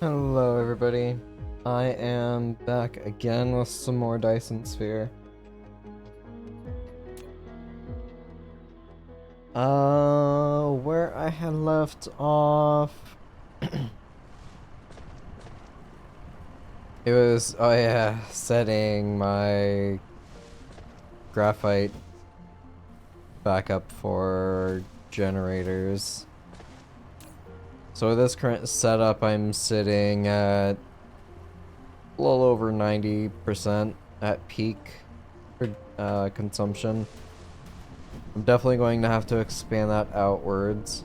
Hello everybody, I am back again with some more Dyson Sphere. Where I had left off, it was, oh yeah, setting my graphite back up for generators. So with this current setup, I'm sitting at a little over 90% at peak for consumption. I'm definitely going to have to expand that outwards.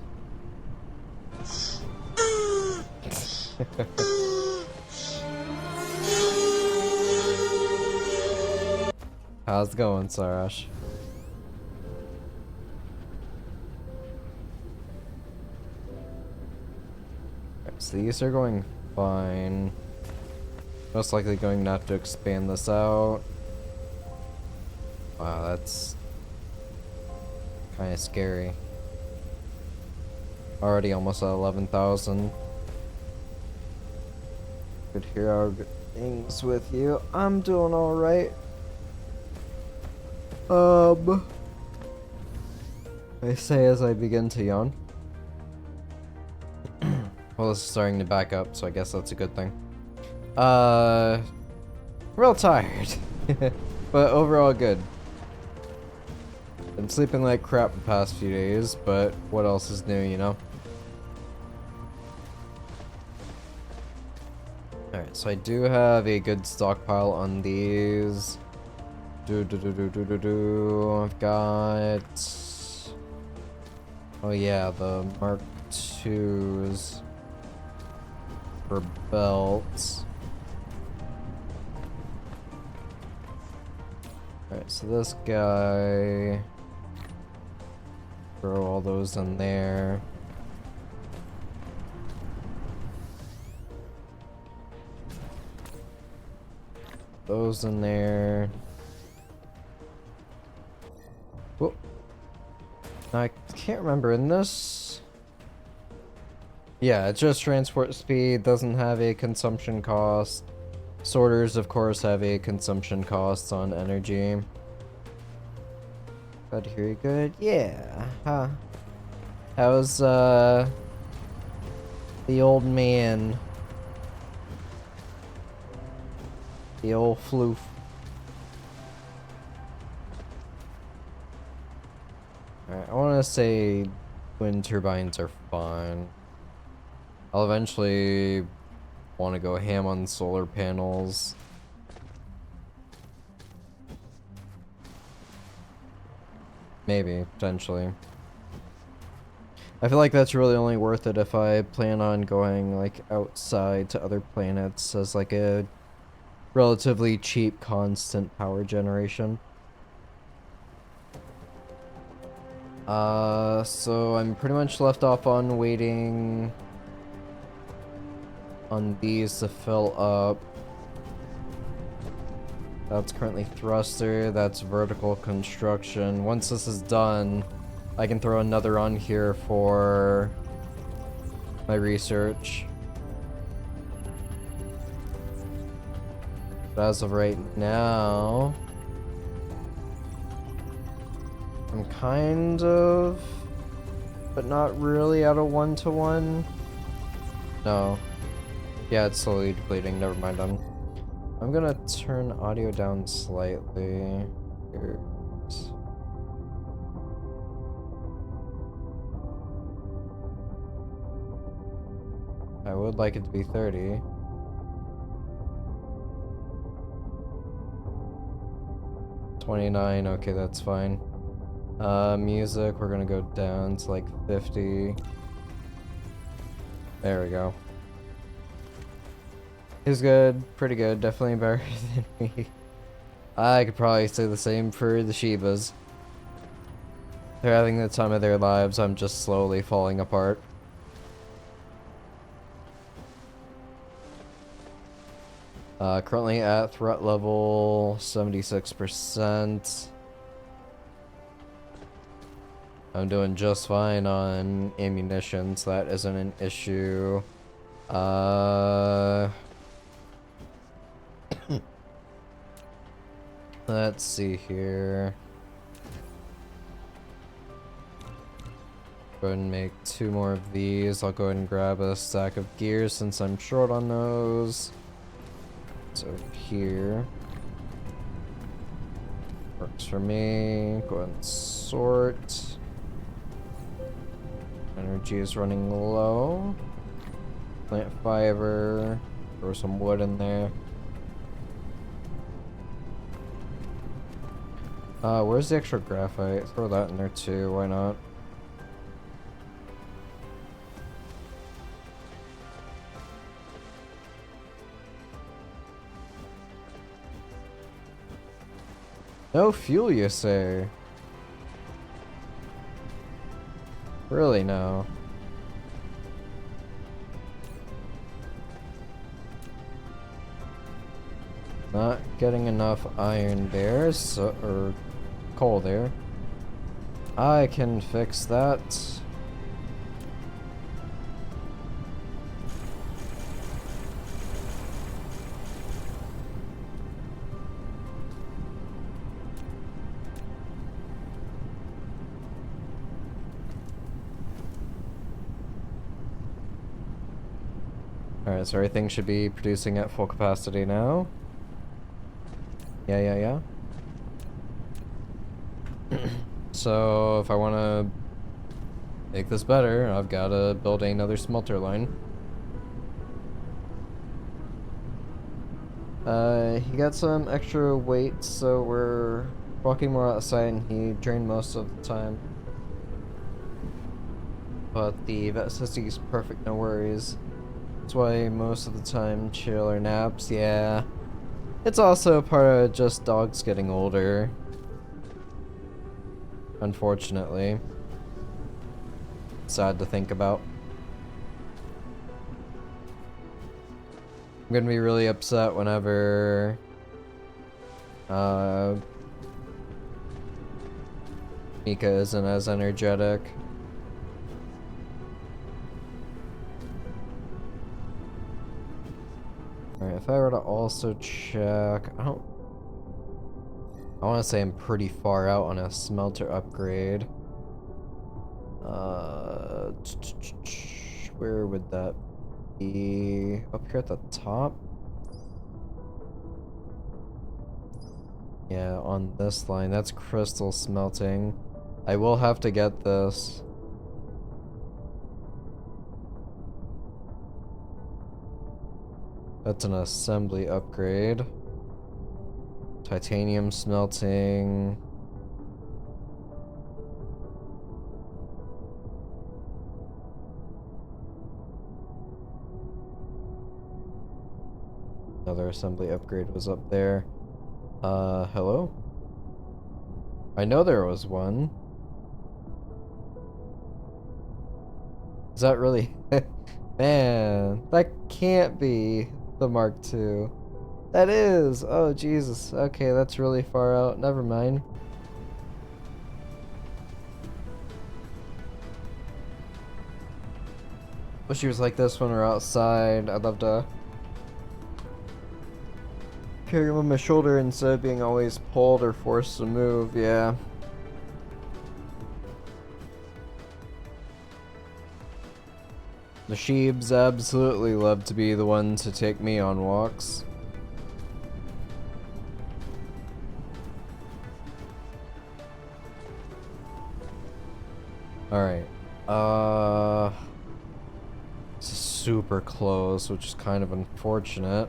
How's it going, Sarash? Right, so these are going fine. Most likely going to have to expand this out. Wow, that's kind of scary. Already almost at 11,000. Good to hear how good things with you. I'm doing alright. I say as I begin to yawn. Well, this is starting to back up, so I guess that's a good thing. Real tired. But overall good. Been sleeping like crap the past few days, but what else is new, you know? Alright, so I do have a good stockpile on these. I've got... Oh yeah, the Mark IIs for belts. Alright, so this guy... Throw all those in there. Those in there. Whoop. I can't remember in this. Yeah, it's just transport speed, doesn't have a consumption cost. Sorters, of course, have a consumption cost on energy. Glad to hear you good. Yeah. Huh. How's the old man? The old floof. Alright, I wanna say wind turbines are fine. I'll eventually wanna go ham on solar panels. Maybe, potentially. I feel like that's really only worth it if I plan on going, like, outside to other planets as, like, a relatively cheap, constant power generation. So I'm pretty much left off on waiting on these to fill up. That's currently thruster, that's vertical construction. Once this is done, I can throw another on here for my research. But as of right now, I'm kind of, but not really out of one-to-one. No. Yeah, it's slowly depleting, never mind. I'm gonna turn audio down slightly. Here. I would like it to be 30. $29, okay, that's fine. Music, we're gonna go down to like 50. There we go. He's good, pretty good, definitely better than me. I could probably say the same for the Shivas. They're having the time of their lives, I'm just slowly falling apart. Currently at threat level 76%. I'm doing just fine on ammunition, so that isn't an issue. Let's see here. Go ahead and make 2 more of these. I'll go ahead and grab a stack of gears since I'm short on those. So here. Works for me. Go ahead and sort. Energy is running low. Plant fiber. Throw some wood in there. Where's the extra graphite? Throw that in there too, why not? No fuel, you say? Really, no. Not getting enough iron there, so, or coal there. I can fix that. Alright, so everything should be producing at full capacity now. Yeah. So, if I want to make this better, I've got to build another smelter line. He got some extra weight, so we're walking more outside, and he drained most of the time. But the vet says he's perfect, no worries. That's why most of the time chill or naps, yeah. It's also part of just dogs getting older. Unfortunately. Sad to think about. I'm gonna be really upset whenever Mika isn't as energetic. Alright, if I were to also check, I want to say I'm pretty far out on a smelter upgrade. Where would that be? Up here at the top? Yeah, on this line. That's crystal smelting. I will have to get this. That's an assembly upgrade. Titanium smelting. Another assembly upgrade was up there. Hello? I know there was one. Is that really... Man, that can't be the Mark II. That is! Oh, Jesus. Okay, that's really far out. Never mind. Wish she was like this when we're outside. I'd love to carry him on my shoulder instead of being always pulled or forced to move, yeah. The sheeps absolutely love to be the ones to take me on walks. Alright. This is super close, which is kind of unfortunate.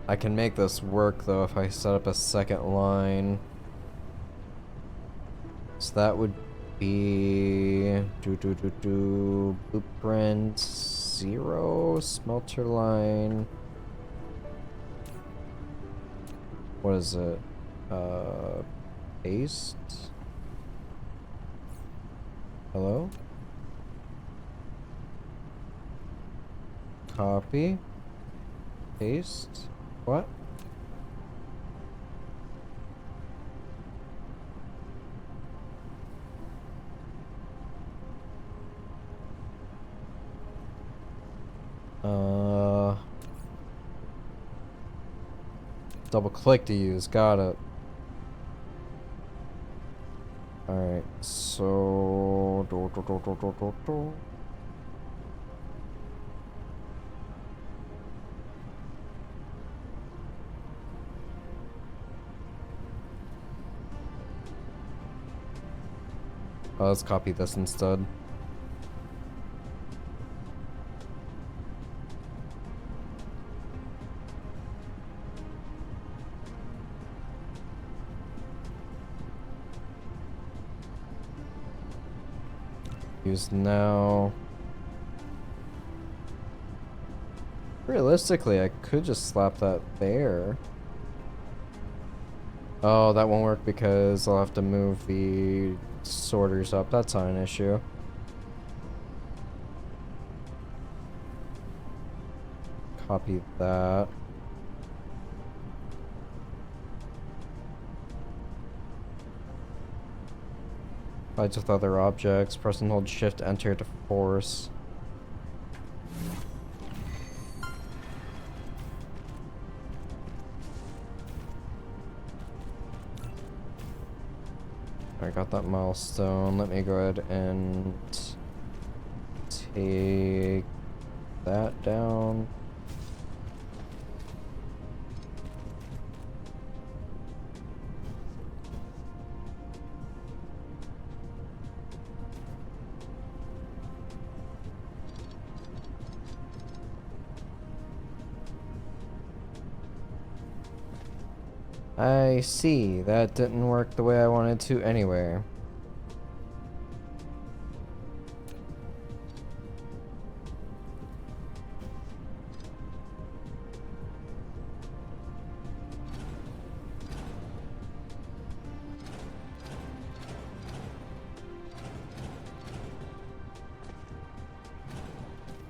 I can make this work though if I set up a second line. So that would be blueprint 0 smelter line. What is it? Paste? Hello? Copy. Paste. What? double click to use. Got it. Alright, so... let's copy this instead. Use now. Realistically, I could just slap that there. Oh, that won't work because I'll have to move the sorters up. That's not an issue. Copy that. Fights with other objects. Press and hold shift enter to force. I got that milestone. Let me go ahead and take that down. I see. That didn't work the way I wanted to anyway.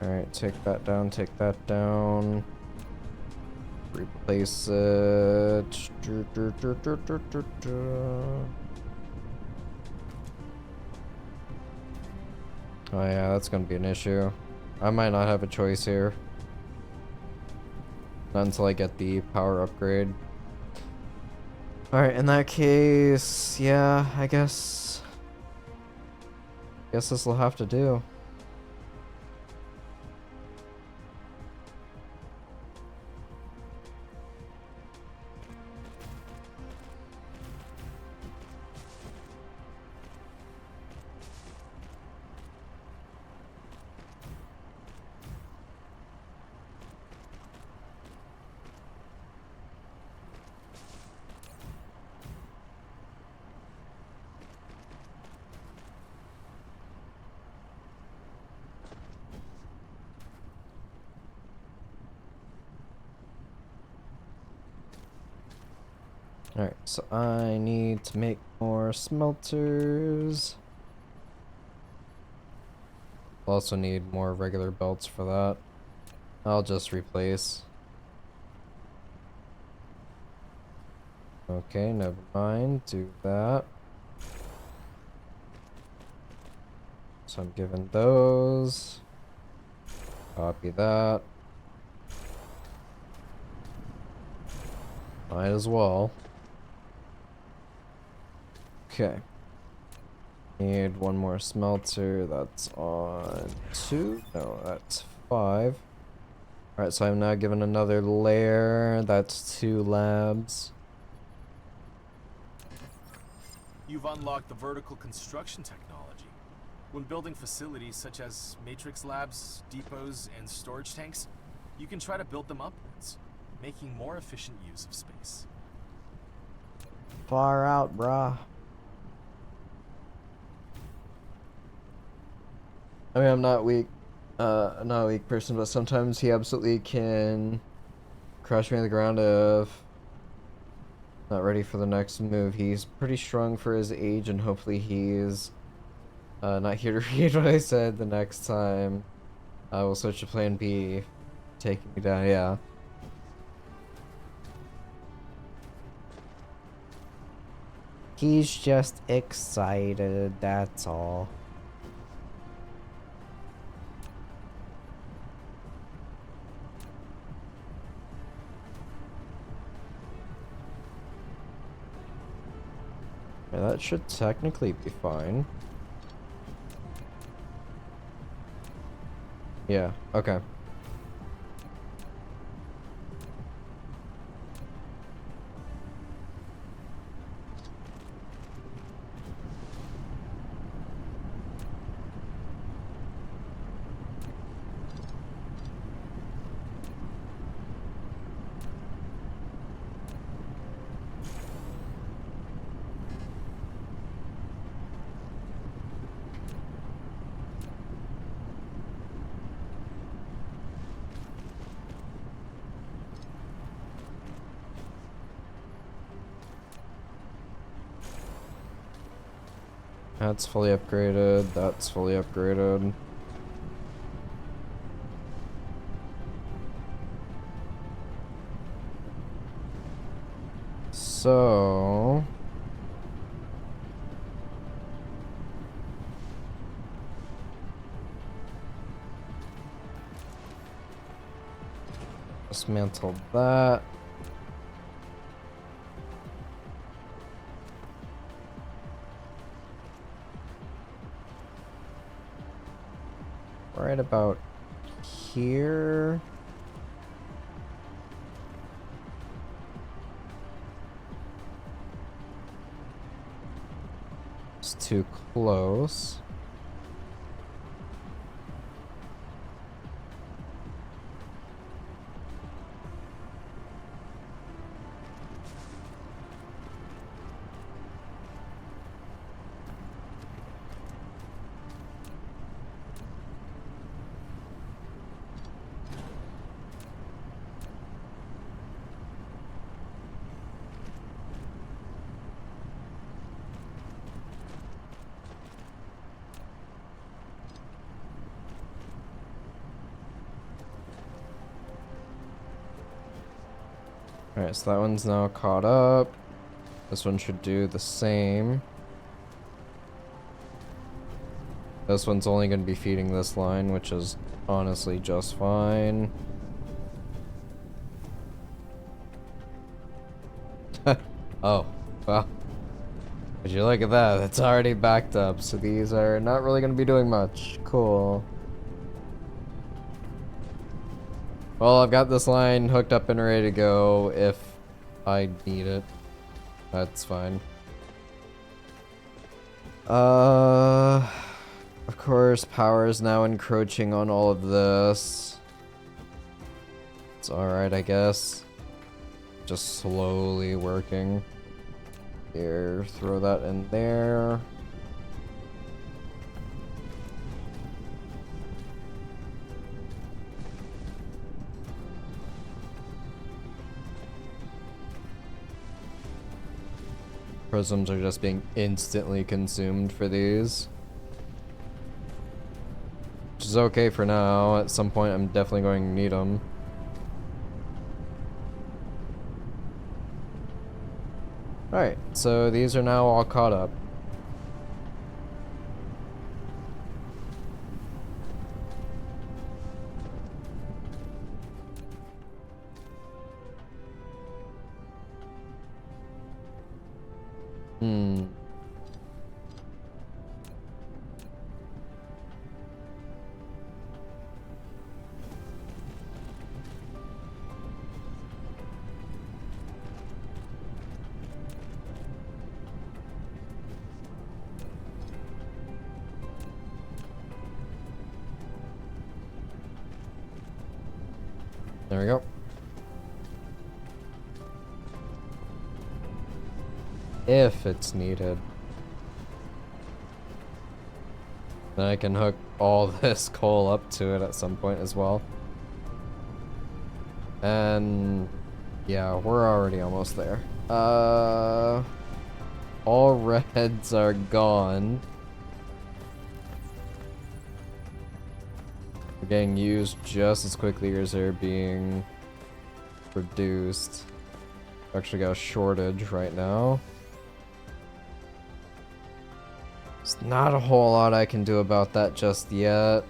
Alright, take that down, take that down. Replace it. Oh yeah, that's gonna be an issue. I might not have a choice here. Not until I get the power upgrade. Alright, in that case, yeah, I guess this will have to do. Alright, so I need to make more smelters. I'll also need more regular belts for that. I'll just replace. Okay, never mind. Do that. So I'm giving those. Copy that. Might as well. Okay. Need one more smelter. That's on 2. No, that's 5. Alright, so I'm now given another layer. That's 2 labs. You've unlocked the vertical construction technology. When building facilities such as matrix labs, depots, and storage tanks, you can try to build them upwards, making more efficient use of space. Far out, brah. I mean, I'm not weak. I'm not a weak person, but sometimes he absolutely can crush me to the ground if not ready for the next move. He's pretty strong for his age, and hopefully he's not here to read what I said the next time. We'll switch to plan B, taking me down, yeah. He's just excited, that's all. Yeah, that should technically be fine. Yeah, okay. That's fully upgraded. That's fully upgraded. So... dismantle that. Right about here. It's too close. Alright, so that one's now caught up. This one should do the same. This one's only going to be feeding this line, which is honestly just fine. Oh, well. Would you look at that? It's already backed up, so these are not really going to be doing much. Cool. Well, I've got this line hooked up and ready to go if I need it. That's fine. Of course, power is now encroaching on all of this. It's alright, I guess. Just slowly working. Here, throw that in there. Prisms are just being instantly consumed for these. Which is okay for now. At some point, I'm definitely going to need them. Alright, so these are now all caught up. There we go. If it's needed. Then I can hook all this coal up to it at some point as well. And yeah, we're already almost there. All reds are gone. They're getting used just as quickly as they're being produced. Actually got a shortage right now. There's not a whole lot I can do about that just yet.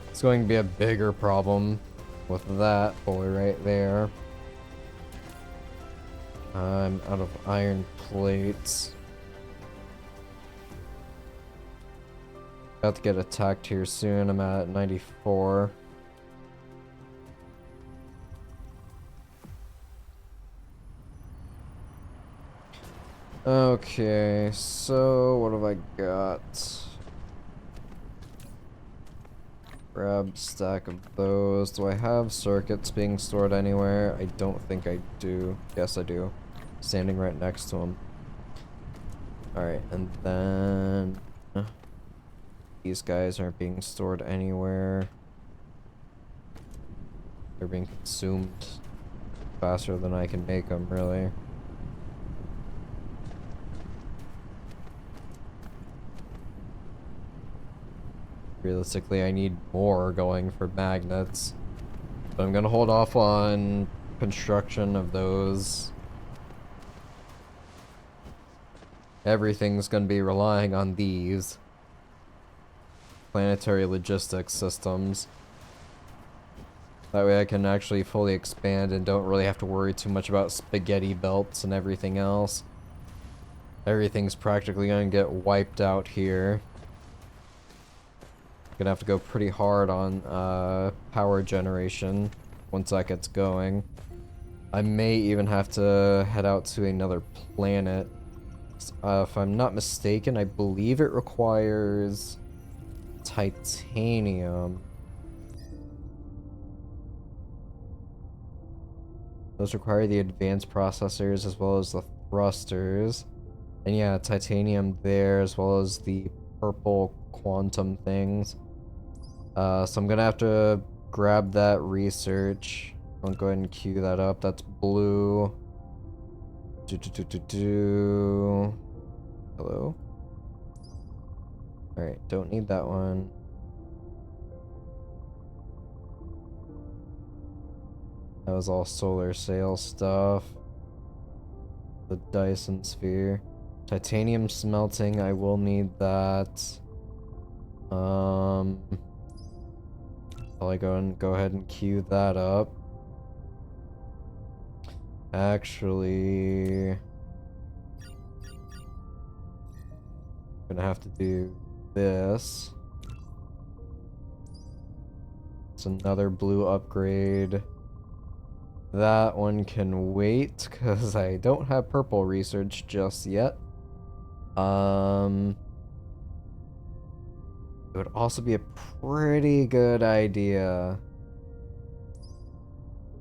It's going to be a bigger problem with that boy right there. I'm out of iron plates. About to get attacked here soon. I'm at 94. Okay, so what have I got? Grab a stack of those. Do I have circuits being stored anywhere? I don't think I do. Yes, I do. Standing right next to them. Alright, and then these guys aren't being stored anywhere. They're being consumed faster than I can make them, really. Realistically, I need more going for magnets. But I'm gonna hold off on construction of those. Everything's gonna be relying on these planetary logistics systems. That way I can actually fully expand and don't really have to worry too much about spaghetti belts and everything else. Everything's practically gonna get wiped out here. Gonna have to go pretty hard on power generation once that gets going. I may even have to head out to another planet. If I'm not mistaken, I believe it requires titanium. Those require the advanced processors as well as the thrusters. And yeah, titanium there as well as the purple quantum things. So I'm gonna have to grab that research. I'll go ahead and queue that up. That's blue. Hello? Alright, don't need that one. That was all solar sail stuff. The Dyson sphere. Titanium smelting, I will need that. I'll go ahead and queue that up. Actually, I'm gonna have to do this. It's another blue upgrade. That one can wait because I don't have purple research just yet. It would also be a pretty good idea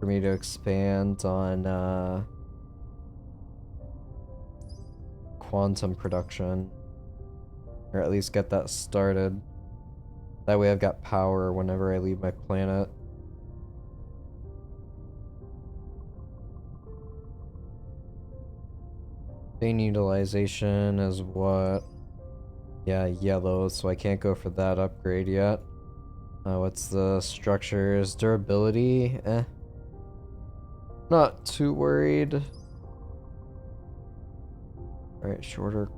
for me to expand on quantum production, or at least get that started. That way I've got power whenever I leave my planet. Vein utilization is what? Yeah, yellow, so I can't go for that upgrade yet. What's the structures? Durability? Not too worried. Alright, shorter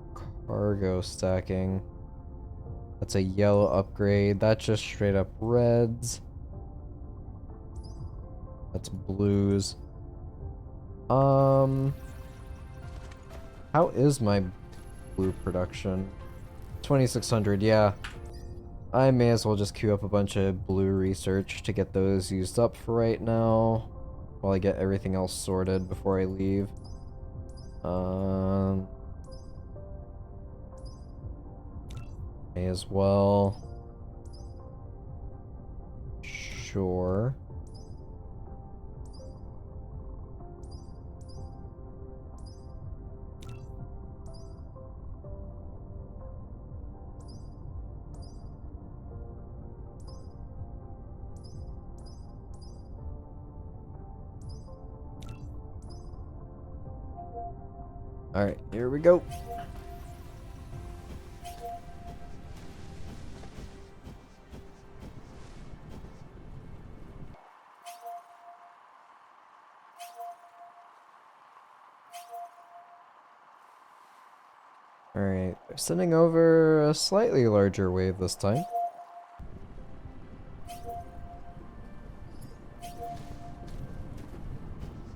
cargo stacking. That's a yellow upgrade. That's just straight up reds. That's blues. How is my blue production? 2600, yeah. I may as well just queue up a bunch of blue research to get those used up for right now, while I get everything else sorted before I leave. May as well. Sure. Alright, here we go. Alright, they're sending over a slightly larger wave this time.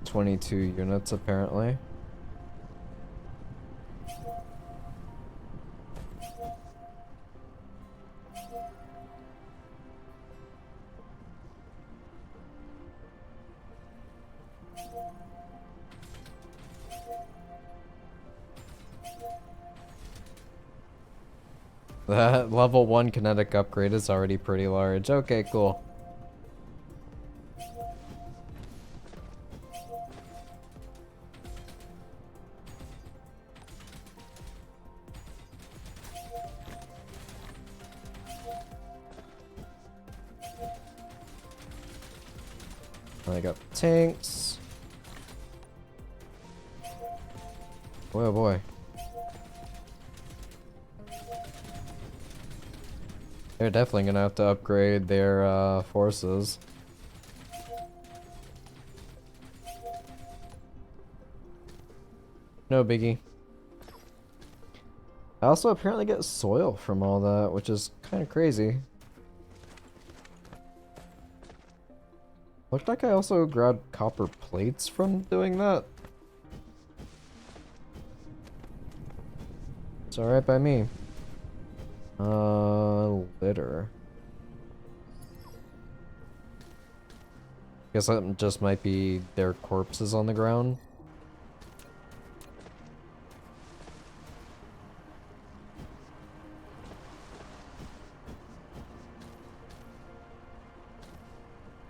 $22 units apparently. That level 1 kinetic upgrade is already pretty large. Okay, cool. I got tanks. Boy, oh boy. They're definitely gonna have to upgrade their forces. No biggie. I also apparently get soil from all that, which is kind of crazy. Looked like I also grabbed copper plates from doing that. It's alright by me. Litter. Guess that just might be their corpses on the ground.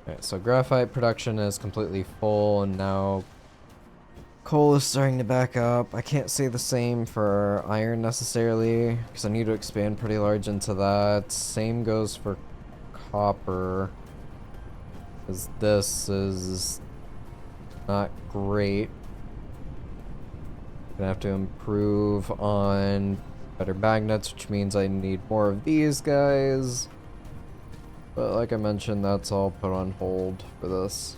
Alright, so graphite production is completely full, and now coal is starting to back up. I can't say the same for iron necessarily, because I need to expand pretty large into that. Same goes for copper, because this is not great. Gonna have to improve on better magnets, which means I need more of these guys. But like I mentioned, that's all put on hold for this.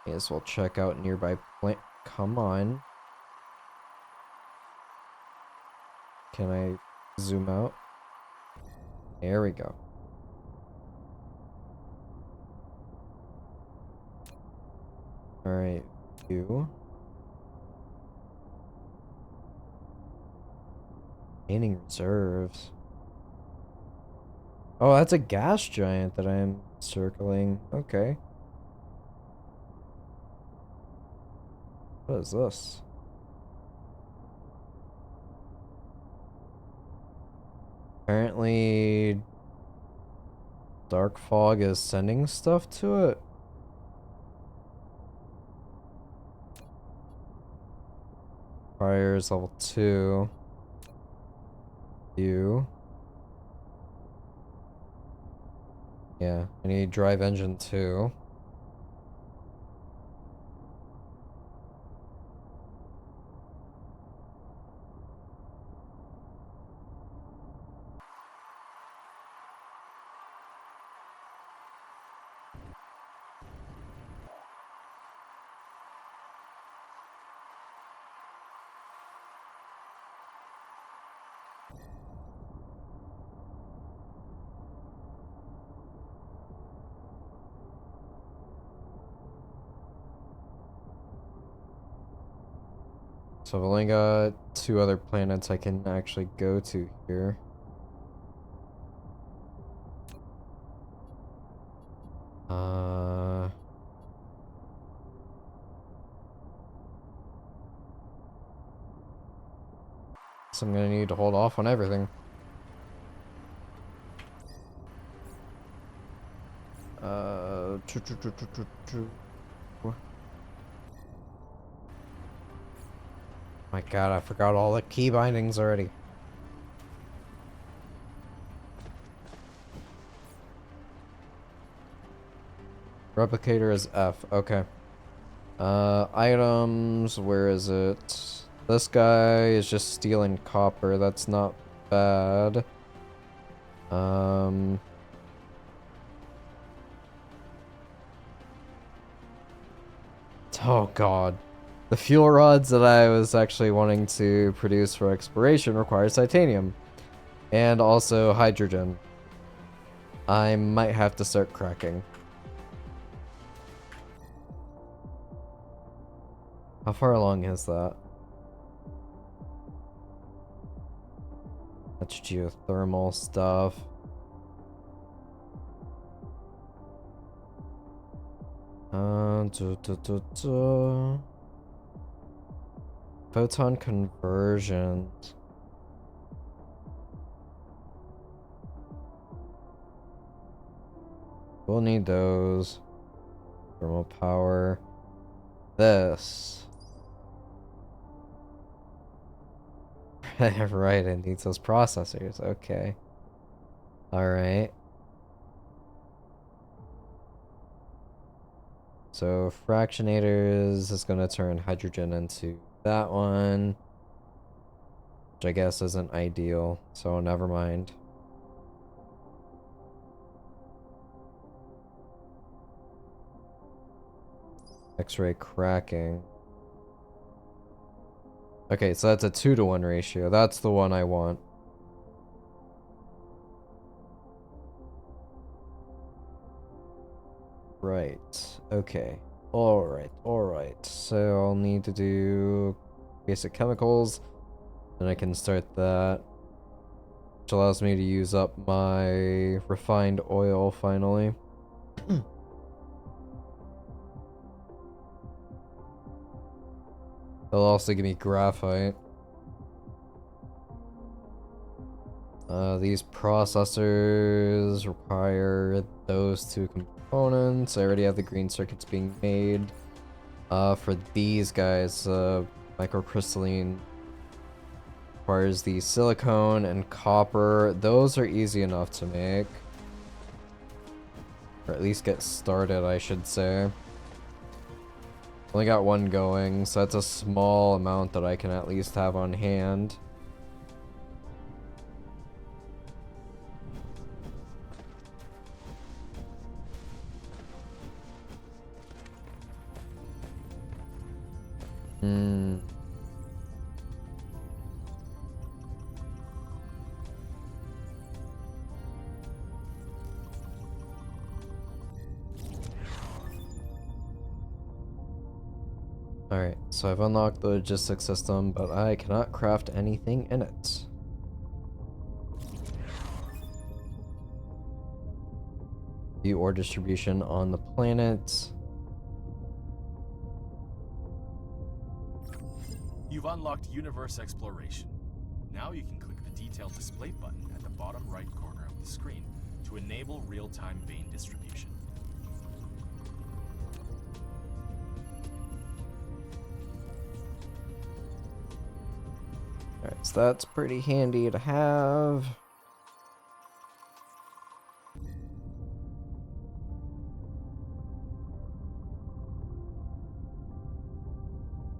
May as well check out nearby plant. Come on. Can I zoom out? There we go. Alright, you. Gaining reserves. Oh, that's a gas giant that I'm circling. Okay. What is this? Apparently, Dark Fog is sending stuff to it. Fire's level 2. You. Yeah, I need drive engine 2. So I've only got 2 other planets I can actually go to here. So I'm gonna need to hold off on everything. My god, I forgot all the key bindings already. Replicator is F, okay. Items, where is it? This guy is just stealing copper, that's not bad. Oh god. The fuel rods that I was actually wanting to produce for exploration require titanium. And also hydrogen. I might have to start cracking. How far along is that? That's geothermal stuff. Photon conversions. We'll need those. Thermal power. This. Right, it needs those processors. Okay. Alright. So fractionators is going to turn hydrogen into that one, which I guess isn't ideal, so never mind. X-ray cracking. Okay, so that's a 2-to-1 ratio. That's the one I want. Right. Okay. Alright. So I'll need to do basic chemicals. Then I can start that. Which allows me to use up my refined oil finally. They'll also give me graphite. These processors require those 2 components. I already have the green circuits being made. For these guys, microcrystalline requires the silicone and copper. Those are easy enough to make. Or at least get started, I should say. Only got one going, so that's a small amount that I can at least have on hand. Alright, so I've unlocked the logistics system, but I cannot craft anything in it. View ore distribution on the planet. You've unlocked universe exploration. Now you can click the detailed display button at the bottom right corner of the screen to enable real-time vein distribution. Alright, so that's pretty handy to have.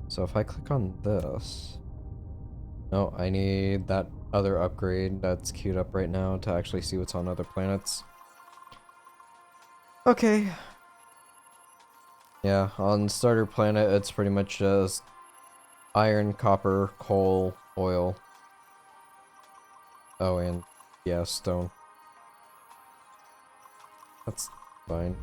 So if I click on this... No, I need that other upgrade that's queued up right now to actually see what's on other planets. Okay. Yeah, on starter planet, it's pretty much just iron, copper, coal, oil. Oh, and yeah, stone. That's fine.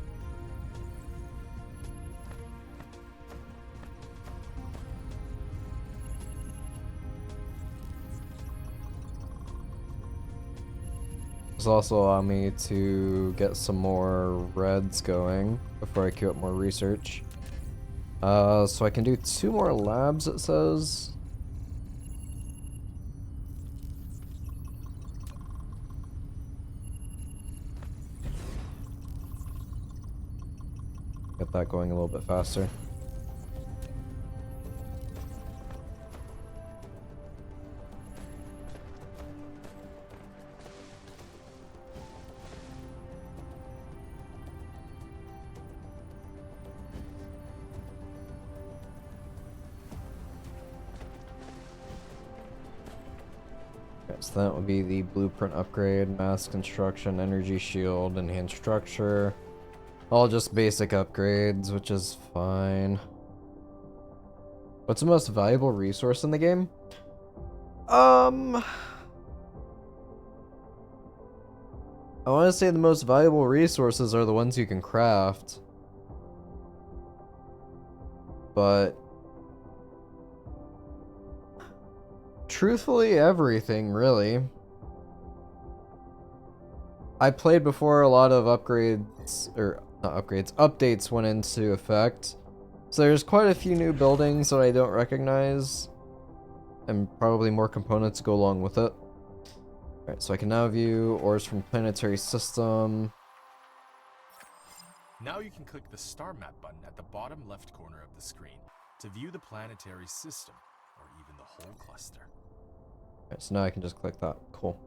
This will also allow me to get some more reds going before I queue up more research. So I can do 2 more labs, it says. Get that going a little bit faster. So that would be the blueprint upgrade, mass construction, energy shield, enhanced structure. All just basic upgrades, which is fine. What's the most valuable resource in the game? I want to say the most valuable resources are the ones you can craft. But truthfully, everything, really. I played before a lot of upgrades, or not upgrades, updates went into effect. So there's quite a few new buildings that I don't recognize, and probably more components to go along with it. Alright, so I can now view ores from planetary system. Now you can click the star map button at the bottom left corner of the screen to view the planetary system, or even the whole cluster. Alright, so now I can just click that. Cool.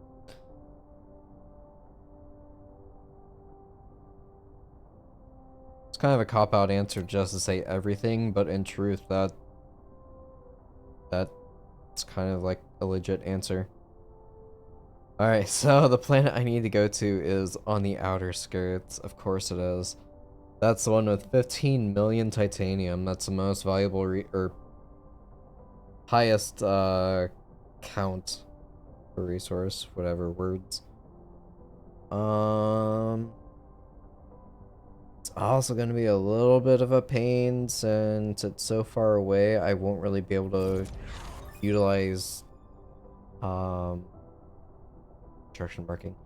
It's kind of a cop-out answer just to say everything, but in truth, that's kind of like a legit answer. Alright, so the planet I need to go to is on the outer skirts. Of course it is. That's the one with 15 million titanium. That's the most valuable or highest count for resource, whatever words. It's also going to be a little bit of a pain since it's so far away. I won't really be able to utilize construction marking.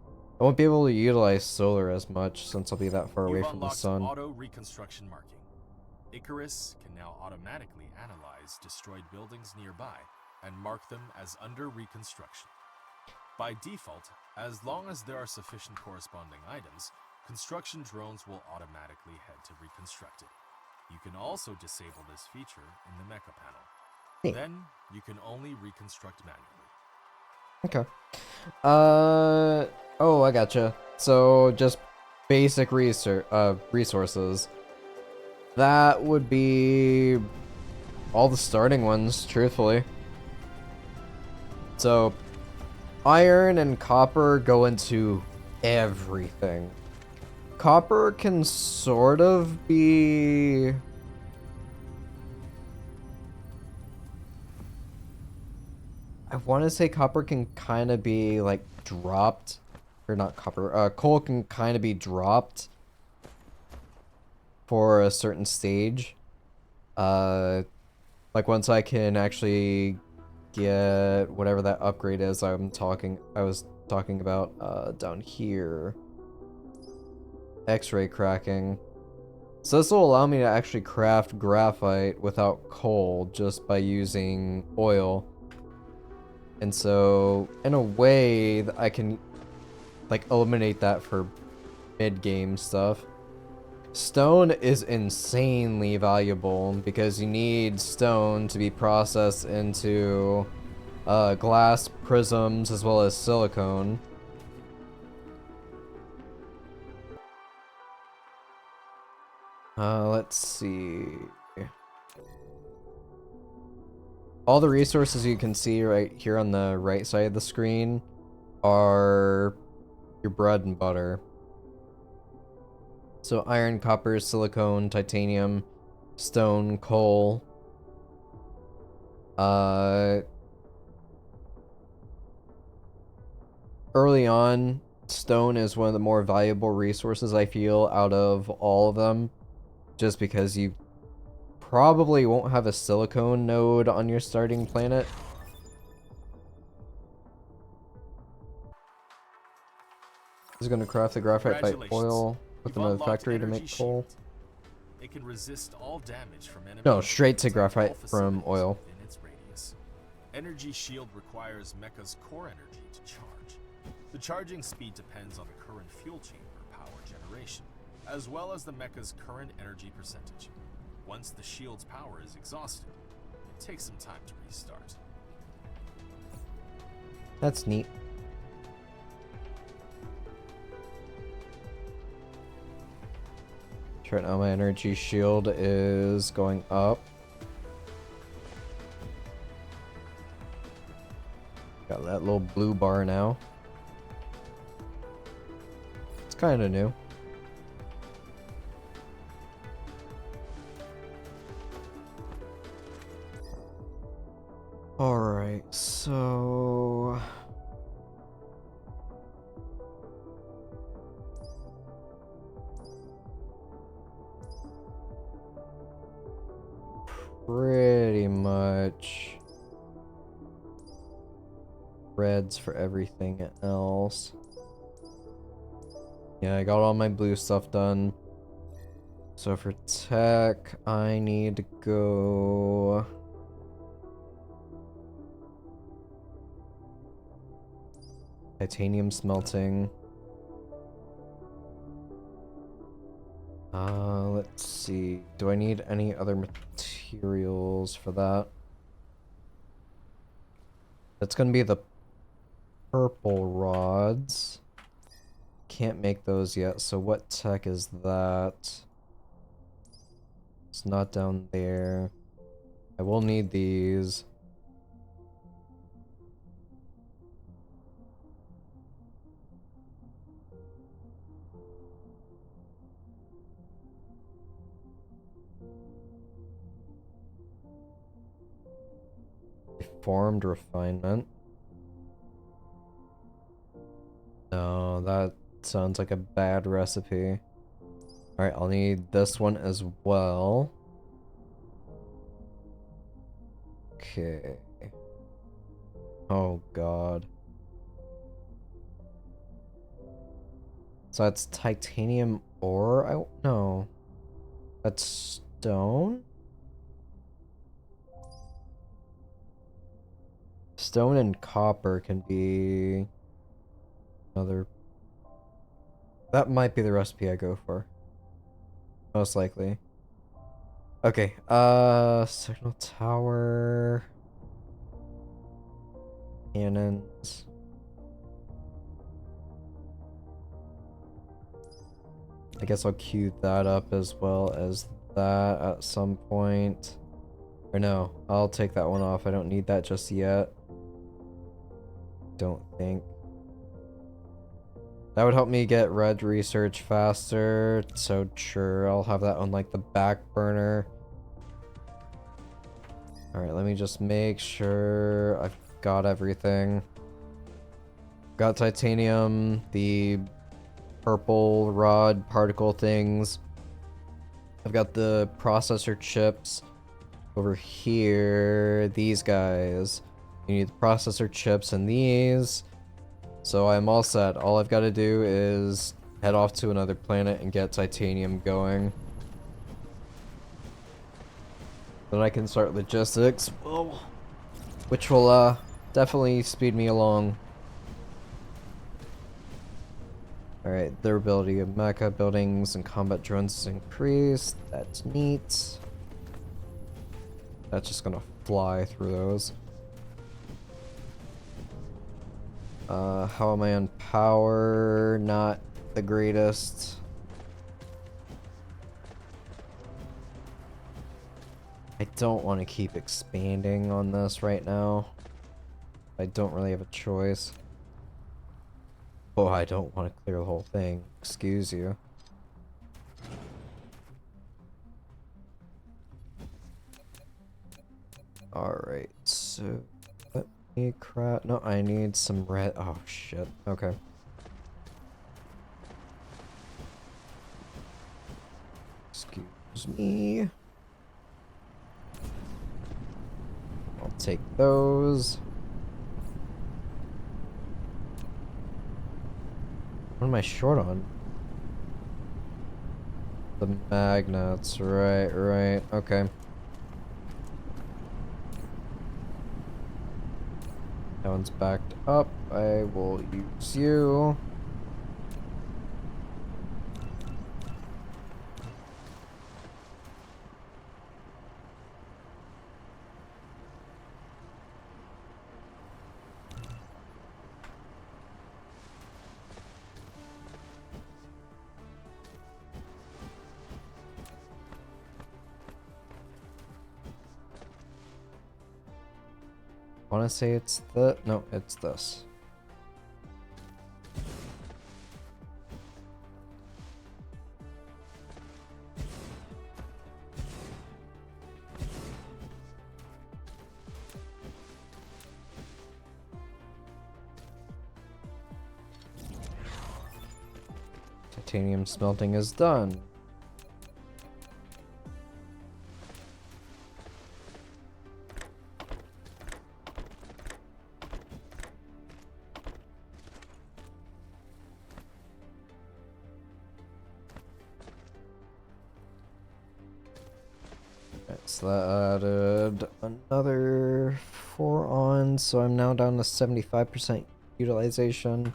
I won't be able to utilize solar as much since I'll be that far away from the sun. Auto reconstruction marking. Icarus can now automatically analyze destroyed buildings nearby and mark them as under reconstruction. By default, as long as there are sufficient corresponding items, construction drones will automatically head to reconstruct it. You can also disable this feature in the mecha panel. Hey. Then you can only reconstruct manually. Okay. Oh, I gotcha. So just basic resources. That would be all the starting ones, truthfully. So iron and copper go into everything. Copper can sort of be... I want to say copper can kind of be like dropped, or not copper, coal can kind of be dropped for a certain stage. Like once I can actually get whatever that upgrade is I was talking about down here. X-ray cracking. So this will allow me to actually craft graphite without coal just by using oil. And so, in a way, I can, like, eliminate that for mid-game stuff. Stone is insanely valuable because you need stone to be processed into glass prisms as well as silicone. Let's see. All the resources you can see right here on the right side of the screen are your bread and butter. So iron, copper, silicone, titanium, stone, coal. Early on, stone is one of the more valuable resources I feel out of all of them, just because you probably won't have a silicone node on your starting planet. This is going to craft the graphite by oil, put them in the factory to make coal. It can resist all damage from enemies. No, straight to graphite from oil. In its radius. Energy shield requires mecha's core energy to charge. The charging speed depends on the current fuel chamber power generation, as well as the mecha's current energy percentage. Once the shield's power is exhausted, it takes some time to restart. That's neat. Right now my energy shield is going up. Got that little blue bar now. It's kind of new. Alright, so... pretty much reds for everything else. Yeah, I got all my blue stuff done. So for tech, I need to go... Titanium smelting. Let's see. Do I need any other materials for that? That's gonna be the purple rods. Can't make those yet, so what tech is that? It's not down there. I will need these. Formed refinement. No, that sounds like a bad recipe. Alright, I'll need this one as well. Okay. Oh god. So that's titanium ore? No. That's stone? Stone and copper can be another. That might be the recipe I go for. Most likely. Okay, signal tower. Cannons. I guess I'll queue that up as well as that at some point. Or no, I'll take that one off. I don't need that just yet. Don't think. That would help me get red research faster, so sure, I'll have that on like the back burner. Alright, let me just make sure I've got everything. Got titanium, the purple rod particle things. I've got the processor chips over here. These guys. You need the processor chips and these. So I'm all set. All I've got to do is head off to another planet and get titanium going. Then I can start logistics, which will definitely speed me along. Alright, durability of mecha buildings and combat drones is increased. That's neat. That's just gonna fly through those. How am I on power? Not the greatest. I don't want to keep expanding on this right now. I don't really have a choice. Oh, I don't want to clear the whole thing. Excuse you. Alright, so... Let me crap... No, I need some red... Oh, shit. Okay. Excuse me. I'll take those. What am I short on? The magnets, right, okay. That one's backed up. I will use you. I want to say it's the... No, it's this. Titanium smelting is done. Right, so that added another 4 on, so I'm now down to 75% utilization.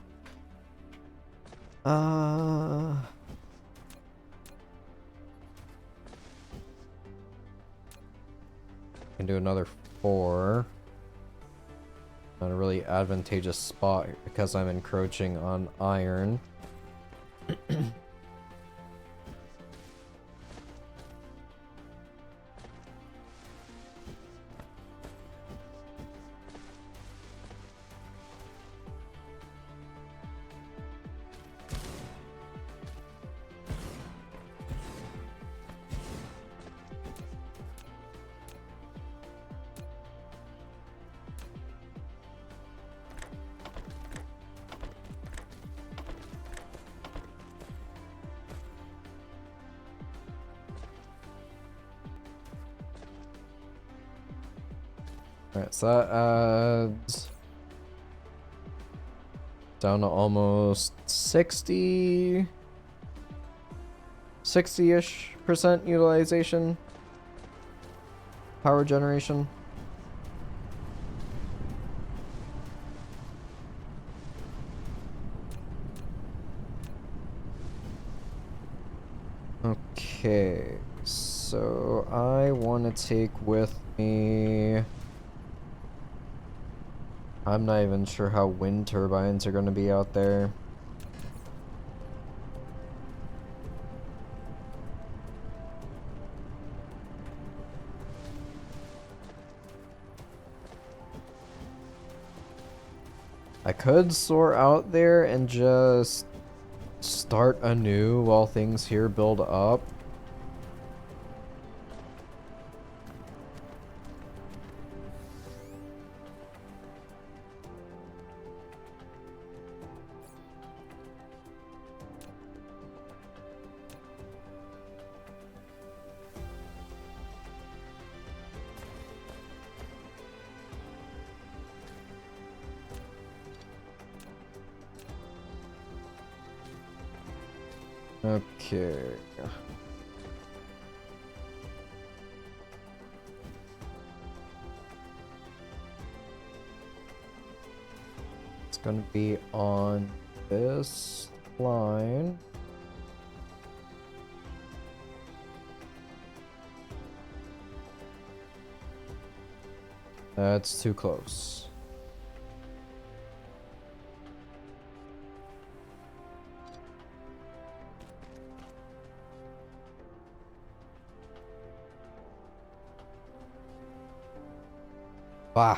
Can do another 4. Not a really advantageous spot because I'm encroaching on iron. Alright, so that adds down to almost 60-ish% utilization. Power generation. Okay, so I want to take with me... I'm not even sure how wind turbines are going to be out there. I could soar out there and just start anew while things here build up. Okay. It's gonna be on this line. That's too close. Bah.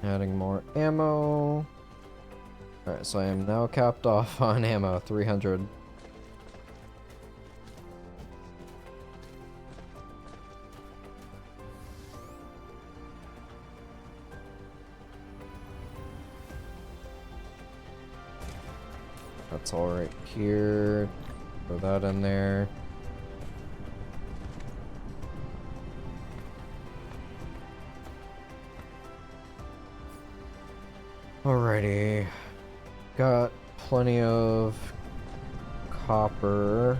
Adding more ammo. Alright, so I am now capped off on ammo, 300. That's all right here. Throw that in there. Alrighty. Got plenty of copper.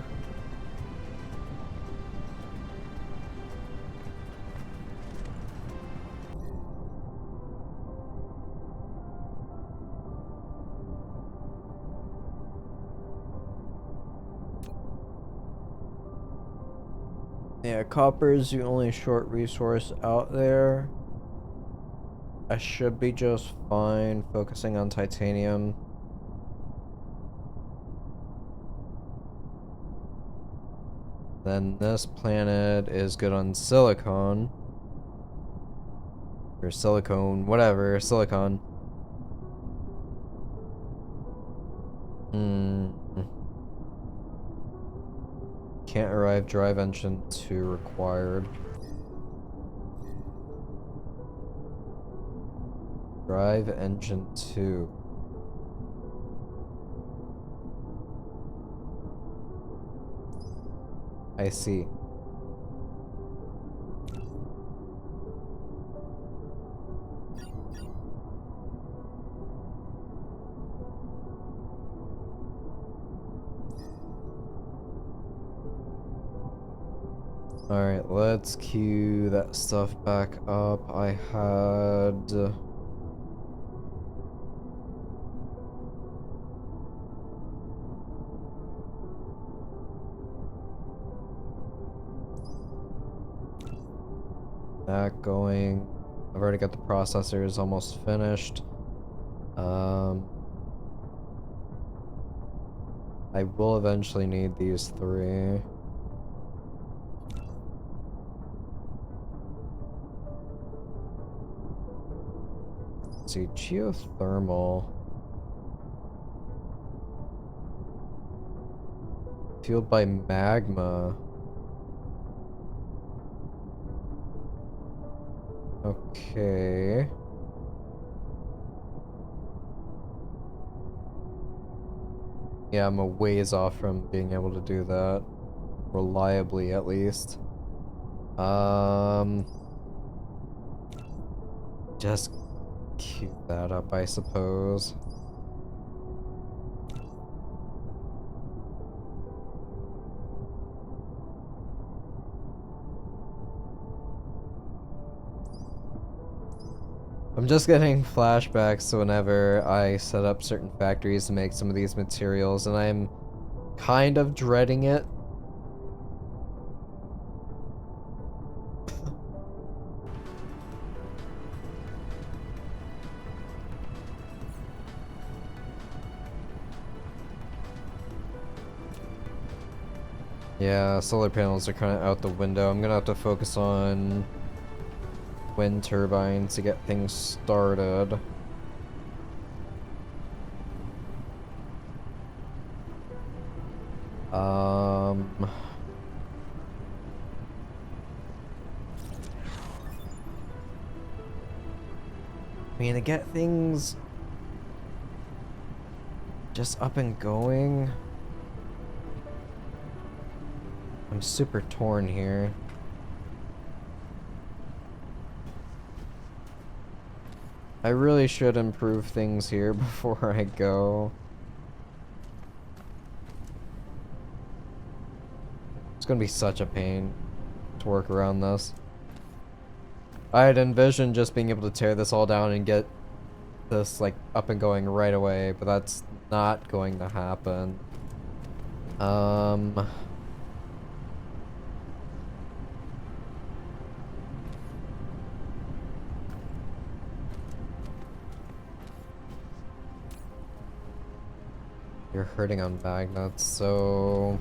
Yeah, copper is the only short resource out there. I should be just fine focusing on titanium. Then this planet is good on silicon. Or silicone, whatever, silicon. got drive engine 2 required. Drive engine 2. I see. Alright, let's queue that stuff back up. I had... that going. I've already got the processors almost finished. I will eventually need these 3. Let's see, geothermal. Fueled by magma. Okay. Yeah, I'm a ways off from being able to do that. Reliably, at least. Just queue that up, I suppose. I'm just getting flashbacks to whenever I set up certain factories to make some of these materials, and I'm kind of dreading it. Yeah, solar panels are kind of out the window. I'm gonna have to focus on wind turbines to get things started. I mean, to get things just up and going, I'm super torn here. I really should improve things here before I go. It's gonna be such a pain to work around this. I had envisioned just being able to tear this all down and get this like up and going right away, but that's not going to happen. You're hurting on magnets, so...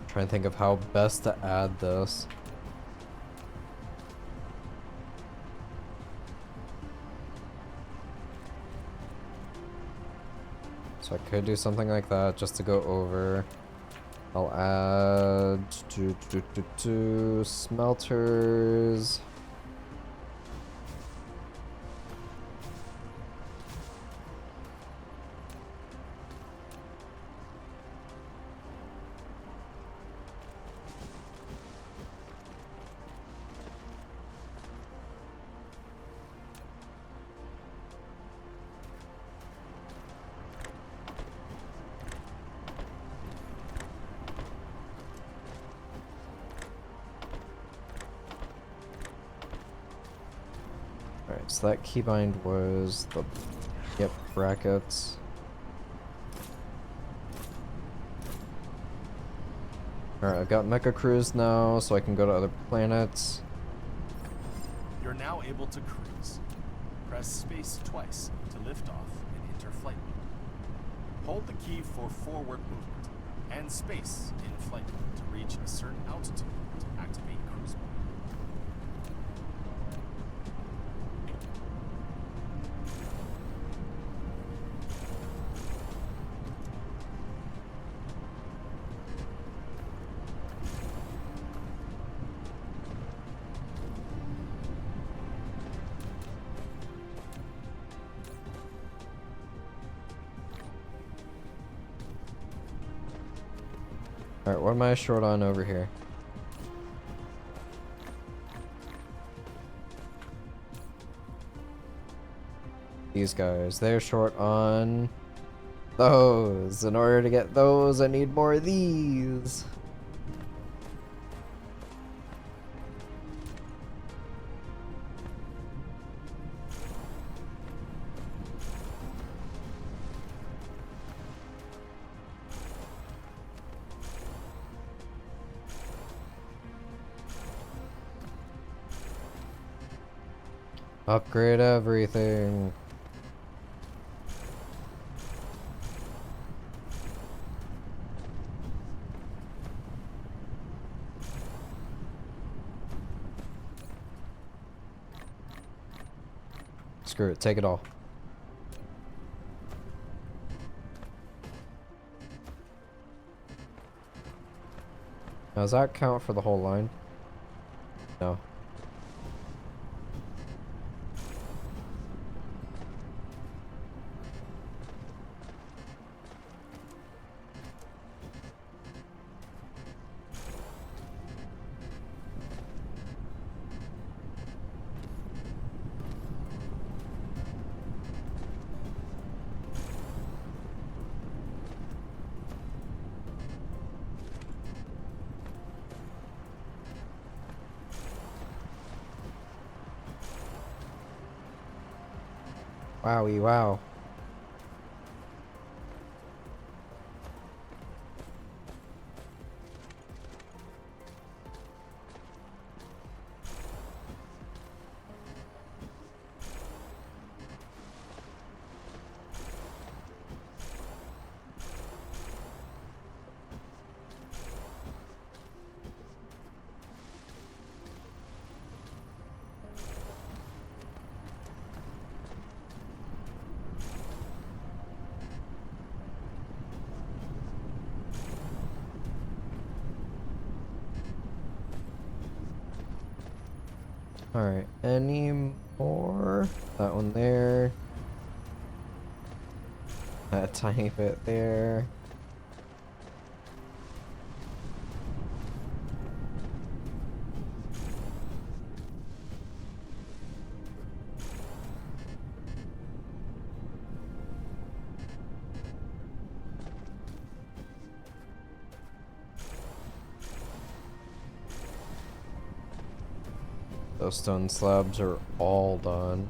Trying to think of how best to add this. So I could do something like that just to go over. I'll add smelters. Alright, so that keybind was the, yep, brackets. Alright, I've got Mecha Cruise now, so I can go to other planets. You're now able to cruise. Press space twice to lift off and enter flight mode. Hold the key for forward movement. and space in flight to reach a certain altitude to activate cruise mode. Alright, what am I short on over here? These guys, they're short on those. In order to get those, I need more of these. Upgrade everything. Screw it, take it all. Now, does that count for the whole line? No. Wowie wow. Alright, any more? That one there. That tiny bit there. Those stone slabs are all done.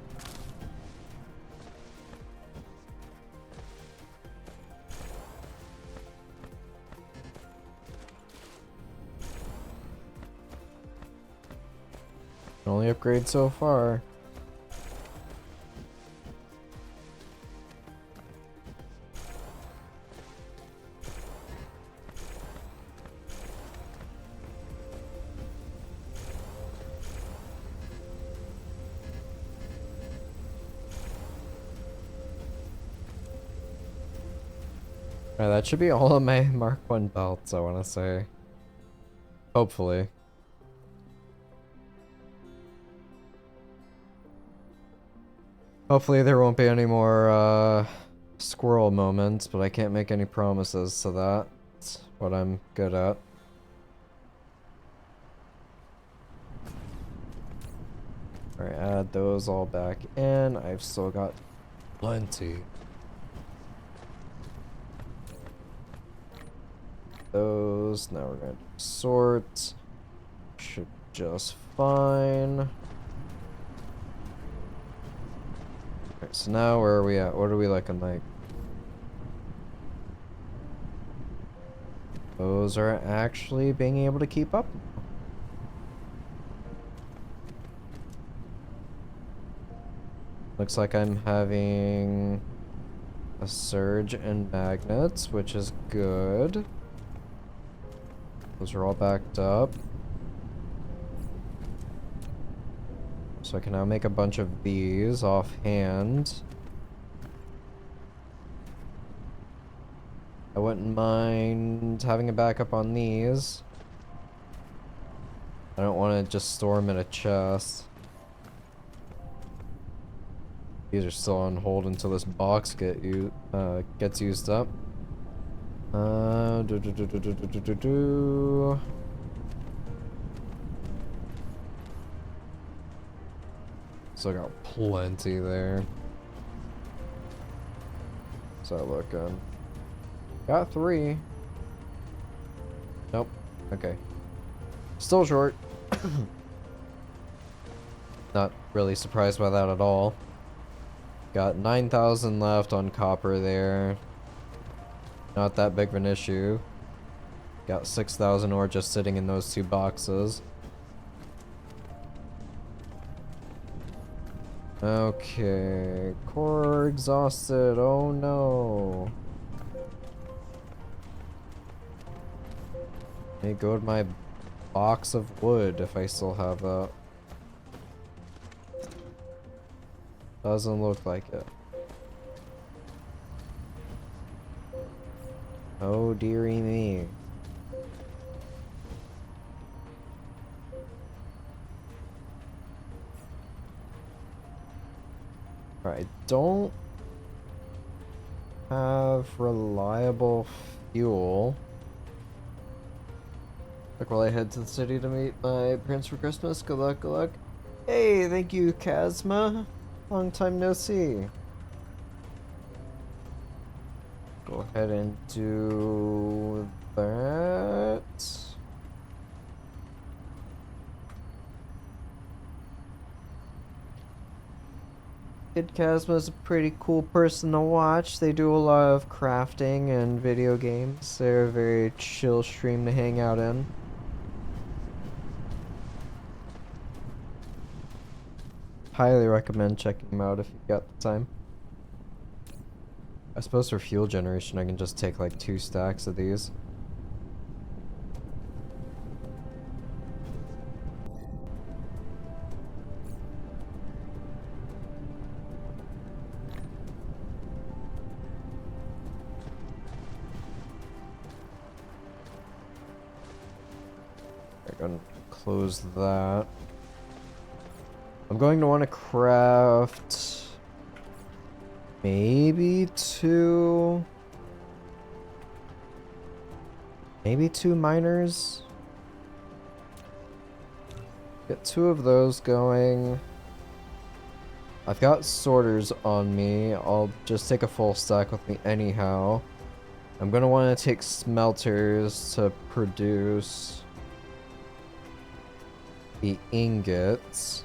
Only upgrade so far. Alright, that should be all of my Mark 1 belts, I want to say. Hopefully. Hopefully there won't be any more squirrel moments, but I can't make any promises to that. That's what I'm good at. Alright, add those all back in. I've still got plenty. Those. Now we're going to sort. Should just fine. Alright, so now where are we at? What are we looking like? Those are actually being able to keep up. Looks like I'm having a surge in magnets, which is good. Those are all backed up. So I can now make a bunch of these offhand. I wouldn't mind having a backup on these. I don't want to just store them in a chest. These are still on hold until this box gets used up. So I got plenty there. So looking. Got 3. Nope. Okay. Still short. Not really surprised by that at all. Got 9,000 left on copper there. Not that big of an issue. Got 6,000 ore just sitting in those 2 boxes. Okay. Core exhausted. Oh no. Let me go to my box of wood if I still have that. Doesn't look like it. Oh dearie me. Alright, I don't have reliable fuel. Like while I head to the city to meet my parents for Christmas. Good luck, good luck. Hey, thank you, Kazma. Long time no see. Go ahead and do that. Kid Kazma's a pretty cool person to watch. They do a lot of crafting and video games. They're a very chill stream to hang out in. Highly recommend checking them out if you've got the time. I suppose for fuel generation I can just take like 2 stacks of these. I'm gonna close that. I'm going to want to craft maybe 2 miners. Get 2 of those going. I've got sorters on me. I'll just take a full stack with me anyhow. I'm gonna want to take smelters to produce the ingots.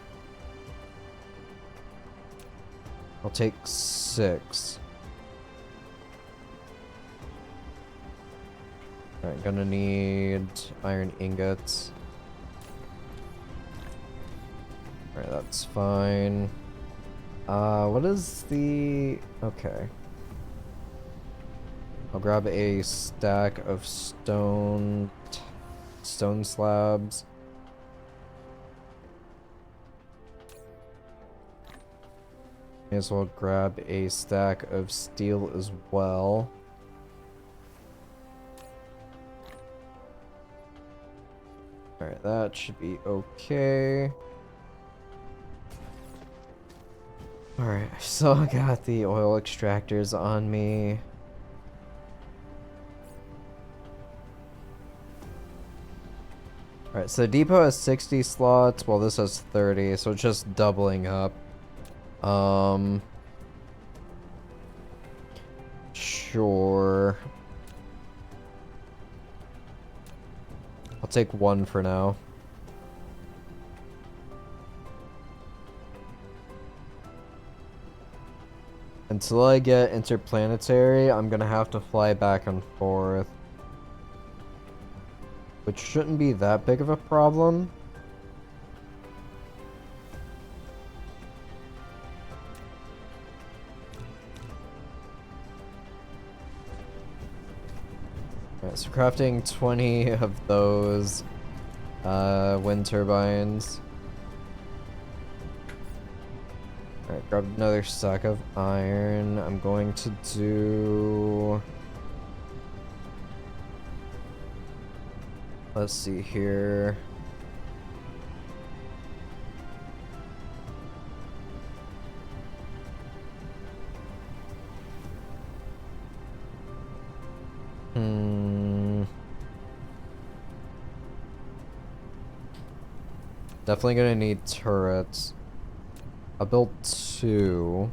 I'll take 6. Alright, gonna need iron ingots. Alright, that's fine. What is the... Okay. I'll grab a stack of stone slabs. May as well grab a stack of steel as well. Alright, that should be okay. Alright, I still got the oil extractors on me. Alright, so the depot has 60 slots, while this has 30, so it's just doubling up. Sure. I'll take 1 for now. Until I get interplanetary, I'm gonna have to fly back and forth. Which shouldn't be that big of a problem. Alright, so crafting 20 of those wind turbines. Alright, grab another stack of iron. I'm going to do... Let's see here. Definitely gonna need turrets. I'll build 2.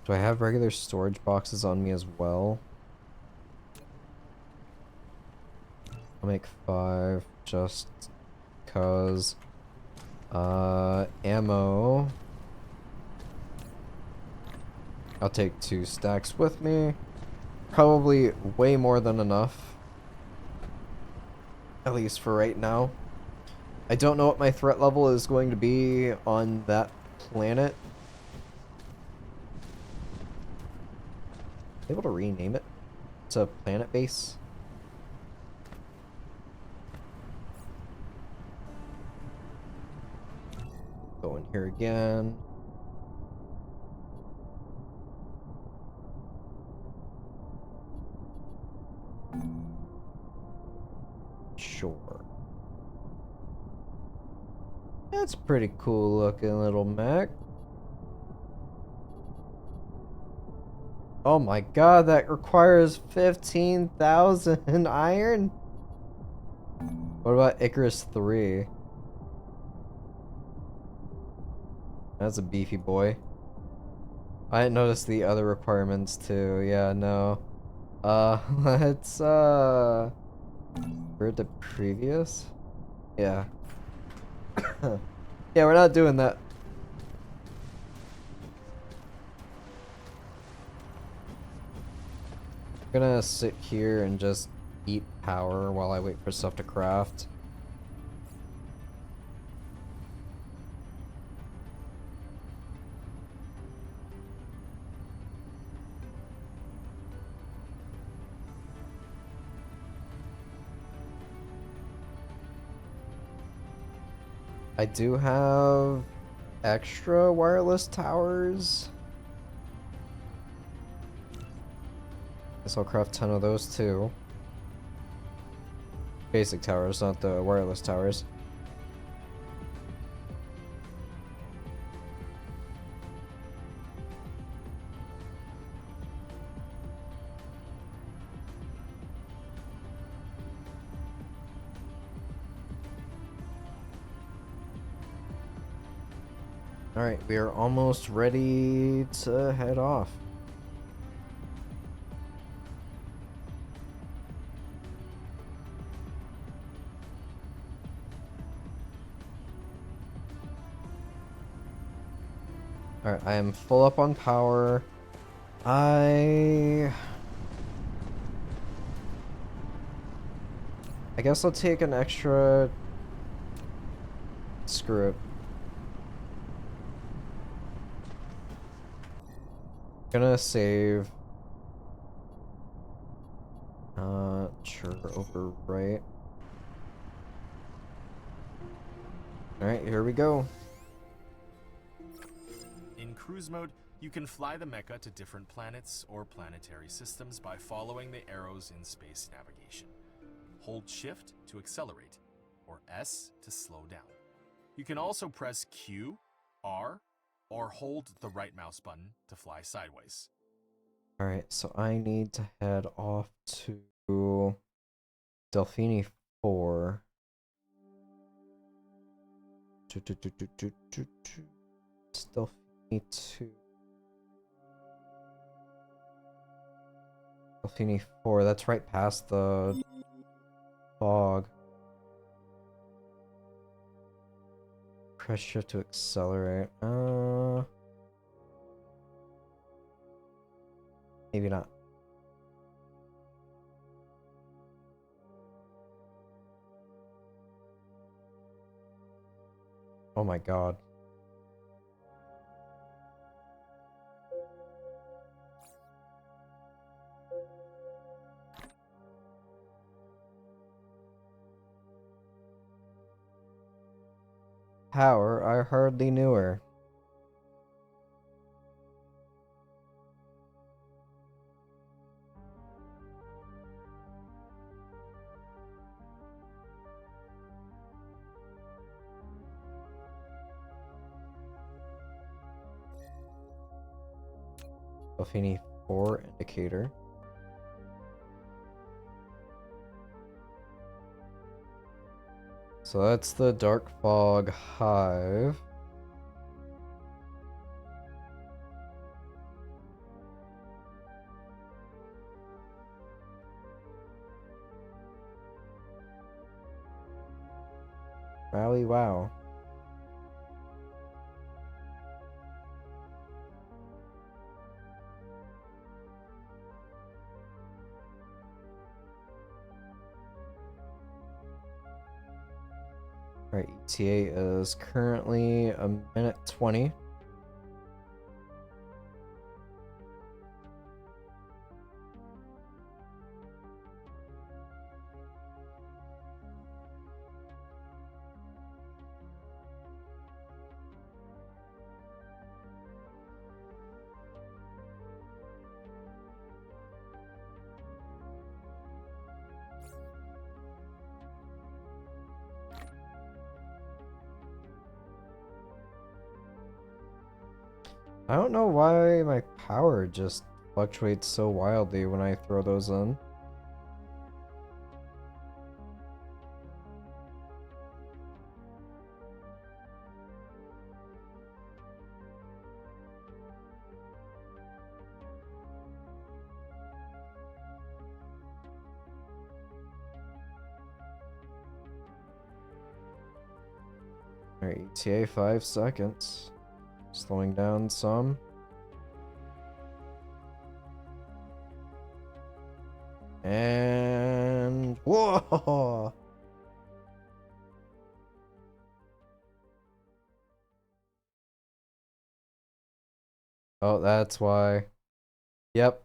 Do I have regular storage boxes on me as well? I'll make 5 just cause. Ammo. I'll take 2 stacks with me. Probably way more than enough. At least for right now. I don't know what my threat level is going to be on that planet. Able to rename it to planet base. Go in here again. Sure. That's a pretty cool looking little mech. Oh my god, that requires 15,000 iron? What about Icarus 3? That's a beefy boy. I didn't notice the other requirements too. Yeah, no. Let's, where'd the previous? Yeah. Yeah, we're not doing that. I'm gonna sit here and just eat power while I wait for stuff to craft. I do have extra wireless towers. Guess I'll craft 10 of those too. Basic towers, not the wireless towers. Alright, we are almost ready to head off. Alright, I am full up on power. I guess I'll take an extra... Screw it. Gonna save. Sure, overwrite. Alright, here we go. In cruise mode, you can fly the mecha to different planets or planetary systems by following the arrows in space navigation. Hold Shift to accelerate, or S to slow down. You can also press Q, R, or hold the right mouse button to fly sideways. Alright, so I need to head off to Delphini 4. It's Delphini 2. Delphini 4, that's right past the fog. Press shift to accelerate. Maybe not. Oh my god. power, I hardly knew her. Buffini 4 indicator. So that's the Dark Fog Hive. Rally wow. Alright, ETA is currently a minute 20. I don't know why my power just fluctuates so wildly when I throw those in. Alright, ETA 5 seconds. Slowing down some. And whoa! Oh, that's why. Yep.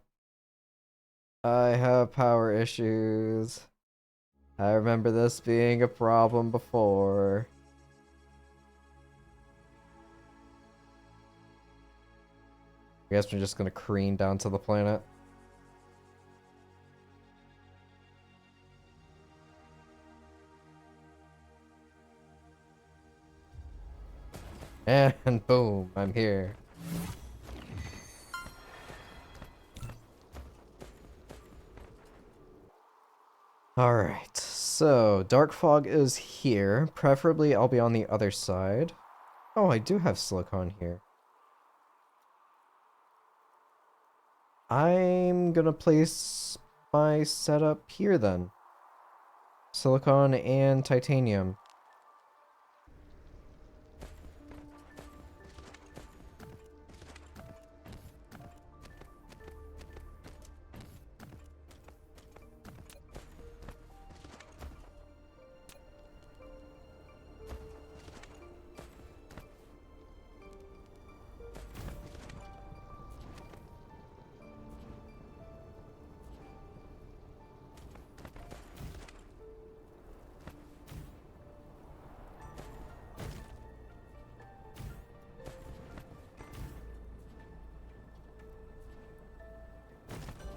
I have power issues. I remember this being a problem before. I guess we're just gonna careen down to the planet. And boom, I'm here. Alright, so Dark Fog is here. Preferably I'll be on the other side. Oh, I do have silicon here. I'm gonna place my setup here then. Silicon and titanium.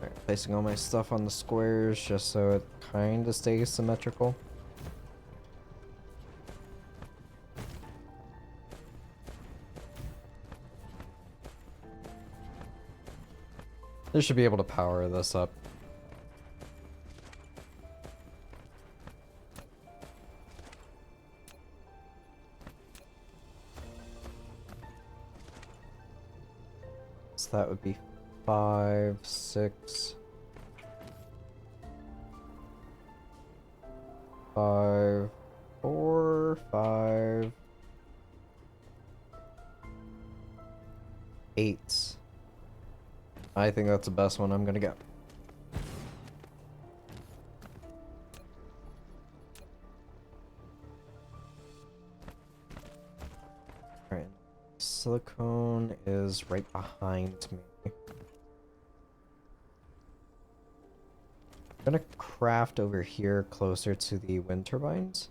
Alright, placing all my stuff on the squares just so it kind of stays symmetrical. This should be able to power this up. So that would be 5, 6, 5, 4, 5, 8. I think that's the best one I'm gonna get. Alright, silicone is right behind me. I'm gonna craft over here closer to the wind turbines.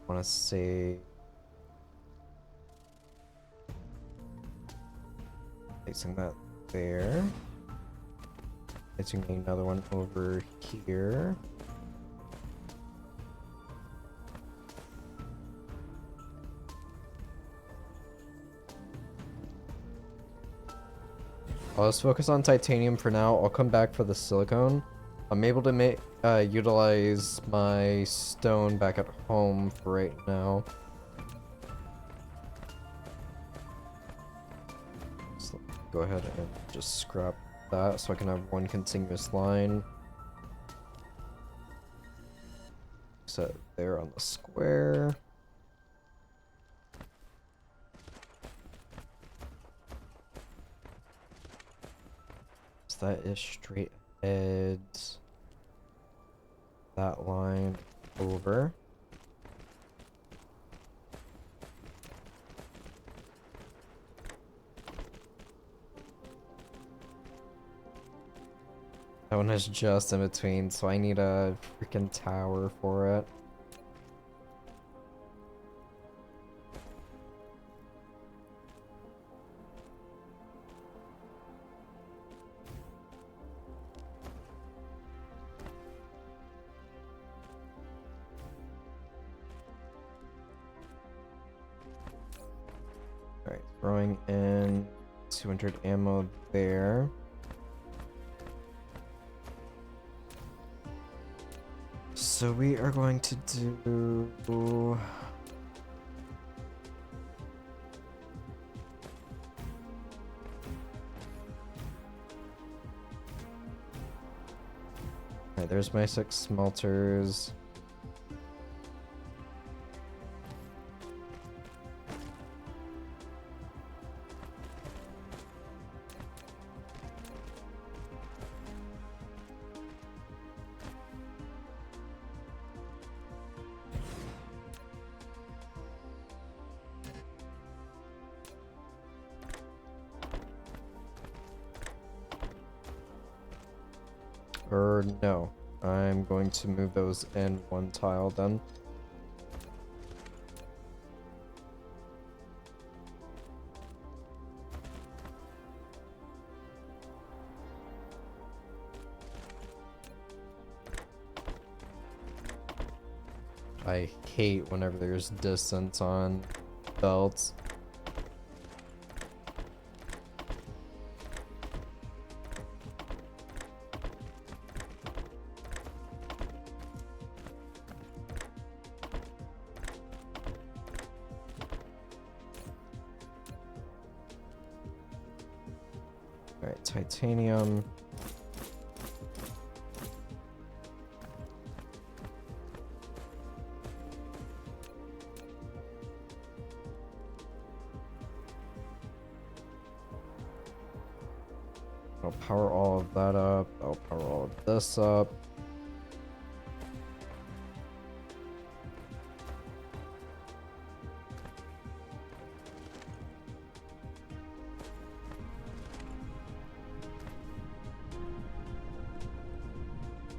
want to say placing that there. Placing another one over here. Let's focus on titanium for now. I'll come back for the silicone. I'm able to utilize my stone back at home for right now. So go ahead and just scrap that so I can have one continuous line. Set there on the square. So that is straight ahead. That line over. That one is just in between, so I need a freaking tower for it. Alright, throwing in 200 ammo there. So we are going to do... Alright, there's my 6 smelters. Or no, I'm going to move those in one tile then. I hate whenever there's distance on belts. Alright, titanium. I'll power all of that up. I'll power all of this up.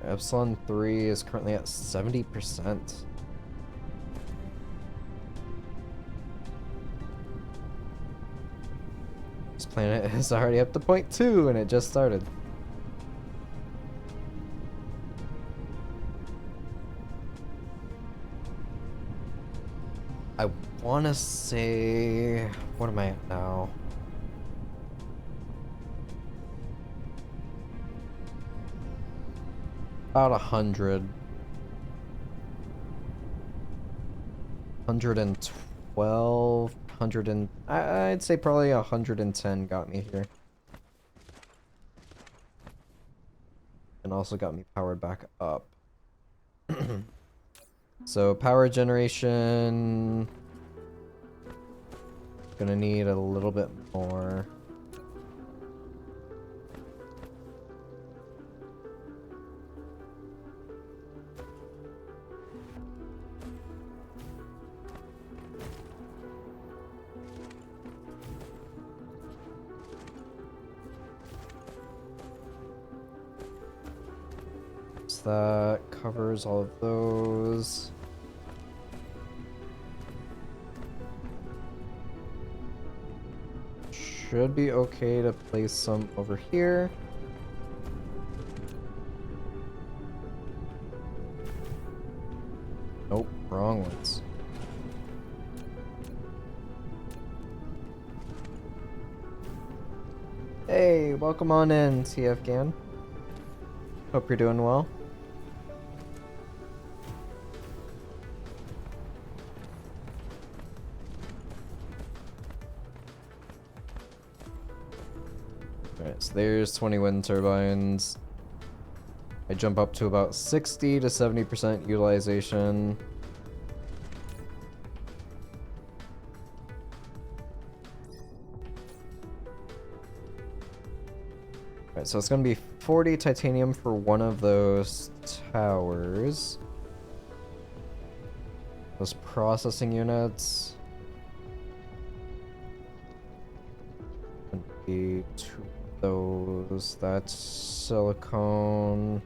Epsilon 3 is currently at 70%. This planet is already up to point 2 and it just started. I want to say... What am I at now? About 100. 112, 100 and... I'd say probably 110 got me here. And also got me powered back up. So power generation... Gonna need a little bit more. That covers all of those. should be okay to place some over here. Nope, wrong ones. Hey, welcome on in, TF Gan. Hope you're doing well. Alright, so there's 20 wind turbines. I jump up to about 60 to 70% utilization. Alright, so it's gonna be 40 titanium for one of those towers. Those processing units. Would be 2 of those. That's silicone.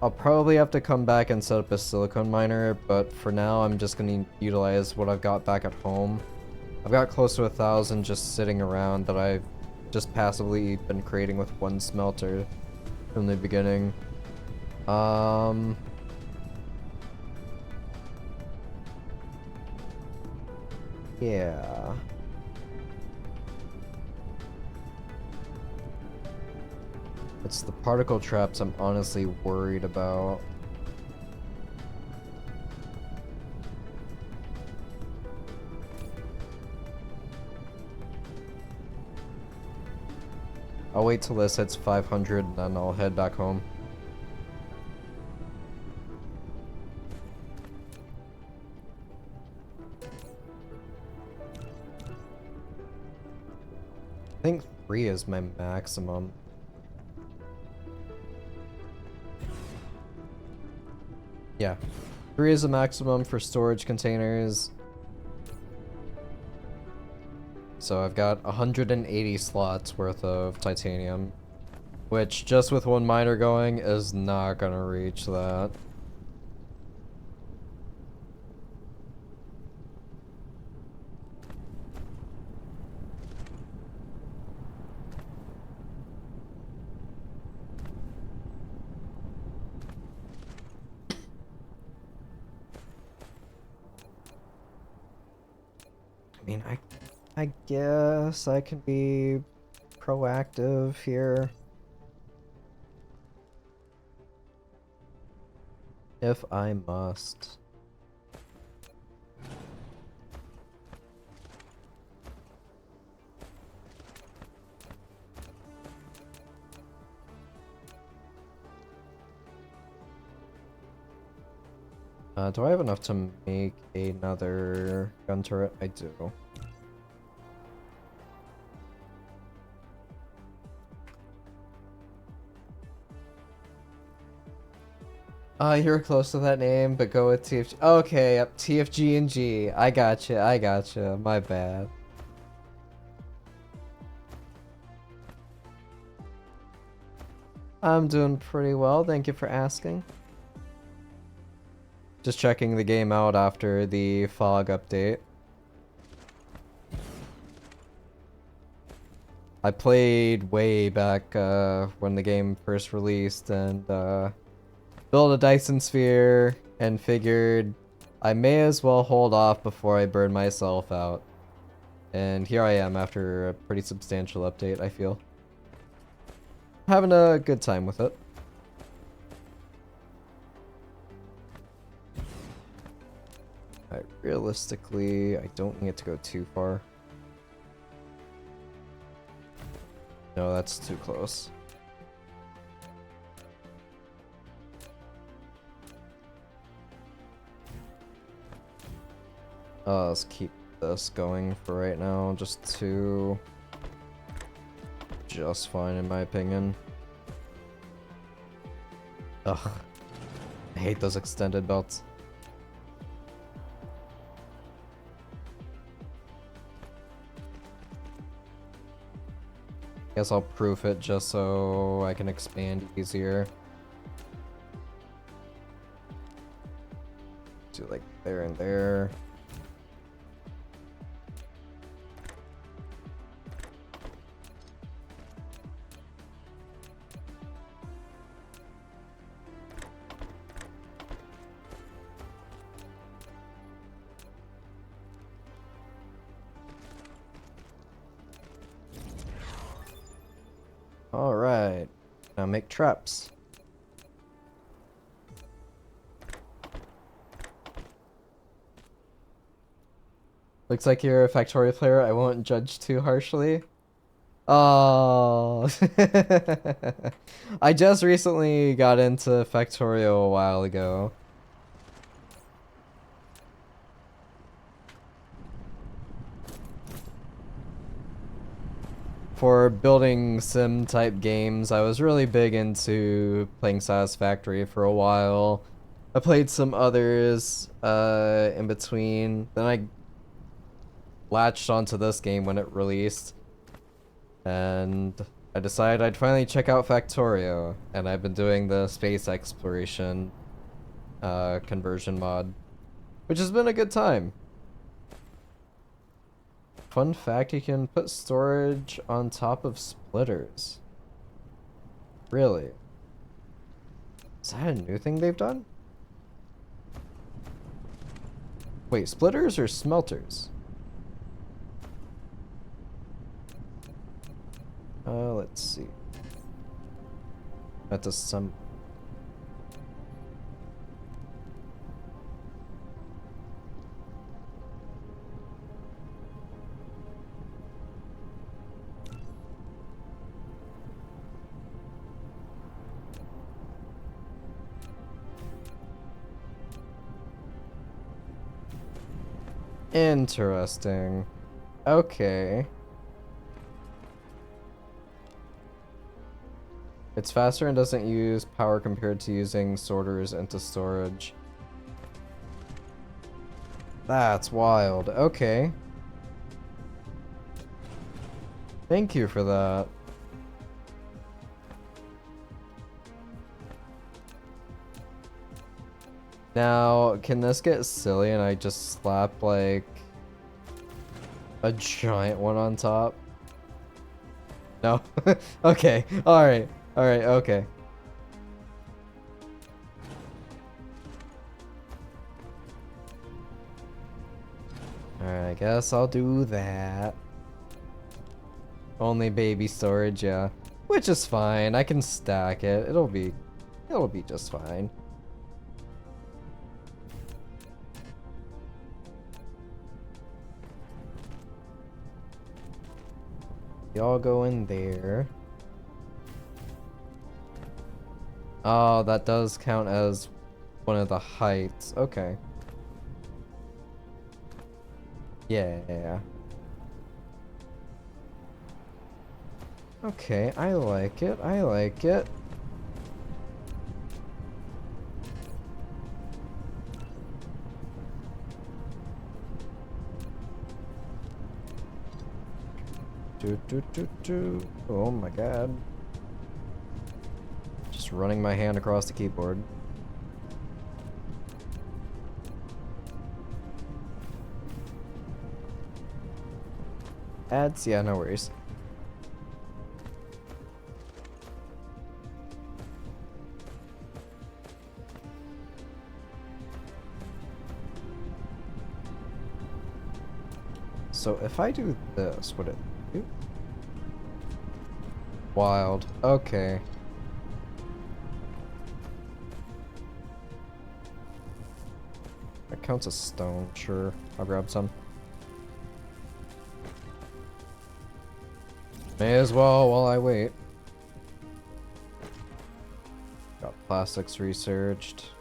I'll probably have to come back and set up a silicone miner, but for now I'm just gonna utilize what I've got back at home. I've got close to 1,000 just sitting around that I've just passively been creating with one smelter from the beginning. Yeah. It's the particle traps I'm honestly worried about. I'll wait till this hits 500 and then I'll head back home. I think 3 is my maximum. Yeah, 3 is the maximum for storage containers. So I've got 180 slots worth of titanium, which just with one miner going is not gonna reach that. I mean, I guess I can be proactive here. If I must. Do I have enough to make another gun turret? I do. You're close to that name, but go with TFG. Okay, yep, TFG and G. I gotcha. My bad. I'm doing pretty well, thank you for asking. Just checking the game out after the fog update. I played way back when the game first released and built a Dyson sphere and figured I may as well hold off before I burn myself out. And here I am after a pretty substantial update, I feel. Having a good time with it. Alright, realistically, I don't need to go too far. No, that's too close. Let's keep this going for right now, just fine in my opinion. Ugh, I hate those extended belts. Guess I'll proof it just so I can expand easier. Do like there and there. Alright. Now make traps. Looks like you're a Factorio player. I won't judge too harshly. Oh. I just recently got into Factorio a while ago. For building sim type games, I was really big into playing Satisfactory for a while. I played some others in between. Then I latched onto this game when it released. And I decided I'd finally check out Factorio. And I've been doing the space exploration conversion mod, which has been a good time. Fun fact, you can put storage on top of splitters. Really? Is that a new thing they've done? Wait, splitters or smelters? Let's see. That's a some. Interesting. Okay. It's faster and doesn't use power compared to using sorters into storage. That's wild. Okay. Thank you for that. Now, can this get silly and I just slap, like, a giant one on top? No? Okay. Alright. Alright, okay. Alright, I guess I'll do that. Only baby storage, yeah. Which is fine. I can stack it. It'll be just fine. Y'all go in there. Oh, that does count as one of the heights. Okay. Yeah. Okay, I like it. I like it. Oh my god. Just running my hand across the keyboard. Ads? Yeah, no worries. So if I do this, would it do? Wild. Okay. That counts as stone. Sure. I'll grab some. May as well while I wait. Got plastics researched.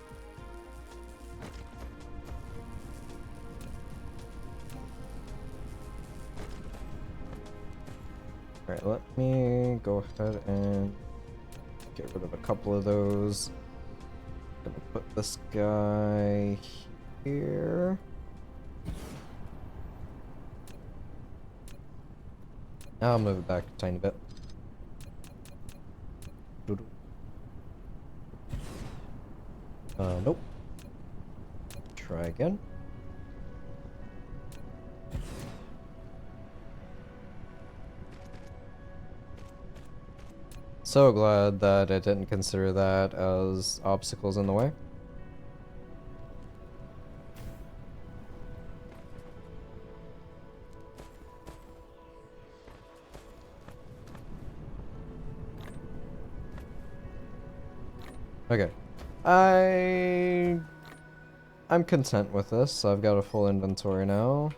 Alright, let me go ahead and get rid of a couple of those. Gonna put this guy here. I'll move it back a tiny bit. Nope. Try again. So glad that it didn't consider that as obstacles in the way. Okay. I'm content with this. I've got a full inventory now.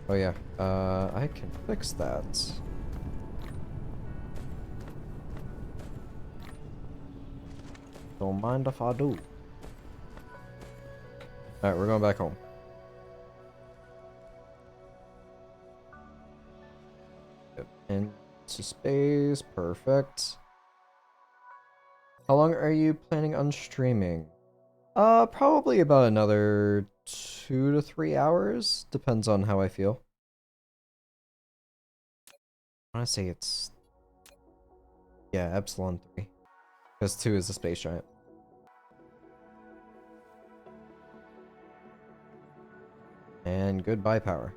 Oh yeah, I can fix that. Don't mind if I do. Alright, we're going back home. Yep. Into space, perfect. How long are you planning on streaming? Probably about another 2 to 3 hours. Depends on how I feel. I want to say it's... yeah, Epsilon 3. Because 2 is a space giant. And goodbye, power.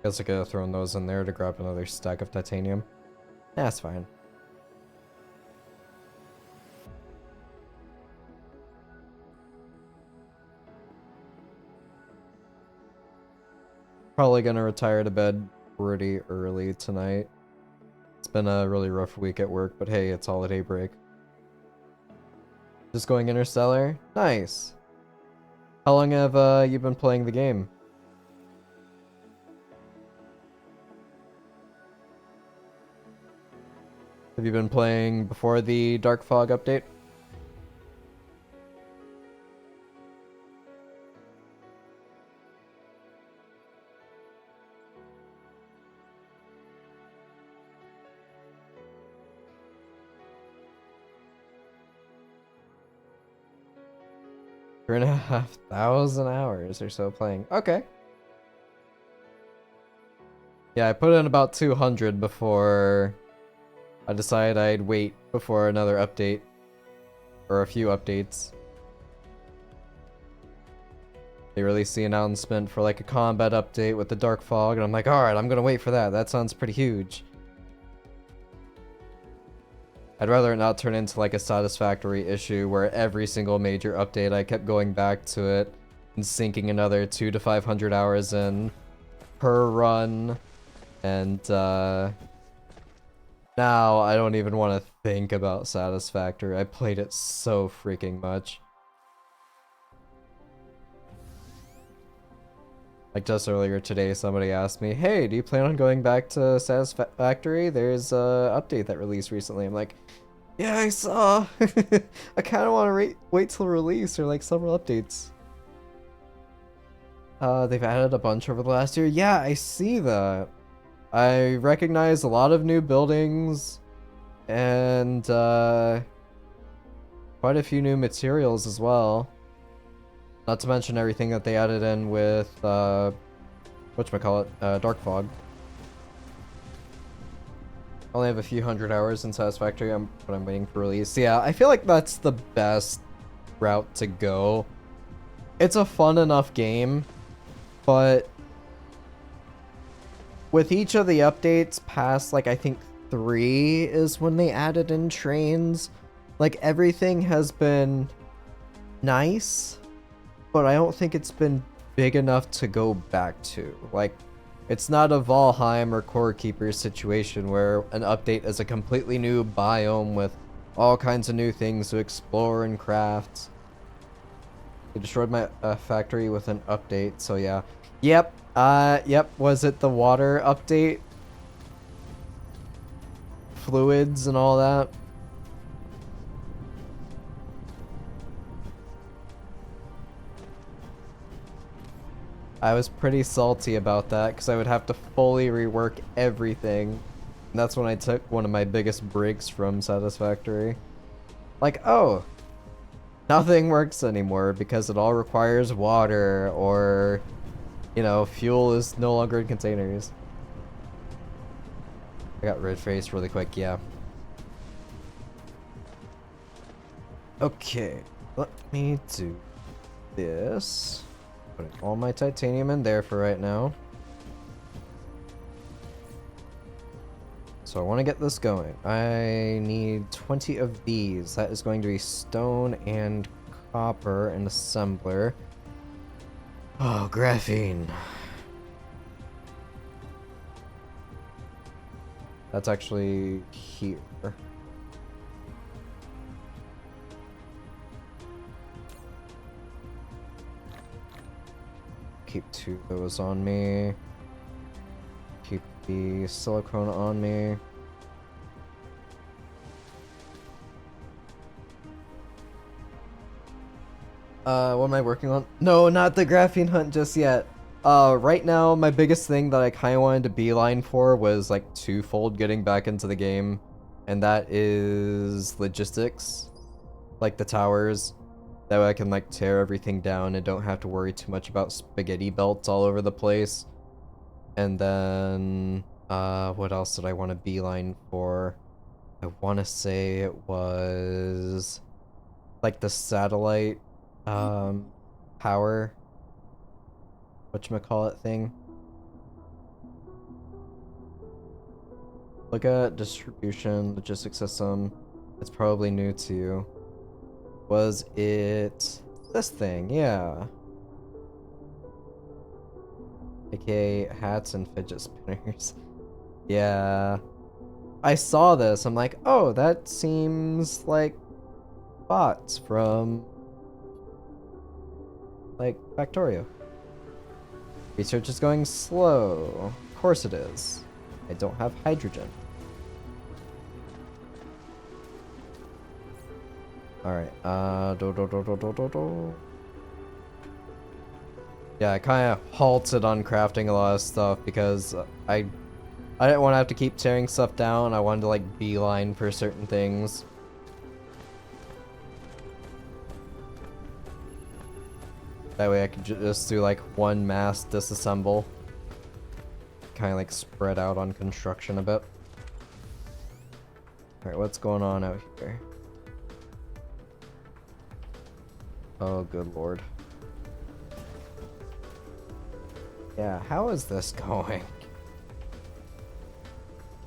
Guess I could have thrown those in there to grab another stack of titanium. That's fine. Probably gonna retire to bed pretty early tonight. It's been a really rough week at work, but hey, it's holiday break. Just going Interstellar? Nice. How long have you been playing the game? Have you been playing before the Dark Fog update? Three and a half thousand hours or so playing. Okay. Yeah, I put in about 200 before I decided I'd wait before another update. Or a few updates. They released the announcement for like a combat update with the Dark Fog, and I'm like, alright, I'm gonna wait for that. That sounds pretty huge. I'd rather it not turn into like a satisfactory issue where every single major update I kept going back to it and sinking another 200 to 500 hours in per run. And now I don't even want to think about satisfactory. I played it so freaking much. Like just earlier today, somebody asked me, hey, do you plan on going back to Satisfactory? There's a update that released recently. I'm like, yeah, I saw. I kind of want to wait till release or like several updates. They've added a bunch over the last year. Yeah, I see that. I recognize a lot of new buildings and quite a few new materials as well. Not to mention everything that they added in with, whatchamacallit, Dark Fog. I only have a few hundred hours in Satisfactory, but I'm waiting for release. Yeah, I feel like that's the best route to go. It's a fun enough game, but with each of the updates past, like, I think 3 is when they added in trains. Like, everything has been nice, but I don't think it's been big enough to go back to. Like, it's not a Valheim or Core Keeper situation where an update is a completely new biome with all kinds of new things to explore and craft. They destroyed my factory with an update, so yeah. Yep, was it the water update? Fluids and all that? I was pretty salty about that because I would have to fully rework everything. And that's when I took one of my biggest breaks from Satisfactory. Like, oh, nothing works anymore because it all requires water or, you know, fuel is no longer in containers. I got red face really quick, yeah. Okay, let me do this. Putting all my titanium in there for right now. So I want to get this going. I need 20 of these. That is going to be stone and copper and assembler. Oh, graphene. That's actually here. Keep 2 of those on me. Keep the silicone on me. What am I working on? No, not the graphene hunt just yet. Right now, my biggest thing that I kind of wanted to beeline for was like twofold getting back into the game, and that is logistics, like the towers. That way I can like tear everything down and don't have to worry too much about spaghetti belts all over the place. And then, what else did I want to beeline for? I want to say it was like the satellite, power, whatchamacallit thing. Look at distribution, logistics system. It's probably new to you. Was it this thing? Yeah. AKA hats and fidget spinners. Yeah. I saw this. I'm like, oh, that seems like bots from like Factorio. Research is going slow. Of course it is. I don't have hydrogen. Alright, yeah, I kind of halted on crafting a lot of stuff because I didn't want to have to keep tearing stuff down. I wanted to like beeline for certain things. That way I could just do like one mass disassemble. Kind of like spread out on construction a bit. Alright, what's going on out here? Oh, good lord. Yeah, how is this going?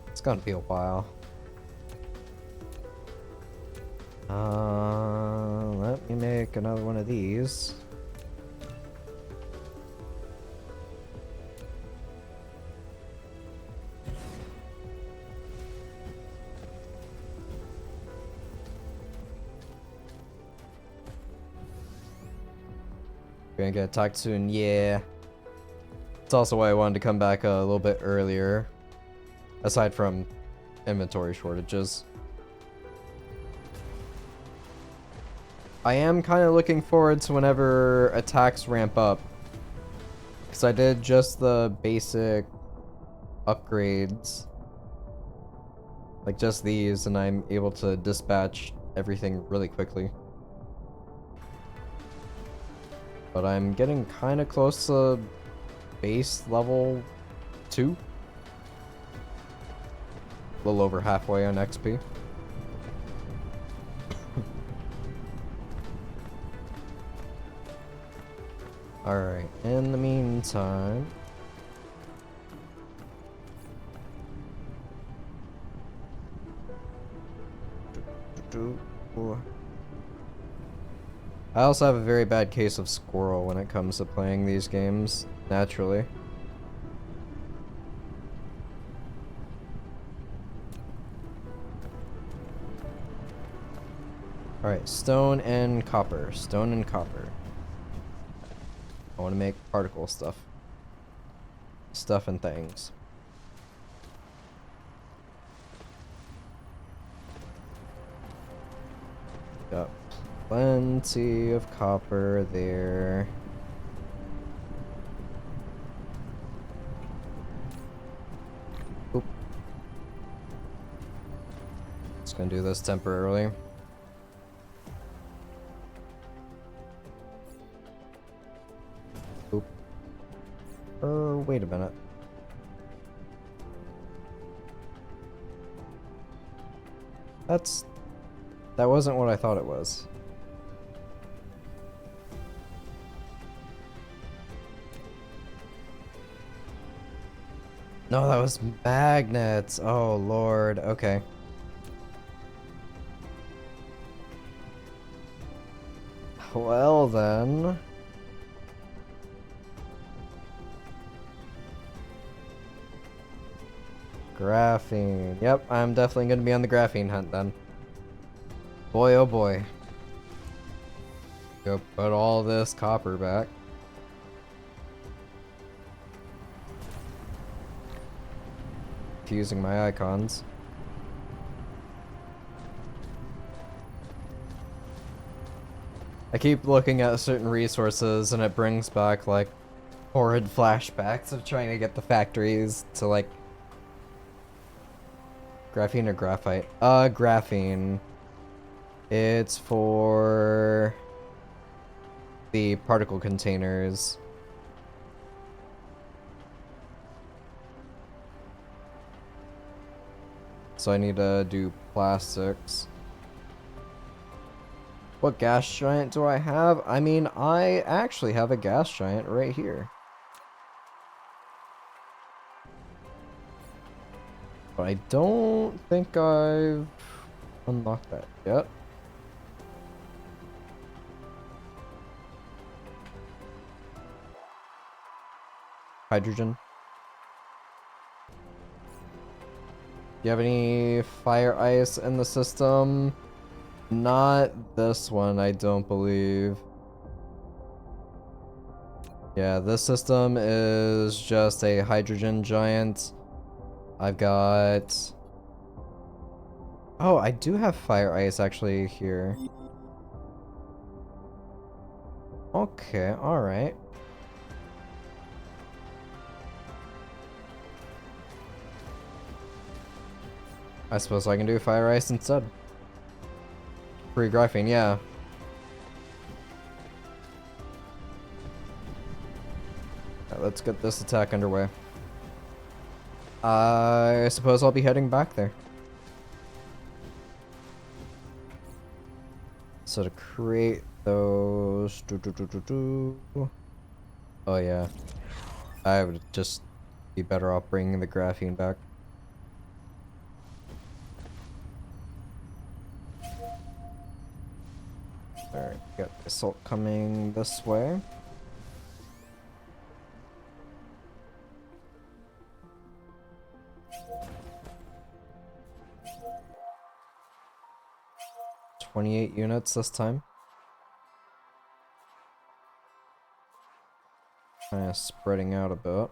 It's gonna be a while. Let me make another one of these. Gonna get attacked soon, yeah. It's also why I wanted to come back a little bit earlier. Aside from inventory shortages. I am kind of looking forward to whenever attacks ramp up. Because I did just the basic upgrades. Like just these, and I'm able to dispatch everything really quickly. But I'm getting kind of close to base level 2. A little over halfway on XP. Alright, in the meantime... I also have a very bad case of squirrel when it comes to playing these games, naturally. Alright, stone and copper. Stone and copper. I want to make particle stuff. Stuff and things. Got plenty of copper there. Oop. Just gonna do this temporarily. Oop. Wait a minute. That wasn't what I thought it was. No, that was magnets. Oh, Lord. Okay. Well then. Graphene. Yep, I'm definitely going to be on the graphene hunt then. Boy, oh boy. Go put all this copper back. Fusing my icons. I keep looking at certain resources and it brings back like horrid flashbacks of trying to get the factories to like graphene or graphite. Graphene. It's for the particle containers. So I need to do plastics. What gas giant do I have? I mean, I actually have a gas giant right here. But I don't think I've unlocked that yet. Hydrogen. Do you have any fire ice in the system? Not this one, I don't believe. Yeah, this system is just a hydrogen giant. I've got... Oh, I do have fire ice actually here. Okay, alright. I suppose I can do fire ice instead. Free graphene, yeah. Right, let's get this attack underway. I suppose I'll be heading back there. So to create those... Oh yeah. I would just be better off bringing the graphene back. Alright, got assault coming this way. $28 units this time. Kind of spreading out a bit.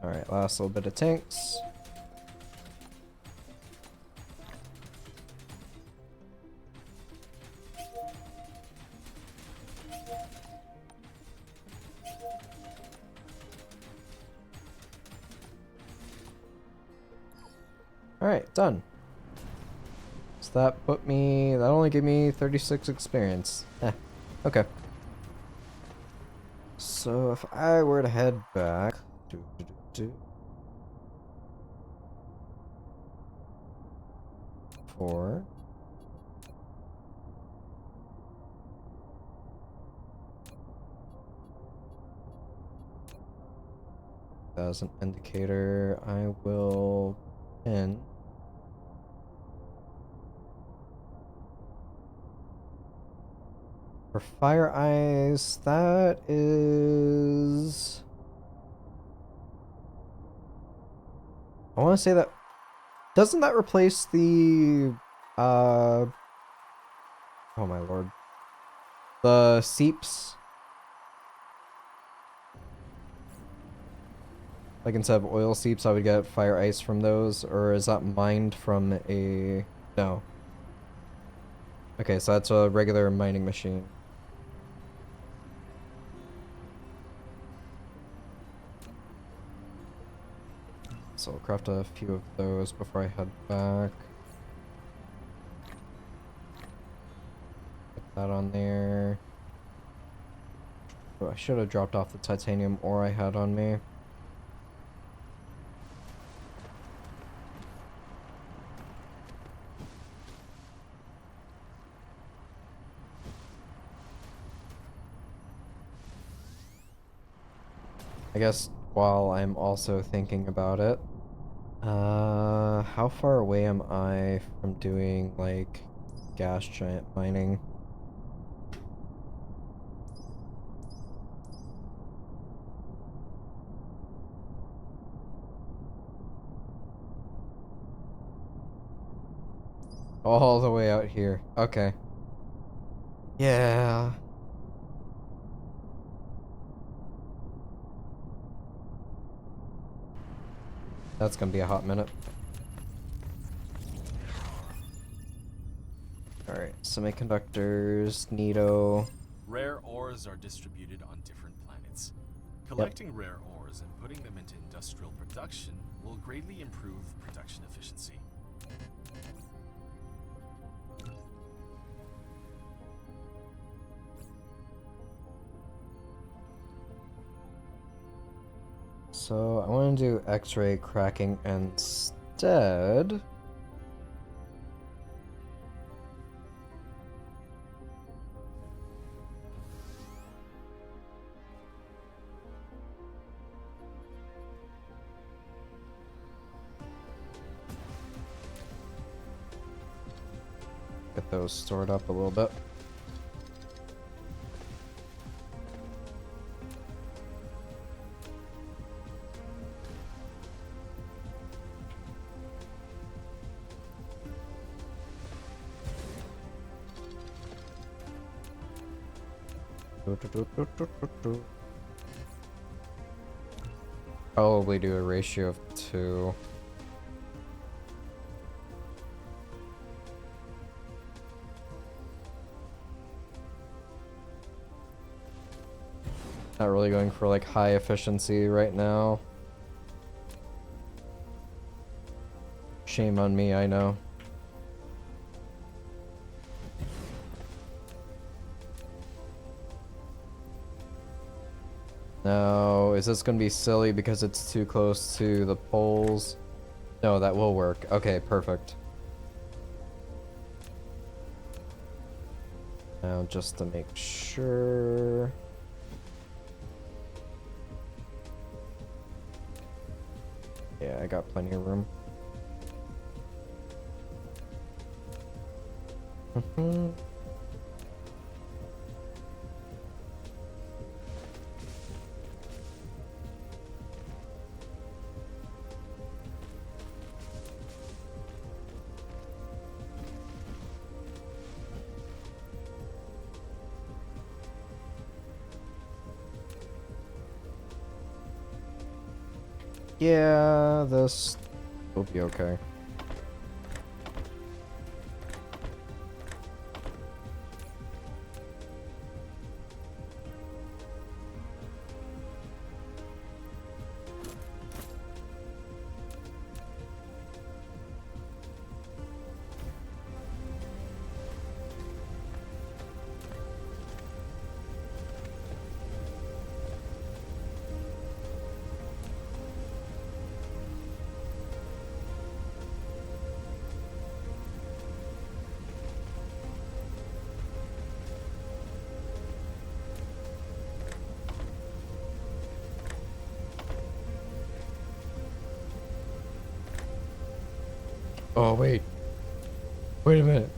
Alright, last little bit of tanks. Alright, done. So that put me... that only gave me 36 experience. Okay. So if I were to head back... Four. As an indicator, I will pin. For fire eyes, that is... I want to say that... Doesn't that replace the... Oh my lord. The seeps? Like instead of oil seeps, I would get fire ice from those, or is that mined from a... No. Okay, so that's a regular mining machine. So I'll craft a few of those before I head back. Put that on there. Oh, I should have dropped off the titanium ore I had on me. I guess while I'm also thinking about it, how far away am I from doing, like, gas giant mining? All the way out here. Okay. Yeah. That's gonna be a hot minute. Alright, semiconductors, Nito. Rare ores are distributed on different planets. Collecting rare ores and putting them into industrial production will greatly improve production efficiency. So I want to do X-ray cracking instead. Get those stored up a little bit. Probably do a ratio of 2. Not really going for like high efficiency right now. Shame on me, I know. No, is this gonna be silly because it's too close to the poles? No, that will work. Okay, perfect. Now, just to make sure... Yeah, I got plenty of room. Yeah, this will be okay. Oh, wait. Wait a minute.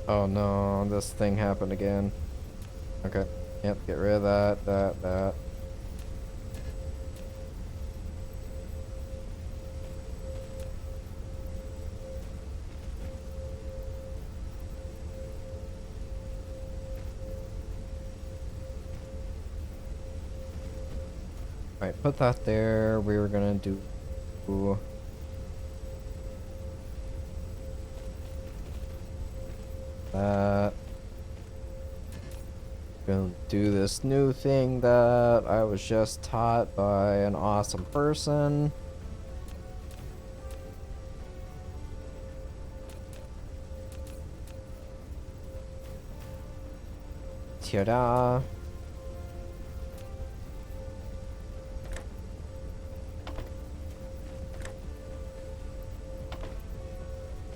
Oh no, this thing happened again. Okay. Yep, get rid of that. Alright, put that there. We were gonna do that. Gonna do this new thing that I was just taught by an awesome person. Ta-da!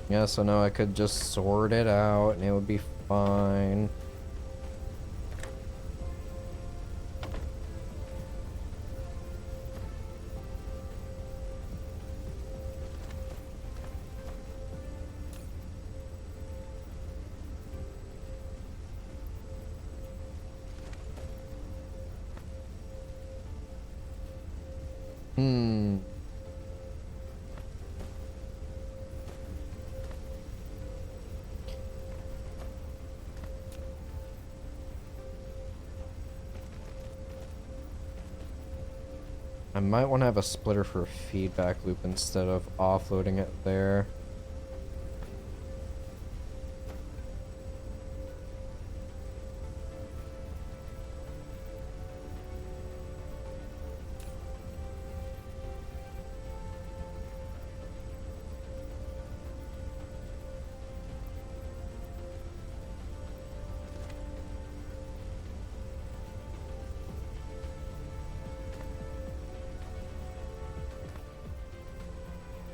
Yeah, so now I could just sort it out and it would be fine. I might want to have a splitter for a feedback loop instead of offloading it there.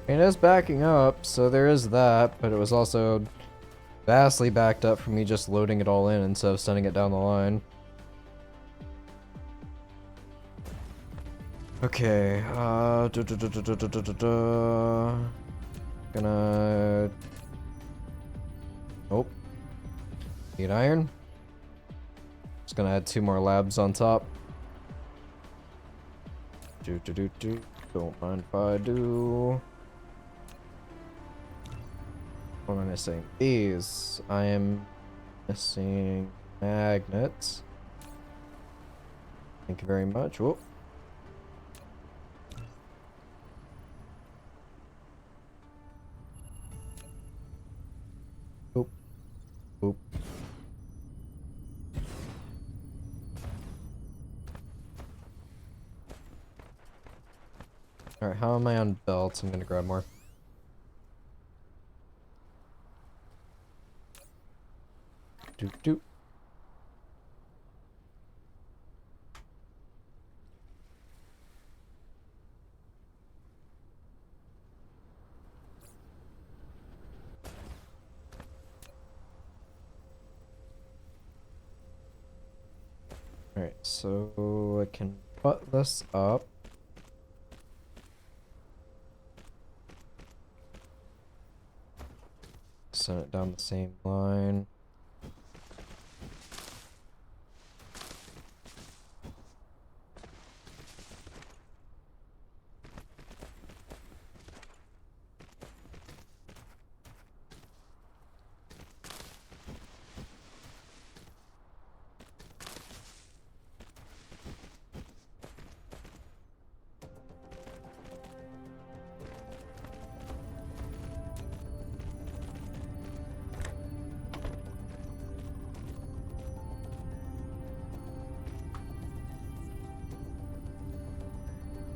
It is backing up, so there is that, but it was also vastly backed up from me just loading it all in instead of sending it down the line. Okay, gonna... Nope. Need iron. Just gonna add 2 more labs on top. Don't mind if I do. What am I missing? These. I am missing magnets. Thank you very much. Whoop. Oop. Oop. Alright, how am I on belts? I'm gonna grab more. Doop doop. Alright, so I can put this up. Send it down the same line.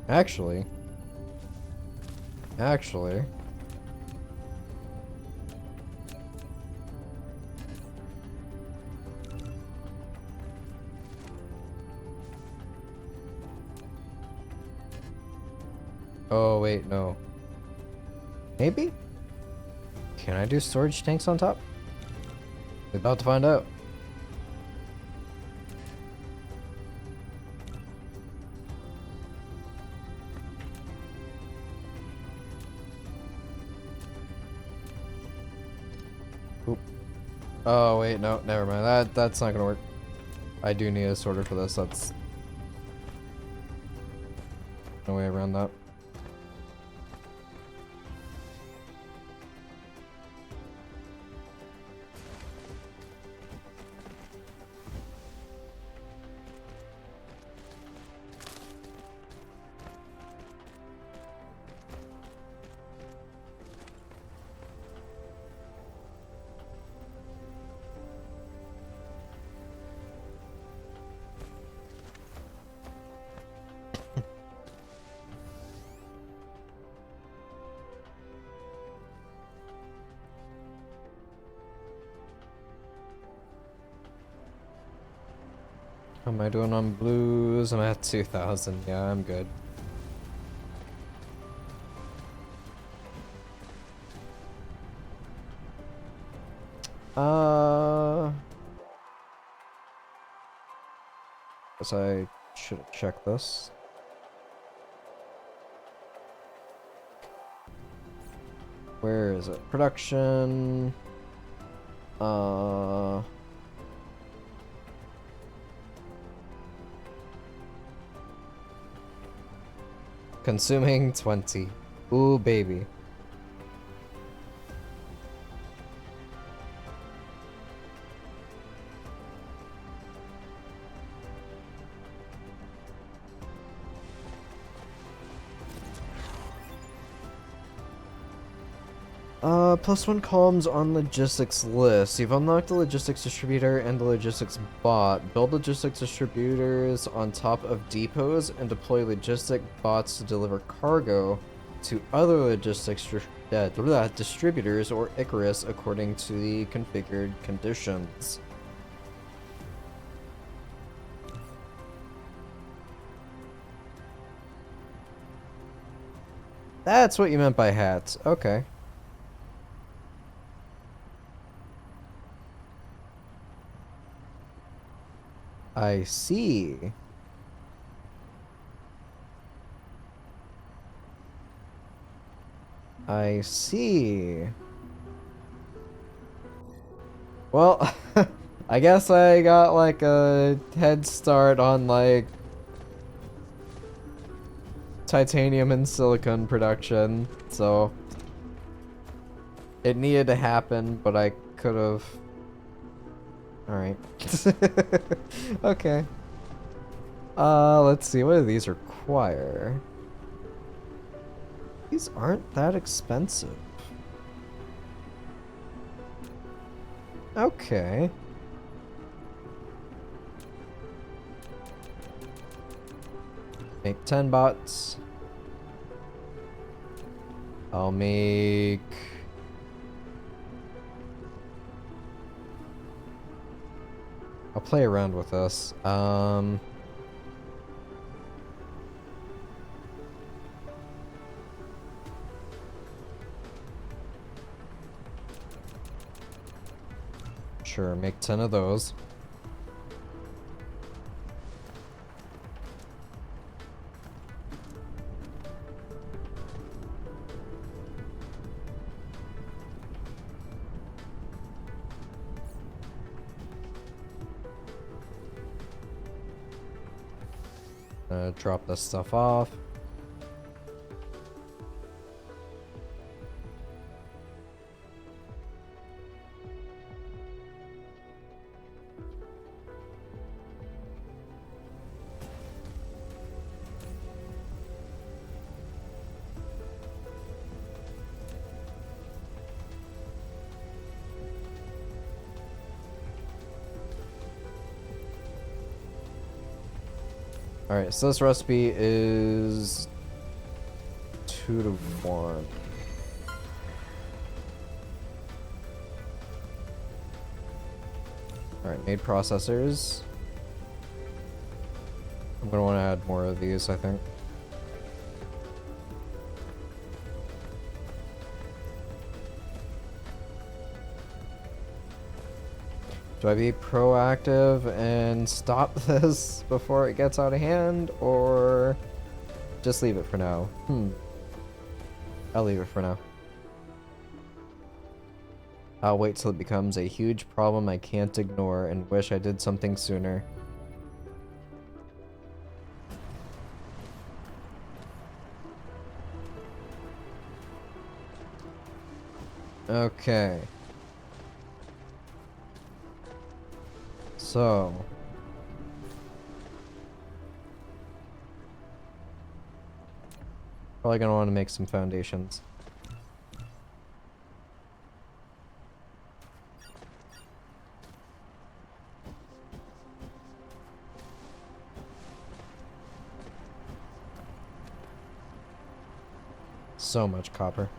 Actually. Oh, wait, no. Maybe? Can I do storage tanks on top? We're about to find out. Oop. Oh, wait, no, never mind. That's not gonna work. I do need a sorter for this. That's no way around that. am I doing on blues? I'm at 2,000. Yeah, I'm good. Guess I should check this. Where is it? Production. Consuming 20. Ooh, baby. +1 columns on logistics list. You've unlocked the logistics distributor and the logistics bot. Build logistics distributors on top of depots and deploy logistic bots to deliver cargo to other logistics distributors or Icarus according to the configured conditions. That's what you meant by hats. Okay. I see. I see. Well, I guess I got like a head start on like titanium and silicon production, so it needed to happen, but I could have. Alright. Okay. Let's see, what do these require? These aren't that expensive. Okay. Make 10 bots. I'll make... I'll play around with this. Sure, make 10 of those. Drop this stuff off. Alright, so this recipe is 2 to 1. Alright, made processors. I'm gonna want to add more of these, I think. Do I be proactive and stop this before it gets out of hand, or just leave it for now? I'll leave it for now. I'll wait till it becomes a huge problem I can't ignore and wish I did something sooner. Okay. So, probably gonna want to make some foundations. So much copper.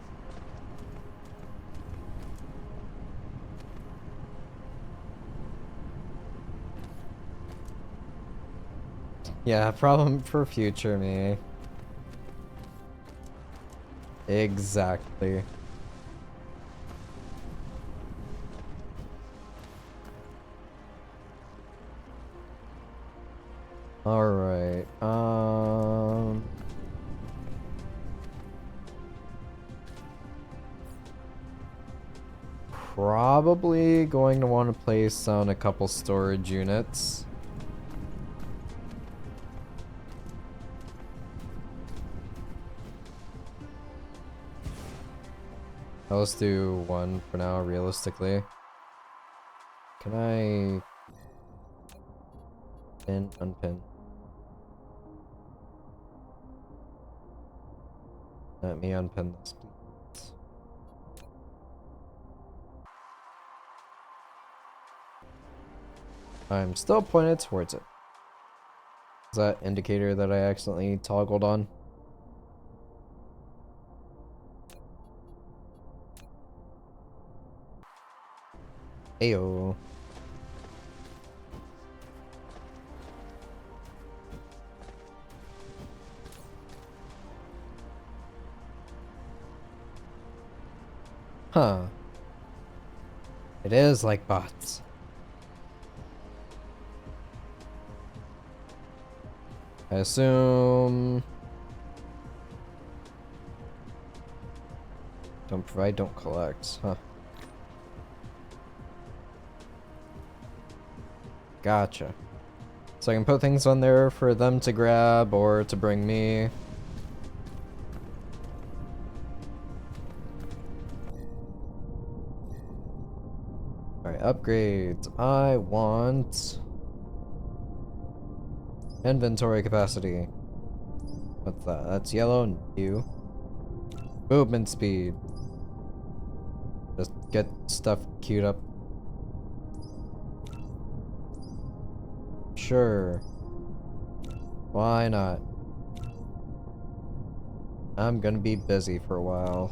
Yeah, problem for future me. Exactly. Alright, probably going to want to place on a couple storage units. Let's do one for now, realistically. Can I pin, unpin? Let me unpin this, please. I'm still pointed towards it. Is that indicator that I accidentally toggled on? Ayo. Huh. It is like bots. I assume... Don't provide, don't collect. Huh. Gotcha. So I can put things on there for them to grab or to bring me. Alright, upgrades. I want... inventory capacity. What's that? That's yellow. New. Movement speed. Just get stuff queued up. Sure. Why not? I'm gonna be busy for a while.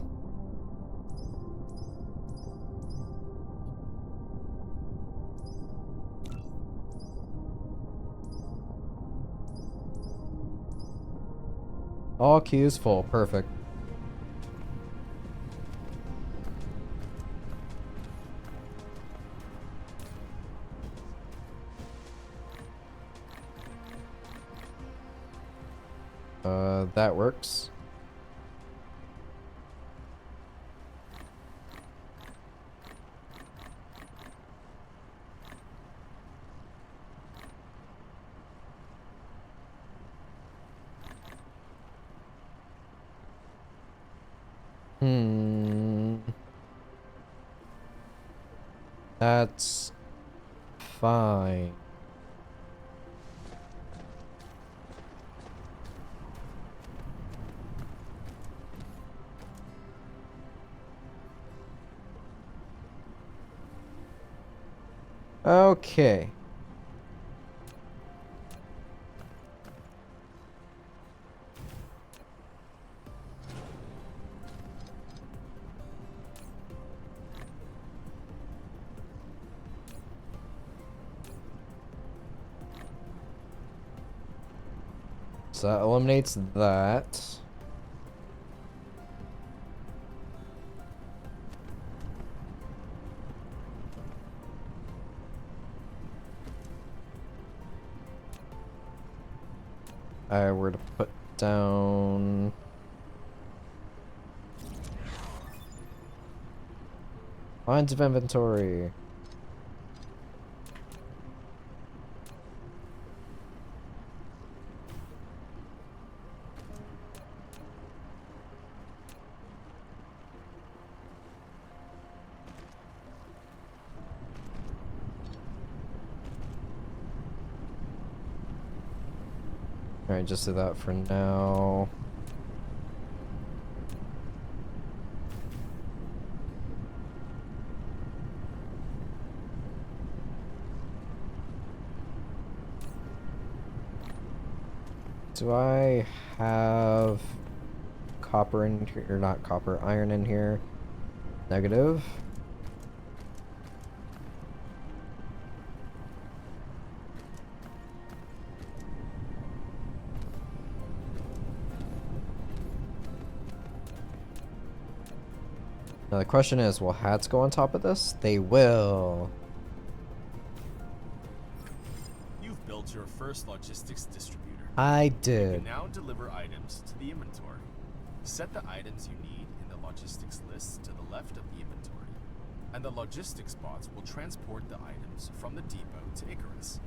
All queues full. Perfect. That works. That's fine. Okay. So that eliminates that. I were to put down... lines of inventory. Alright, just do that for now. Do I have copper in here? Or not copper, iron in here? Negative. Now the question is, will hats go on top of this? They will. You've built your first logistics distributor. I You did. can now deliver items to the inventory. Set the items you need in the logistics list to the left of the inventory, and the logistics bots will transport the items from the depot to Icarus.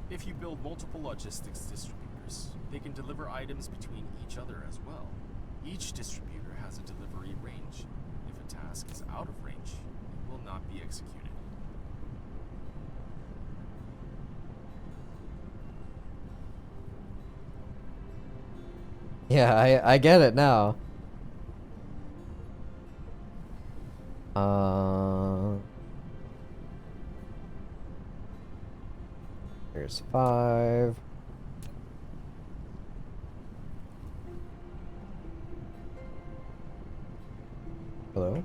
If you build multiple logistics distributors, they can deliver items between each other as well. Each distributor has a delivery range. If a task is out of range, it will not be executed. Yeah, I get it now. Here's 5. Hello?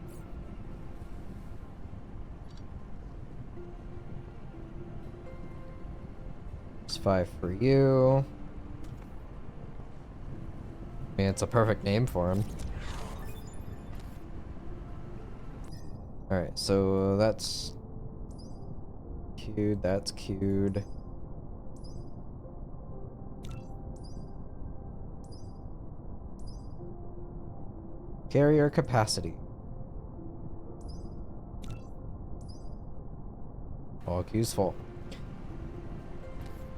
It's 5 for you. I mean, it's a perfect name for him. Alright, so that's queued, that's queued. Carrier capacity. All queues full.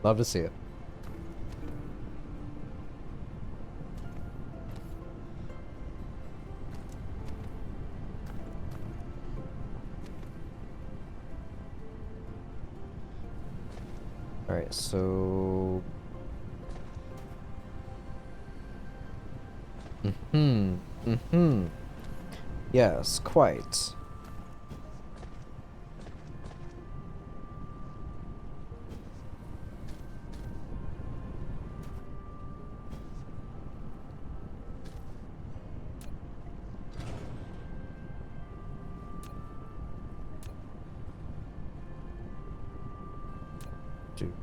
Love to see it. Alright, so... Yes, quite.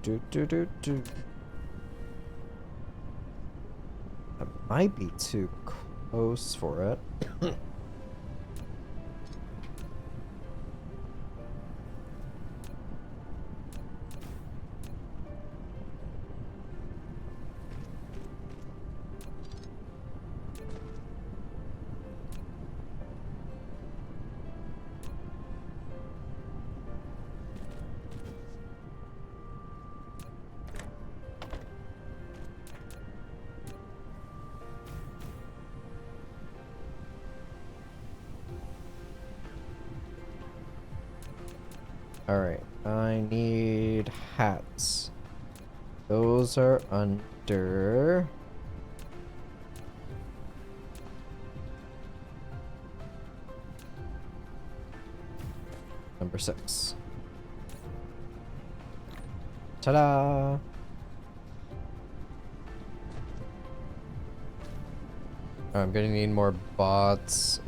Do. That might be too close for it. Alright, I need hats. Those are under... number 6. Ta-da! I'm gonna need more bots.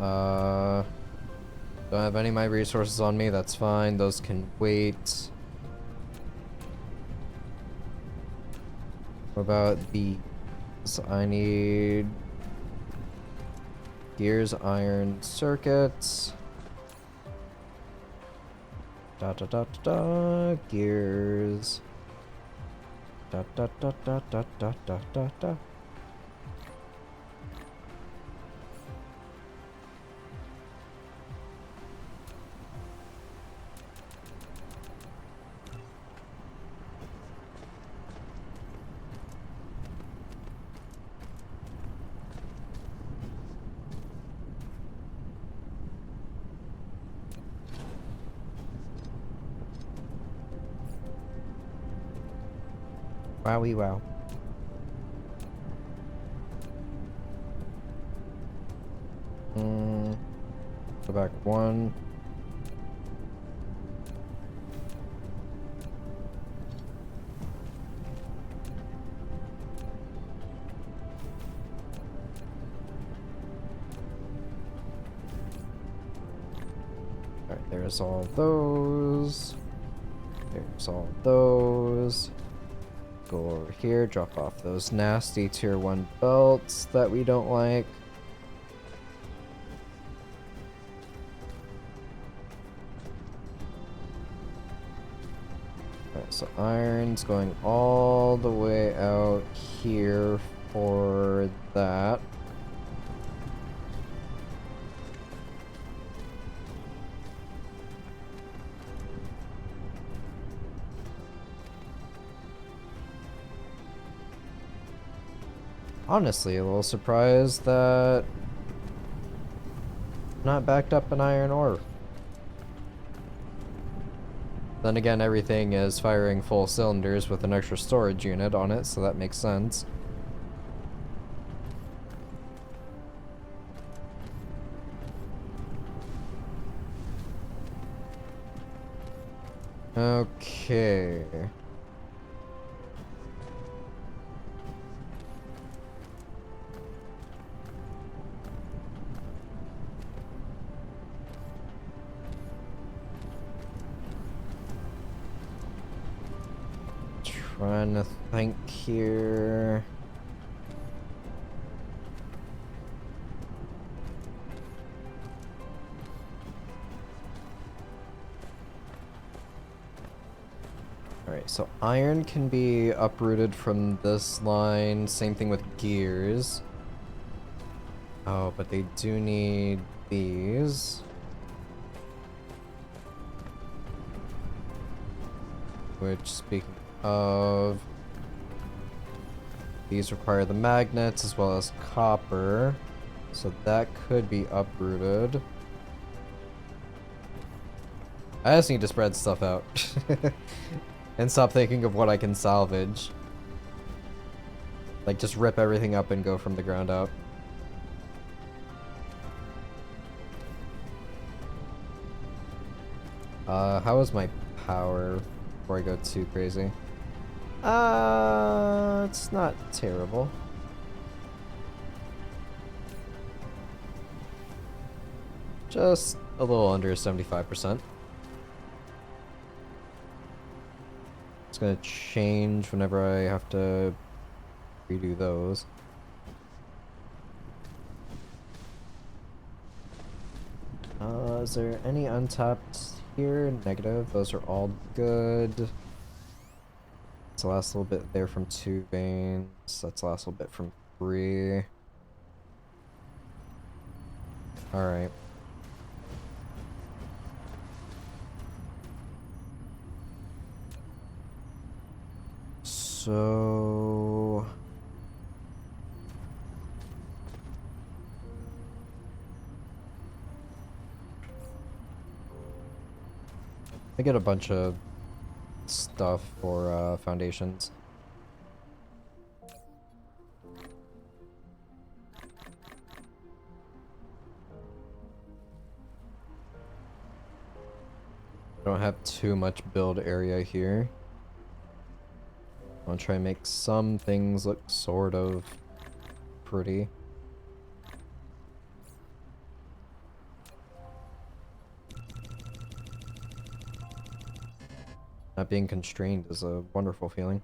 Don't have any of my resources on me, that's fine. Those can wait. What about these? I need gears, iron, circuits. Gears. Wowie wow. Go back 1. Alright, there's all those. There's all those. Go over here, drop off those nasty tier 1 belts that we don't like. So iron's going all the way out here for that. Honestly, a little surprised that not backed up in iron ore. Then again, everything is firing full cylinders with an extra storage unit on it, so that makes sense. Okay. Trying to think here. Alright, so iron can be uprooted from this line. Same thing with gears. Oh, but they do need these. Which, speaking of, these require the magnets as well as copper. So that could be uprooted. I just need to spread stuff out. And stop thinking of what I can salvage. Like, just rip everything up and go from the ground up. How is my power before I go too crazy? It's not terrible. Just a little under 75%. It's gonna change whenever I have to redo those. Is there any untapped here? Negative. Those are all good. That's the last little bit there from 2 veins. That's the last little bit from 3. Alright. So... I get a bunch of stuff for foundations. I don't have too much build area here. I'll try and make some things look sort of pretty. Not being constrained is a wonderful feeling.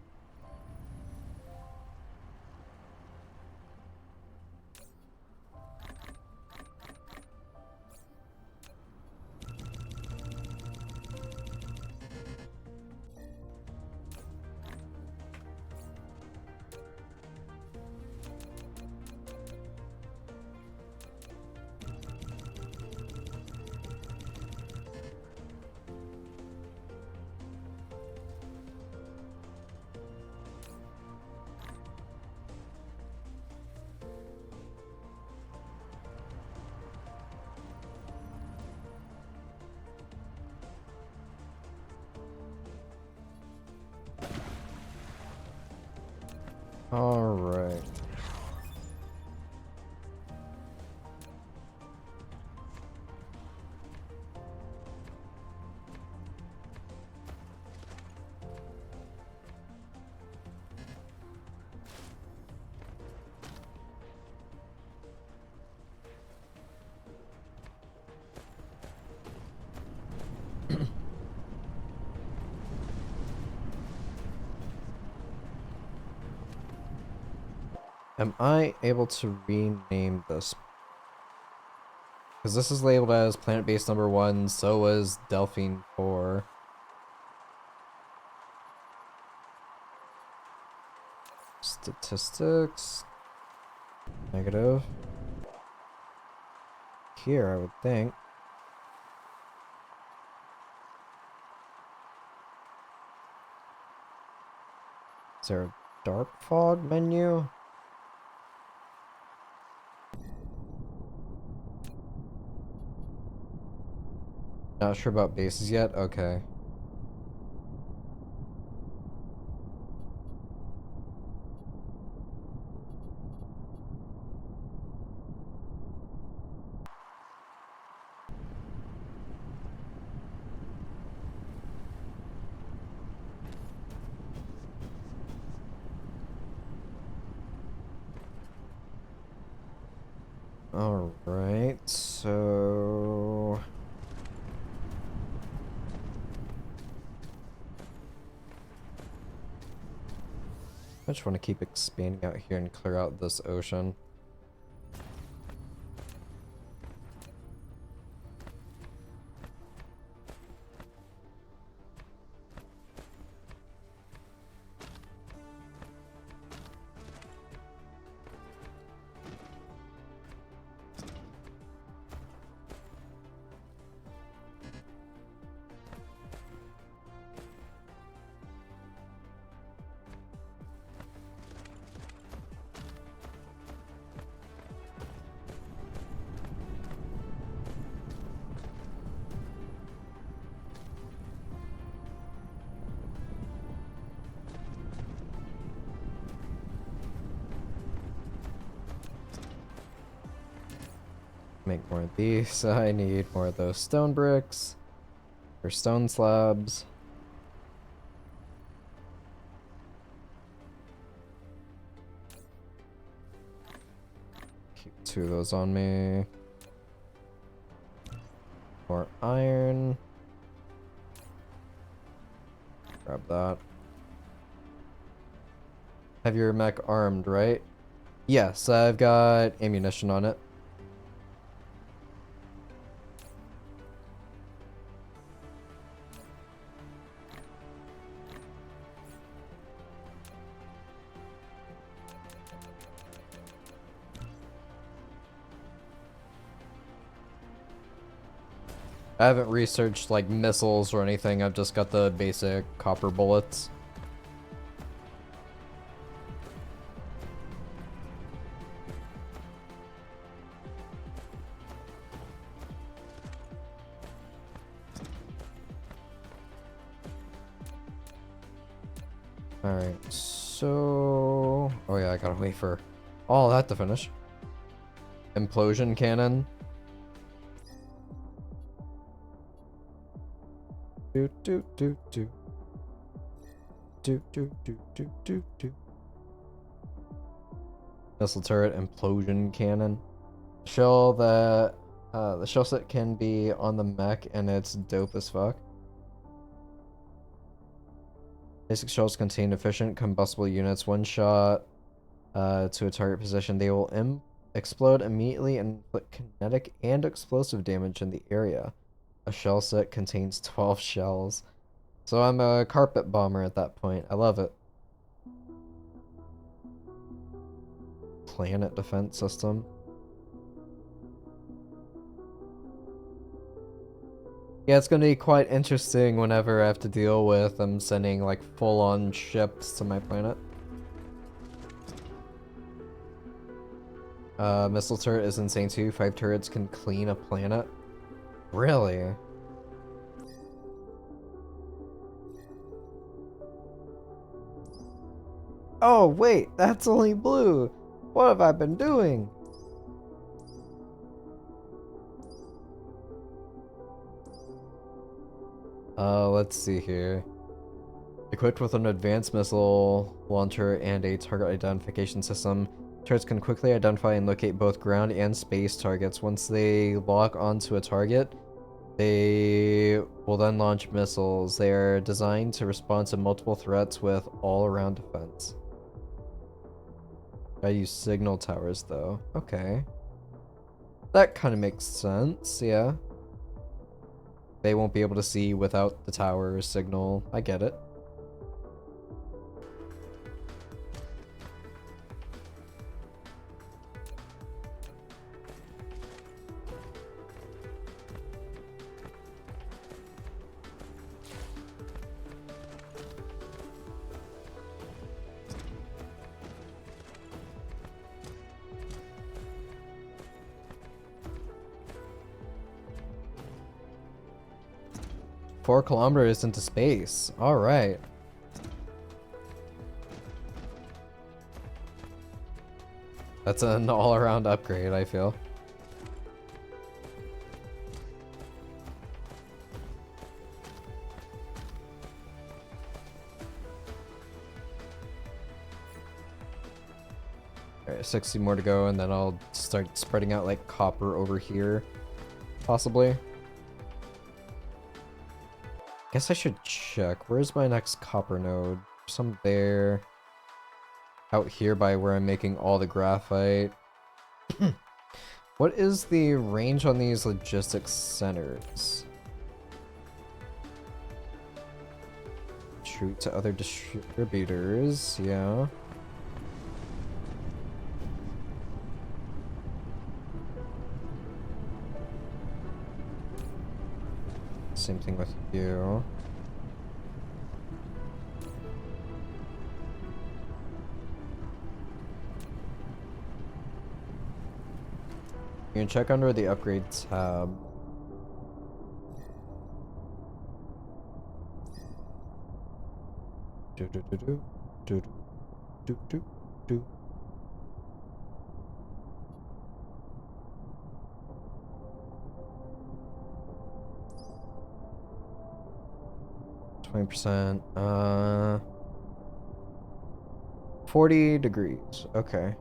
All right. Am I able to rename this? Because this is labeled as Planet Base number 1, so was Delphine 4. Statistics. Negative. Here, I would think. Is there a dark fog menu? Not sure about bases yet? Okay. Alright, so... I just want to keep expanding out here and clear out this ocean. Make more of these. I need more of those stone bricks. Or stone slabs. Keep 2 of those on me. More iron. Grab that. Have your mech armed, right? Yes, I've got ammunition on it. I haven't researched like missiles or anything, I've just got the basic copper bullets. Alright, so... Oh yeah, I gotta wait for all that to finish. Implosion cannon. Do do do do. Do do do do do do. Missile turret, implosion cannon. Shell that the shell set can be on the mech and it's dope as fuck. Basic shells contain efficient combustible units. One shot to a target position, they will explode immediately and inflict kinetic and explosive damage in the area. A shell set contains 12 shells. So I'm a carpet bomber at that point. I love it. Planet defense system. Yeah, it's gonna be quite interesting whenever I have to deal with them sending like full-on ships to my planet. Missile turret is insane too. 5 turrets can clean a planet. Really? Oh wait, that's only blue. What have I been doing? Let's see here. Equipped with an advanced missile launcher and a target identification system, turrets can quickly identify and locate both ground and space targets. Once they lock onto a target, they will then launch missiles. They are designed to respond to multiple threats with all-around defense. I use signal towers though. Okay. That kind of makes sense, yeah. They won't be able to see without the tower signal. I get it. 4 kilometers into space. All right. That's an all-around upgrade, I feel. Alright, 60 more to go, and then I'll start spreading out like copper over here, possibly. Guess I should check. Where's my next copper node? Some there. Out here by where I'm making all the graphite. What is the range on these logistics centers? Shoot to other distributors, yeah. Same thing with you. You can check under the upgrade tab. Do do do do do do do do. %. 40 degrees. Okay.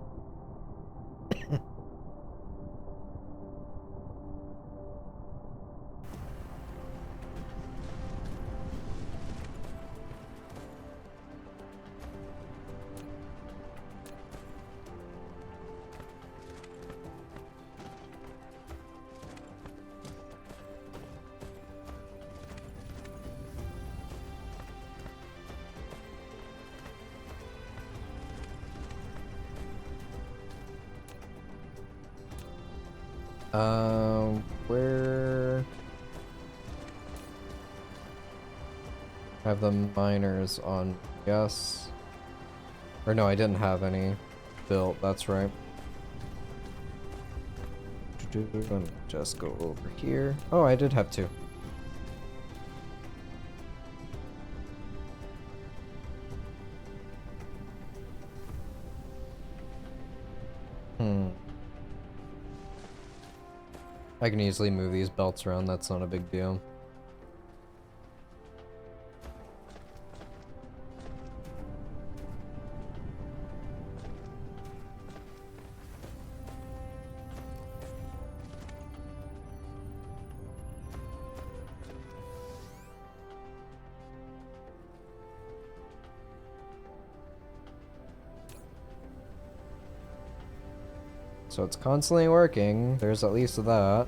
Where have the miners on? Yes. Or no, I didn't have any built. That's right. Let me just go over here. Oh, I did have 2. I can easily move these belts around, that's not a big deal. So it's constantly working, there's at least that.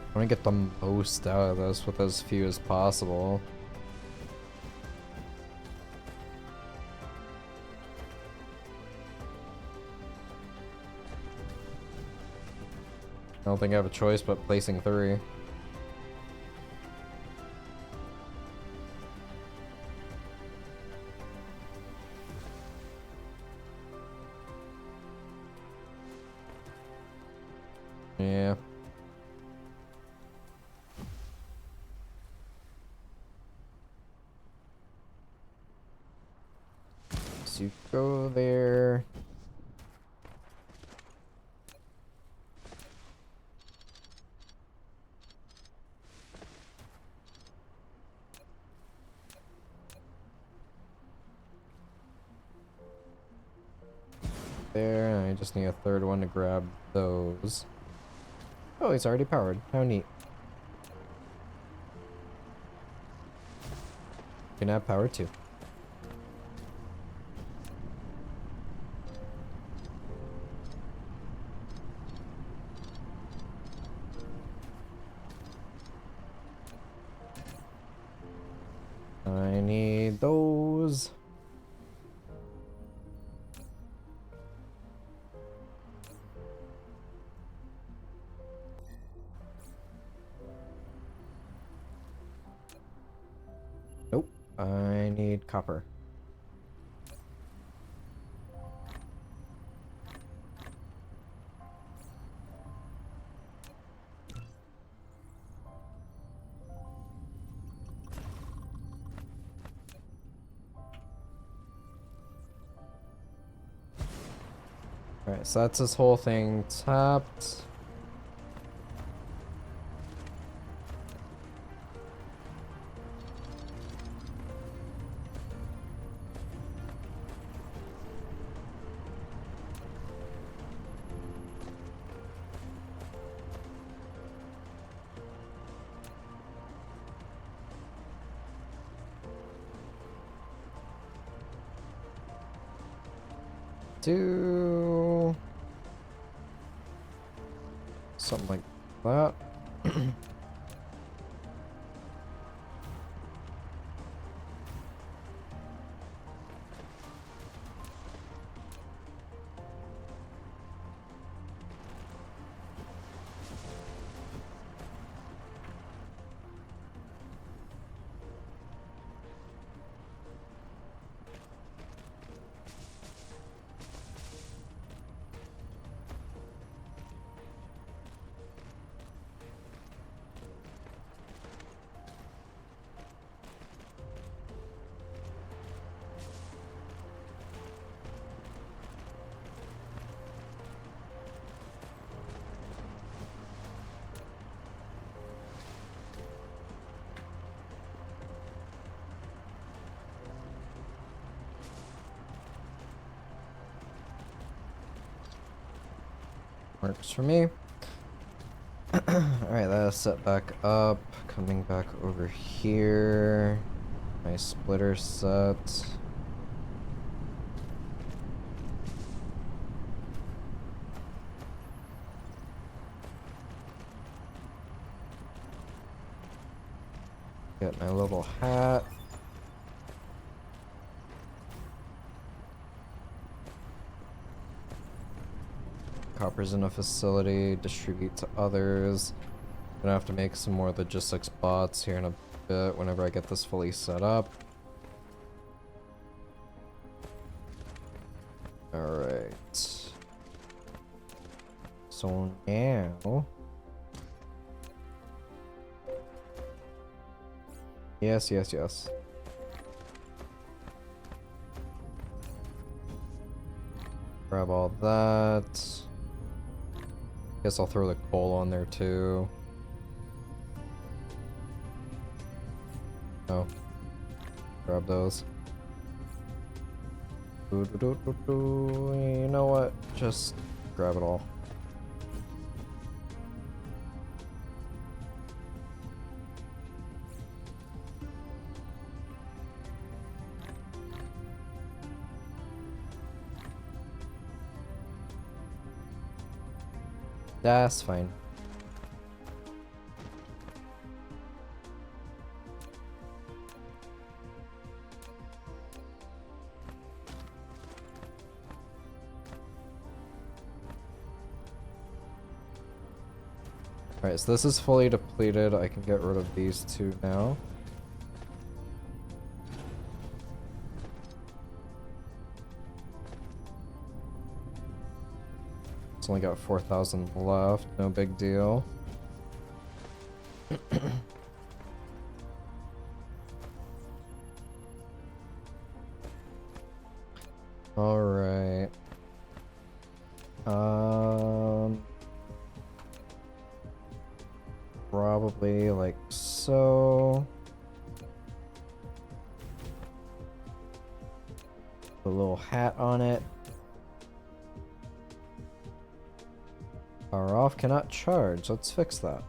I want to get the most out of this with as few as possible. I don't think I have a choice but placing 3. Yeah. So you go there. There, and I just need a 3rd one to grab those. Oh, he's already powered. How neat. can add power too. I need those. Nope, I need copper. Alright, so that's this whole thing tapped. Do something like that. Works for me. Alright, that's set back up. Coming back over here. My splitter set. Get my little hat. Copper's in a facility, distribute to others. Gonna have to make some more logistics bots here in a bit whenever I get this fully set up. Alright. So now... Yes, yes, yes. Grab all that. Guess I'll throw the coal on there too. Oh. Grab those. You know what? Just grab it all. That's fine. Alright, so this is fully depleted. I can get rid of these two now. It's only got 4,000 left, no big deal. Alright. Probably like so. Put a little hat on it. Power off, cannot charge. Let's fix that.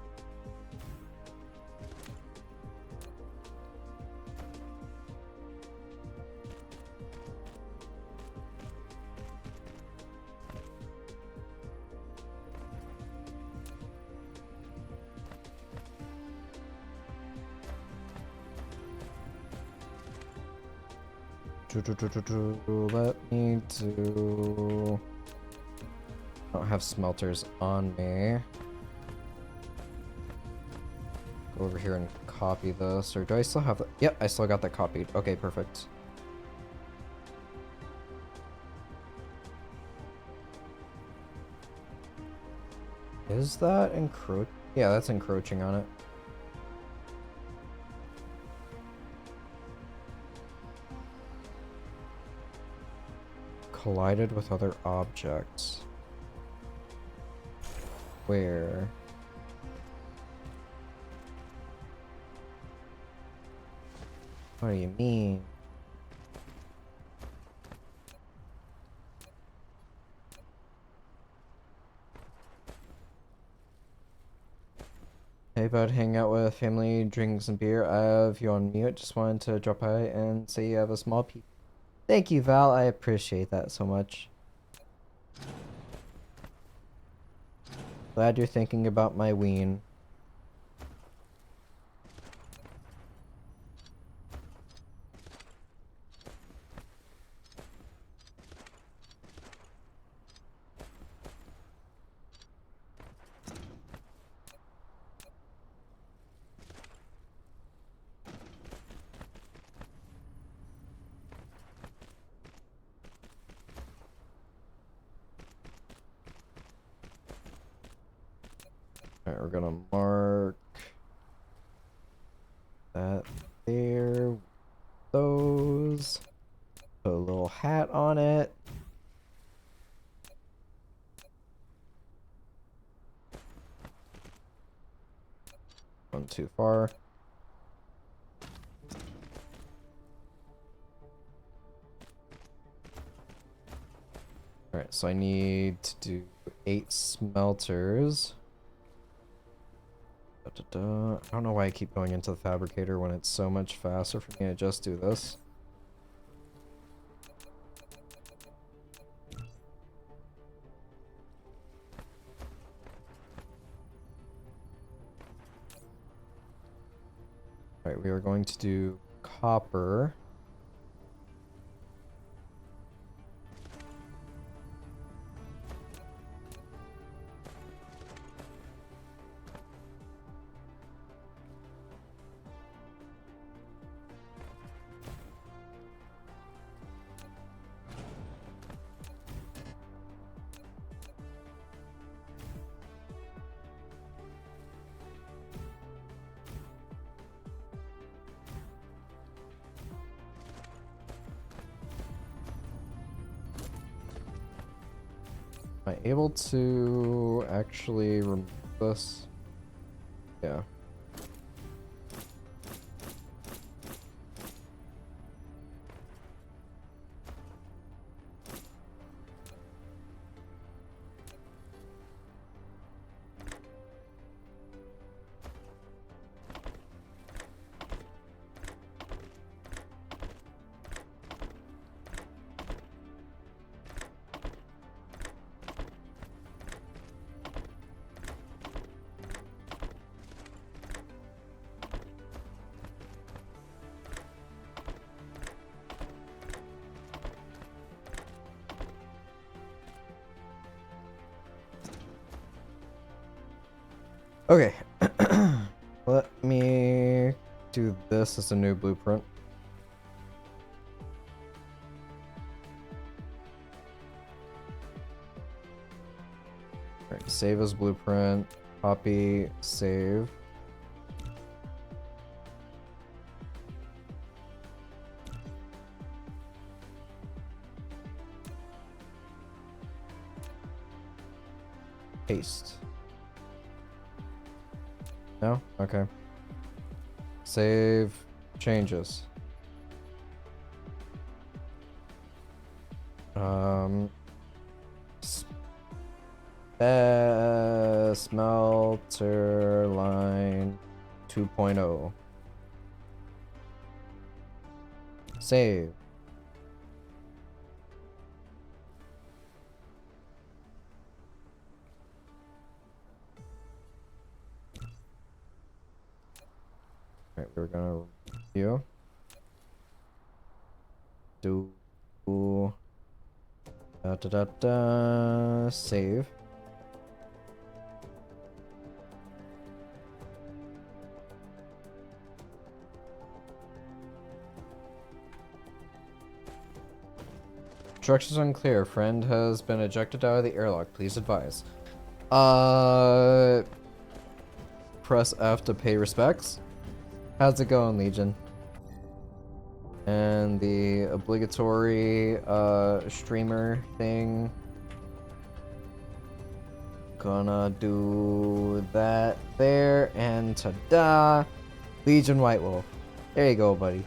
Let me do... I don't have smelters on me. Go over here and copy this. Or do I still have... Yep, I still got that copied. Okay, perfect. Is that encroach? Yeah, that's encroaching on it. Collided with other objects. Where? What do you mean? Hey bud, hang out with family, drink some beer. I have you on mute. Just wanted to drop by and say you have a small peep. Thank you, Val. I appreciate that so much. Glad you're thinking about my ween. Alright, we're gonna mark that there. Those. Put a little hat on it. Gone too far. Alright, so I need to do 8 smelters. I don't know why I keep going into the fabricator when it's so much faster for me to just do this. Alright, we are going to do copper. Am I able to actually remove this? Yeah. Okay. Let me do this as a new blueprint. Alright, save as blueprint. Copy, save. Paste. No? Okay. Save changes. Smelter line 2.0. Save. Alright, we're gonna review. do save. Instructions unclear. Friend has been ejected out of the airlock. Please advise. Press F to pay respects. How's it going, Legion? And the obligatory streamer thing. Gonna do that there, and ta-da! Legion White Wolf. There you go, buddy.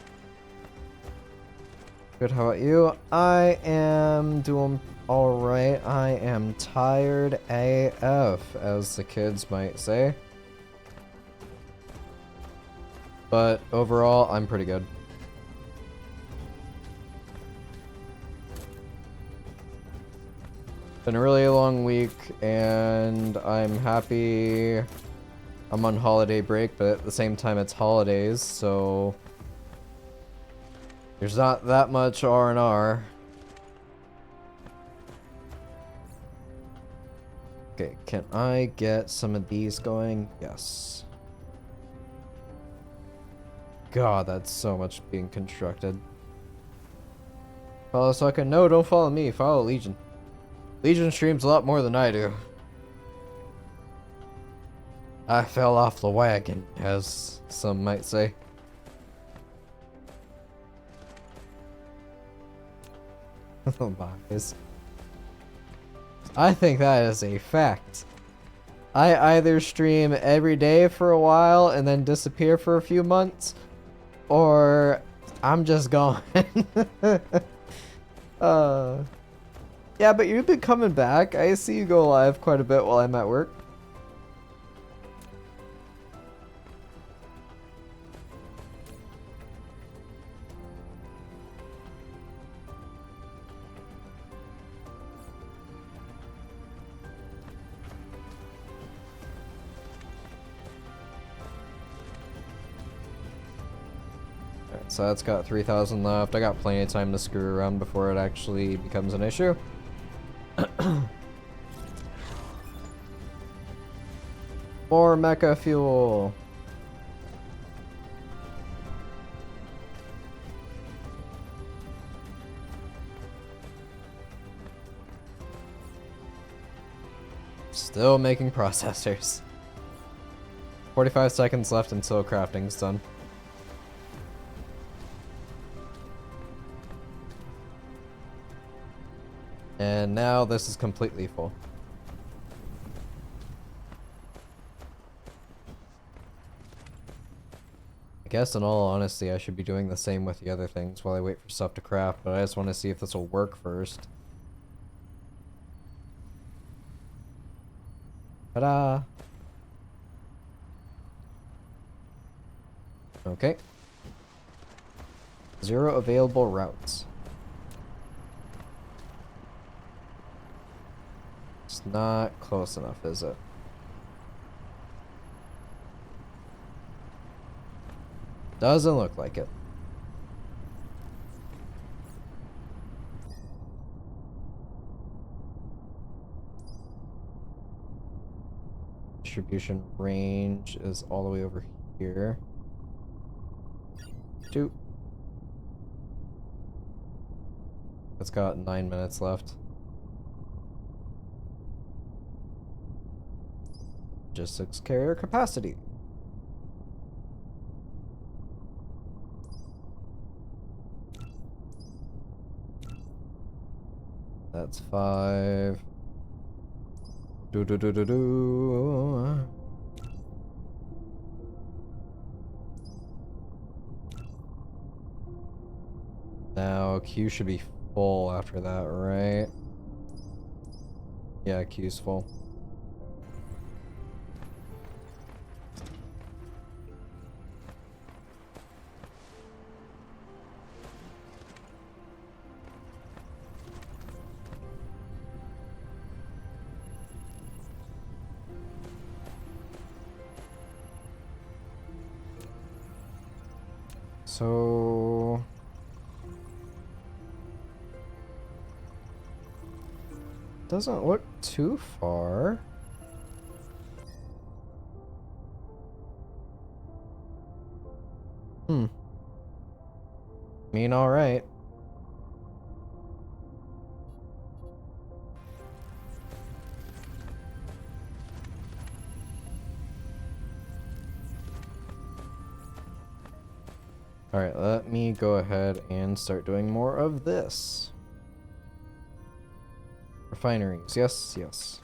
Good, how about you? I am doing alright. I am tired AF, as the kids might say. But overall, I'm pretty good. Been a really long week, and I'm happy I'm on holiday break, but at the same time it's holidays, so there's not that much R&R. Okay, can I get some of these going? Yes. God, that's so much being constructed. Follow Sucka? No, don't follow me. Follow Legion. Legion streams a lot more than I do. I fell off the wagon, as some might say. Lies. I think that is a fact. I either stream every day for a while and then disappear for a few months, or I'm just gone. Yeah, but you've been coming back. I see you go live quite a bit while I'm at work. Alright, so that's got 3,000 left. I got plenty of time to screw around before it actually becomes an issue. More mecha fuel. Still making processors. 45 seconds left until crafting's done. And now this is completely full. I guess in all honesty I should be doing the same with the other things while I wait for stuff to craft, but I just want to see if this will work first. Ta-da! Okay. 0 available routes. It's not close enough, is it? Doesn't look like it. Distribution range is all the way over here. 2. It's got 9 minutes left. Logistics carrier capacity. That's 5. Do. Now Q should be full after that, right? Yeah, Q's full. So Doesn't look too far. I mean, alright. Alright, let me go ahead and start doing more of this. Refineries, yes, yes.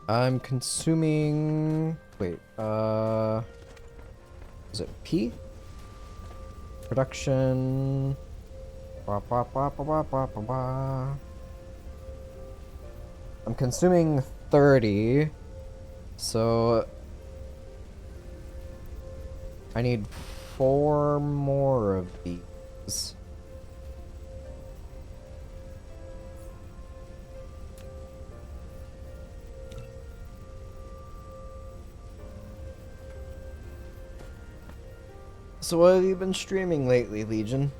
I'm consuming... Wait, is it P? Production... I'm consuming 30, so I need 4 more of these. So what have you been streaming lately, Legion?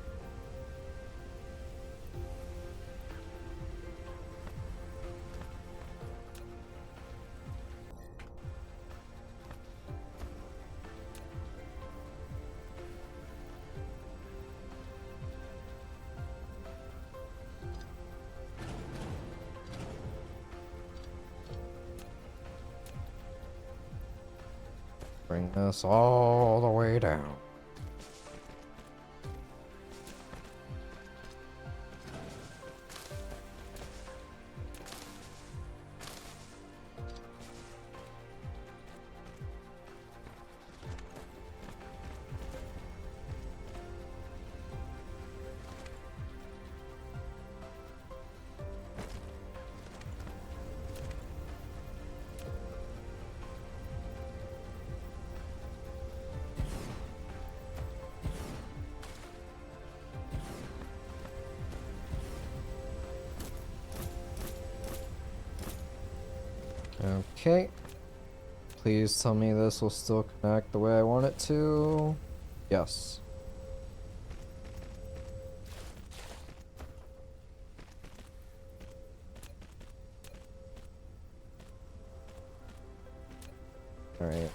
Bring this all the way down. Okay. Please tell me this will still connect the way I want it to. Yes. Alright.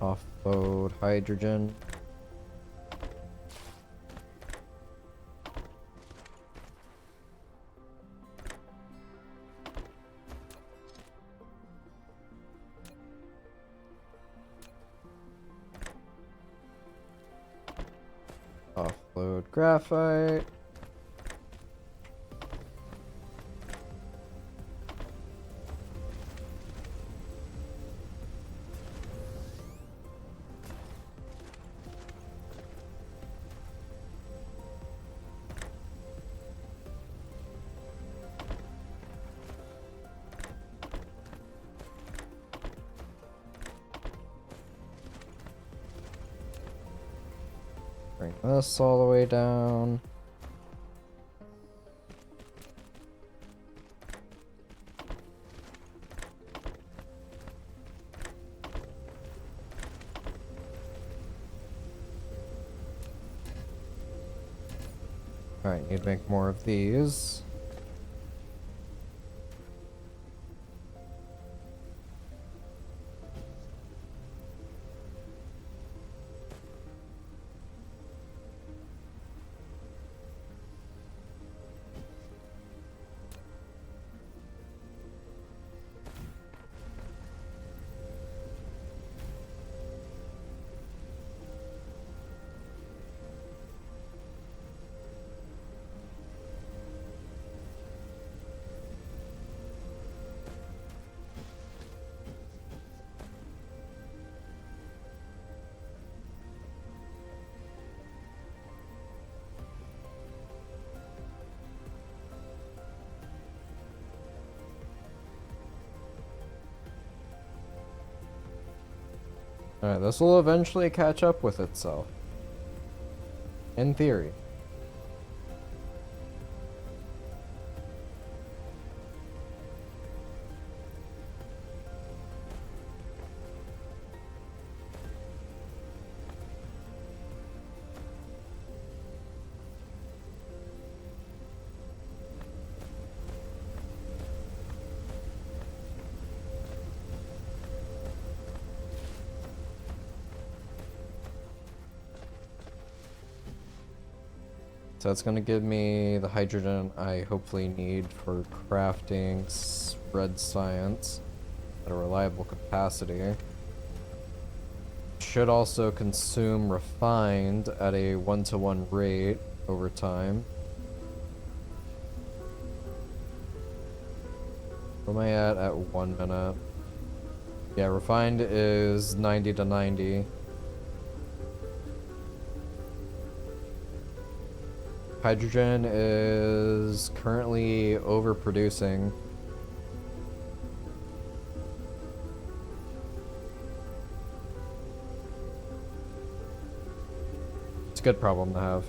Offload hydrogen. Offload graphite. Bring this all the way down. Alright, need to make more of these. Alright, this will eventually catch up with itself. In theory. So that's gonna give me the hydrogen I hopefully need for crafting spread science at a reliable capacity. Should also consume refined at a 1-to-1 rate over time. Where am I at 1 minute? Yeah, refined is 90 to 90. Hydrogen is currently overproducing. It's a good problem to have.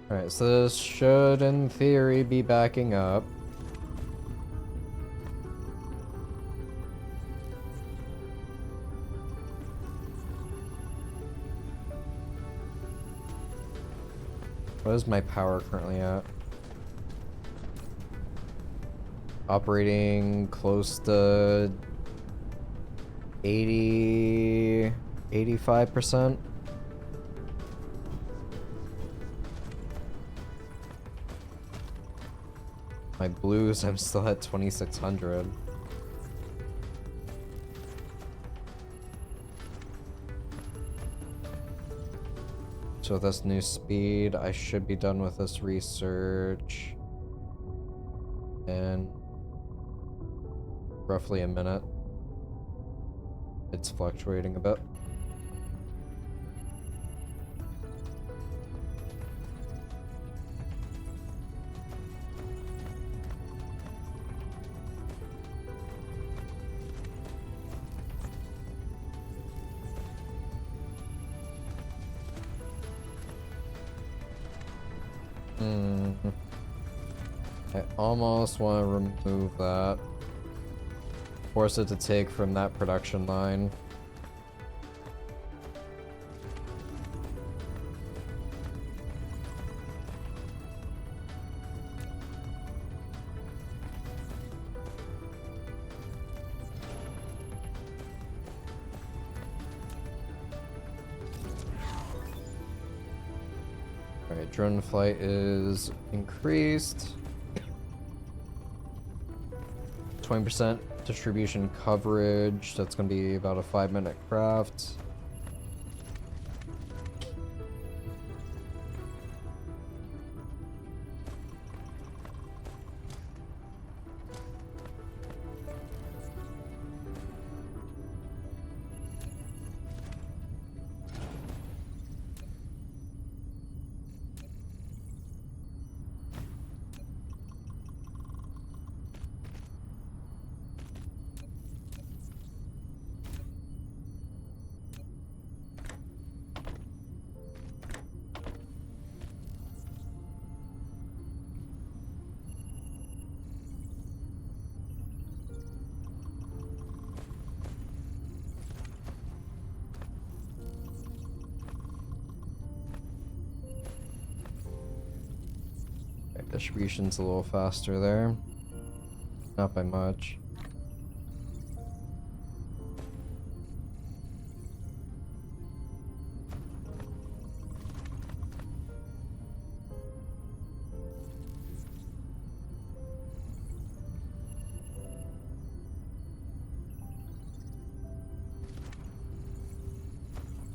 Alright, so this should, in theory, be backing up. What is my power currently at? Operating close to 85%. My blues, I'm still at 2600. So with this new speed, I should be done with this research in roughly a minute. It's fluctuating a bit. I almost want to remove that. Force it to take from that production line. Alright, drone flight is increased. 20% distribution coverage. That's going to be about a 5-minute craft. Distribution's a little faster there. Not by much.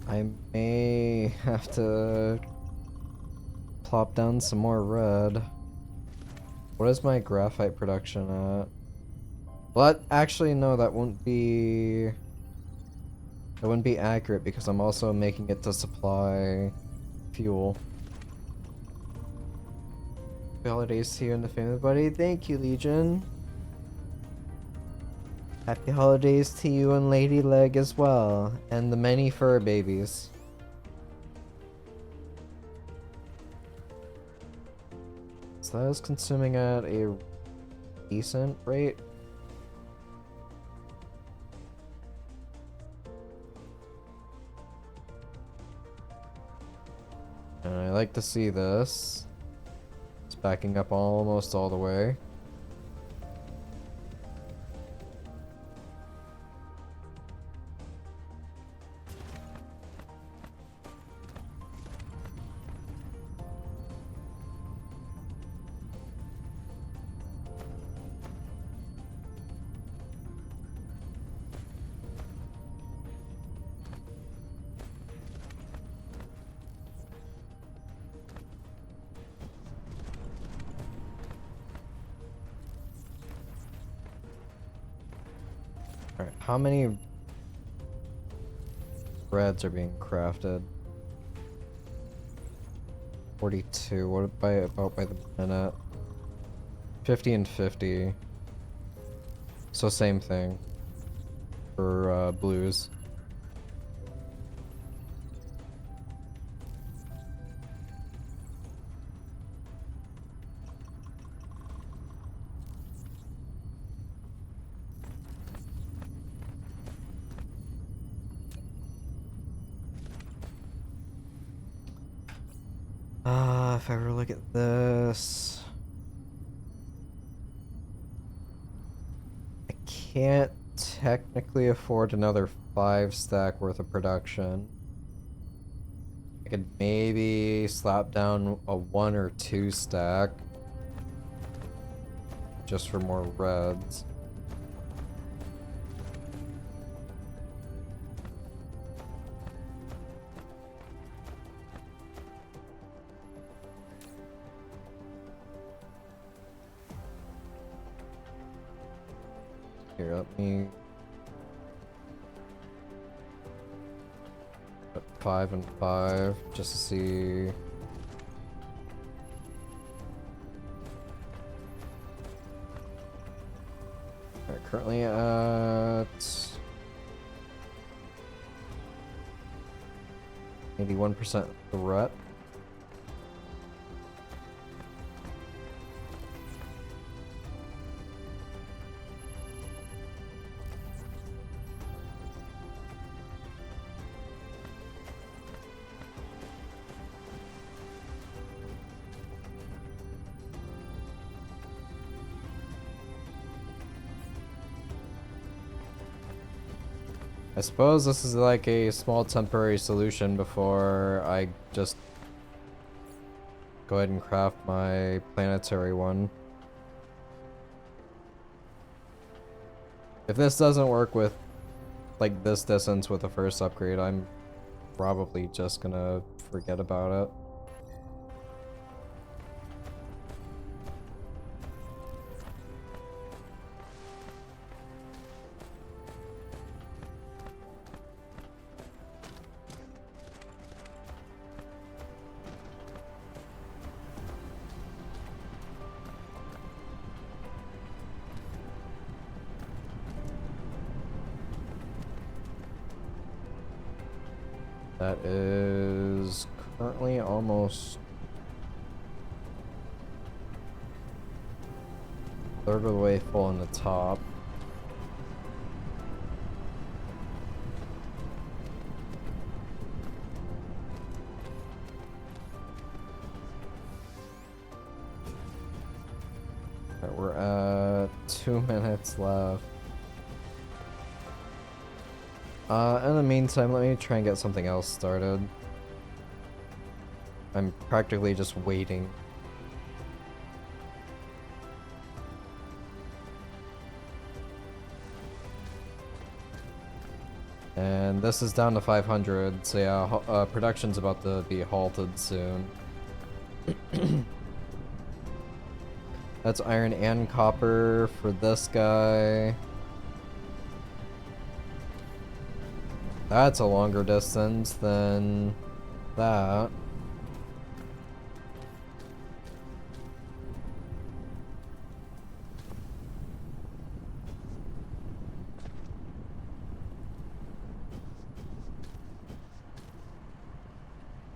I may have to plop down some more red. What is my graphite production at? Well, actually, no, that wouldn't be accurate because I'm also making it to supply fuel. Happy holidays to you and the family, buddy. Thank you, Legion. Happy holidays to you and Lady Leg as well, and the many fur babies. So that is consuming at a decent rate. And I like to see this. It's backing up almost all the way. Alright, how many reds are being crafted? 42. What about by the minute? 50 and 50. So same thing for blues. If I ever look at this, I can't technically afford another 5 stack worth of production. I could maybe slap down a 1 or 2 stack just for more reds. Here, let me put 5 and 5 just to see. Alright, currently at 81% threat. I suppose this is like a small temporary solution before I just go ahead and craft my planetary one. If this doesn't work with like this distance with the first upgrade, I'm probably just gonna forget about it. That is currently almost a third of the way full on the top. Alright, we're at 2 minutes left. In the meantime, let me try and get something else started. I'm practically just waiting. And this is down to 500, so yeah, production's about to be halted soon. That's iron and copper for this guy. That's a longer distance than that.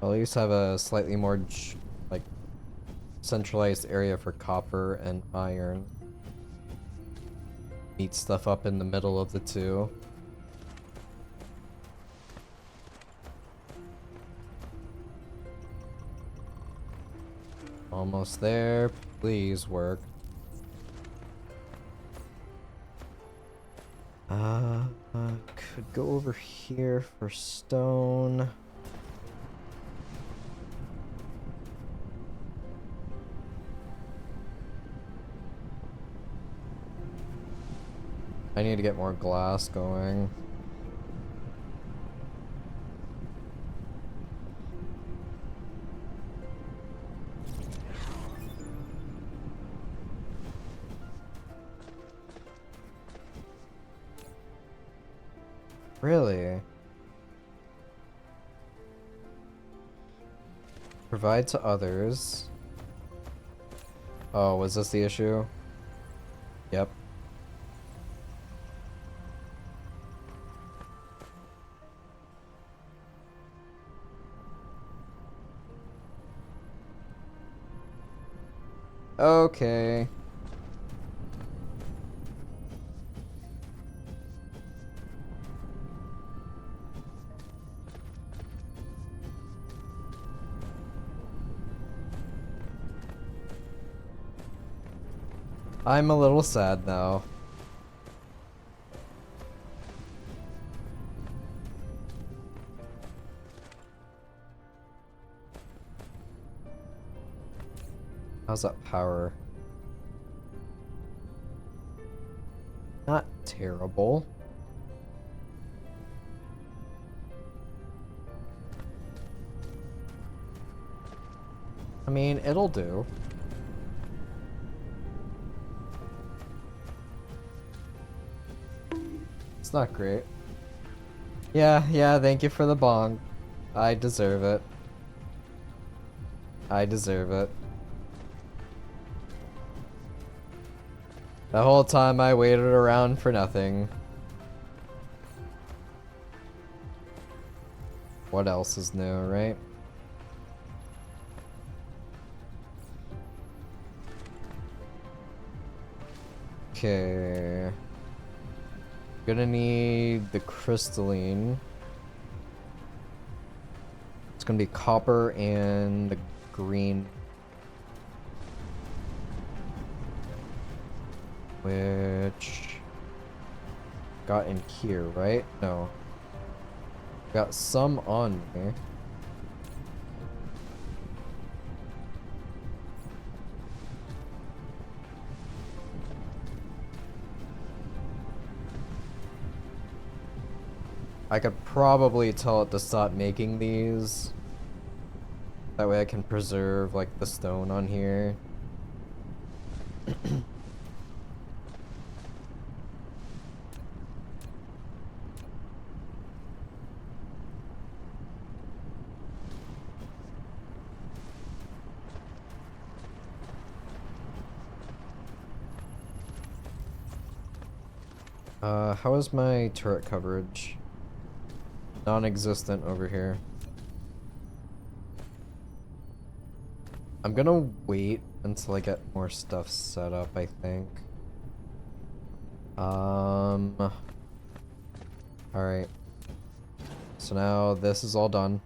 I'll at least have a slightly more like centralized area for copper and iron. Meet stuff up in the middle of the two. Almost there. Please work. Could go over here for stone. I need to get more glass going. Really? Provide to others. Oh, was this the issue? Yep. Okay. I'm a little sad now. How's that power? Not terrible. I mean, it'll do. It's not great. Yeah, thank you for the bong. I deserve it. I deserve it. The whole time I waited around for nothing. What else is new, right? Okay. Gonna need the crystalline. It's gonna be copper and the green. Which got in here, right? No. Got some on me. I could probably tell it to stop making these. That way I can preserve like the stone on here. How is my turret coverage? Non-existent over here. I'm gonna wait until I get more stuff set up, I think. Alright. So now this is all done.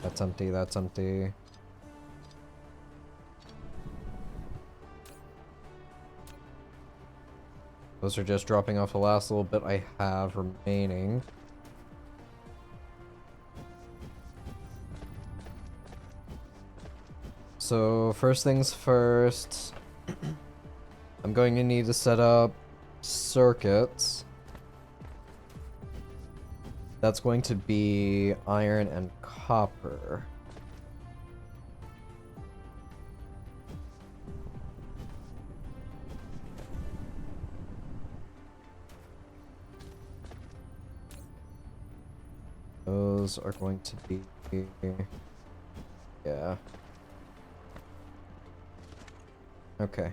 That's empty, that's empty. Those are just dropping off the last little bit I have remaining. So first things first, I'm going to need to set up circuits. That's going to be iron and copper. Those are going to be, yeah. Okay.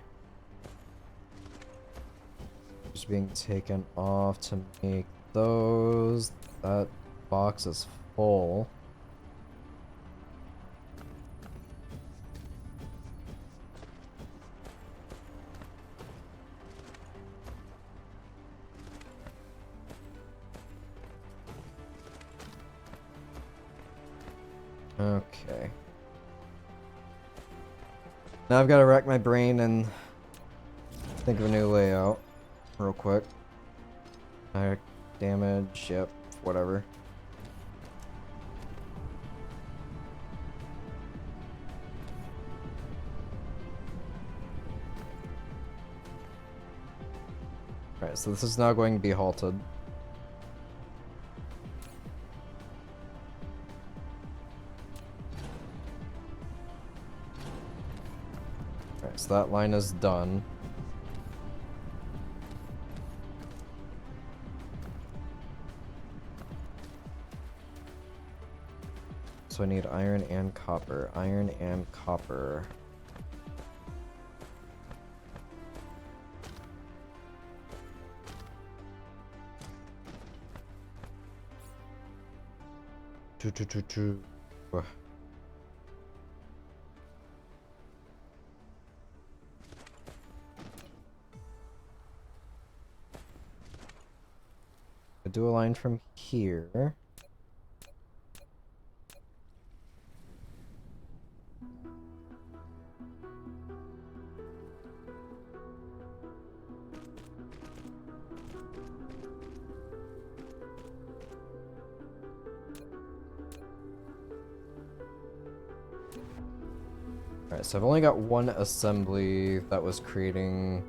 Just being taken off to make those. That box is full. Okay. Now I've got to rack my brain and think of a new layout real quick. Direct damage, yep, whatever. Alright, so this is now going to be halted. Alright, so that line is done. So I need iron and copper. Iron and copper. Choo. I do a line from here. Alright, so I've only got one assembly that was creating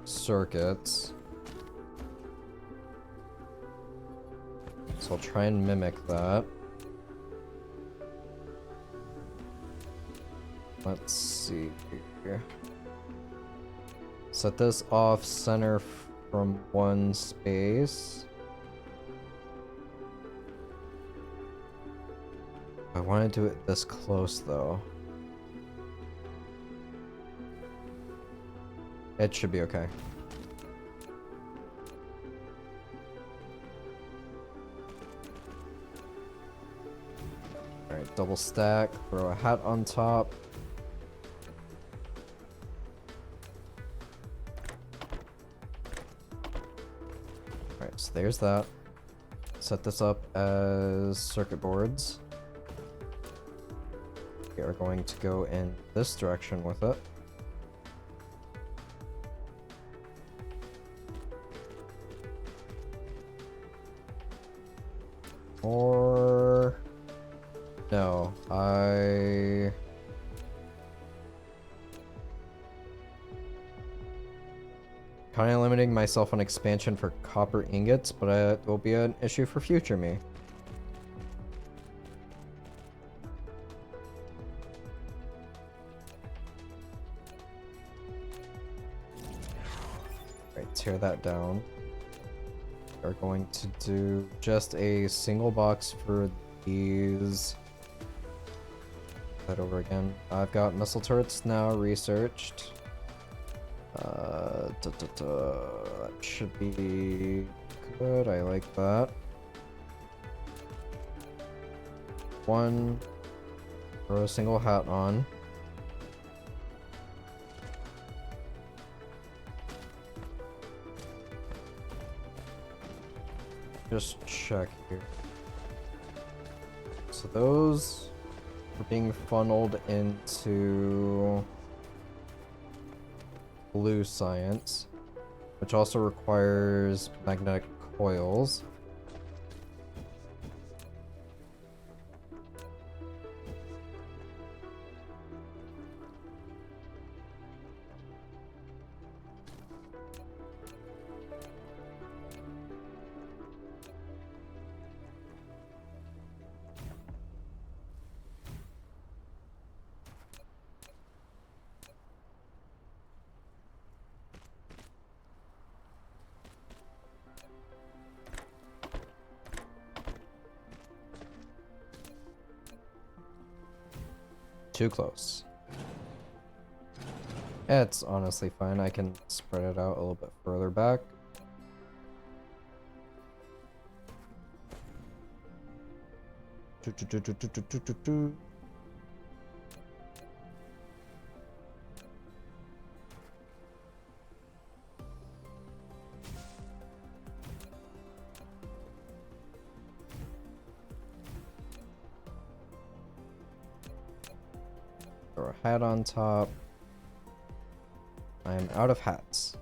circuits. So I'll try and mimic that. Let's see here. Set this off center from one space. I want to do it this close though. It should be okay. Alright, double stack, throw a hat on top. Alright, so there's that. Set this up as circuit boards. We are going to go in this direction with it. Or no, I kind of limiting myself on expansion for copper ingots, but it will be an issue for future me. Right, tear that down. Are going to do just a single box for these. That over again. I've got missile turrets now researched. That should be good. I like that. One. Throw a single hat on. Just check here. So those are being funneled into blue science, which also requires magnetic coils. Too close. It's honestly fine. I can spread it out a little bit further back. Throw a hat on top. I'm out of hats.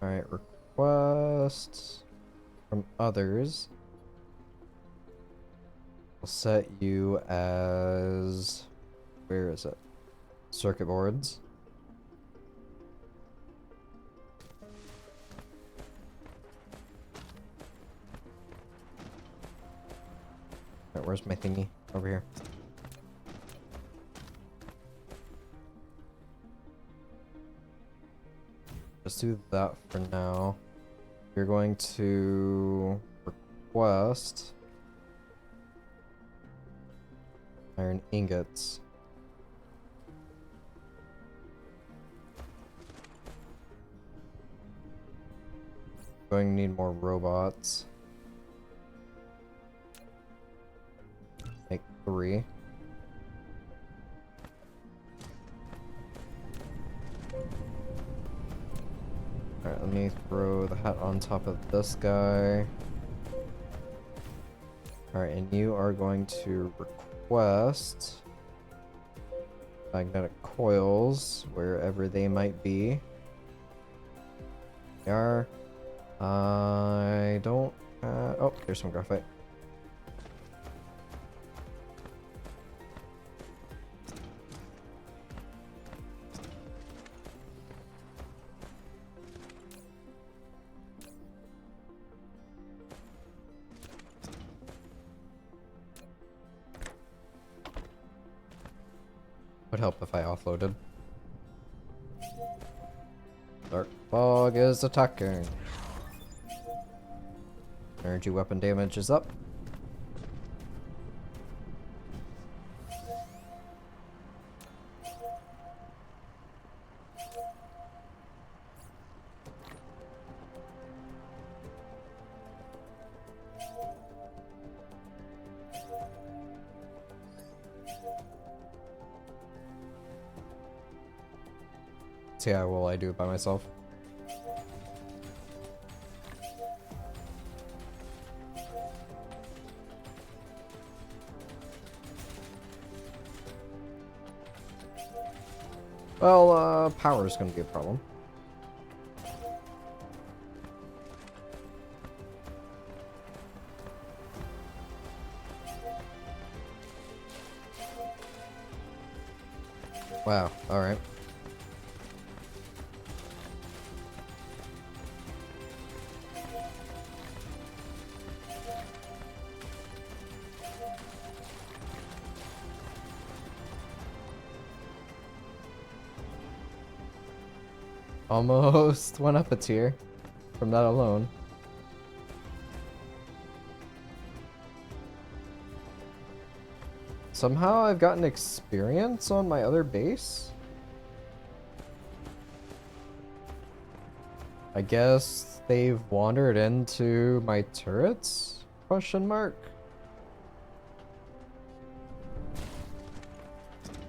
Alright, request from others. I'll set you as... where is it? Circuit boards. Alright, where's my thingy? Over here. Let's do that for now. You're going to request iron ingots. Going to need more robots. Make 3. Alright, let me throw the hat on top of this guy. Alright, and you are going to request magnetic coils wherever they might be. They are. I don't. Oh, here's some graphite. Would help if I offloaded. Dark fog is attacking. Energy weapon damage is up. See how well I do it by myself. Well, power is going to be a problem. Wow, alright. Almost went up a tier from that alone. Somehow I've gotten experience on my other base. I guess they've wandered into my turrets? Question mark.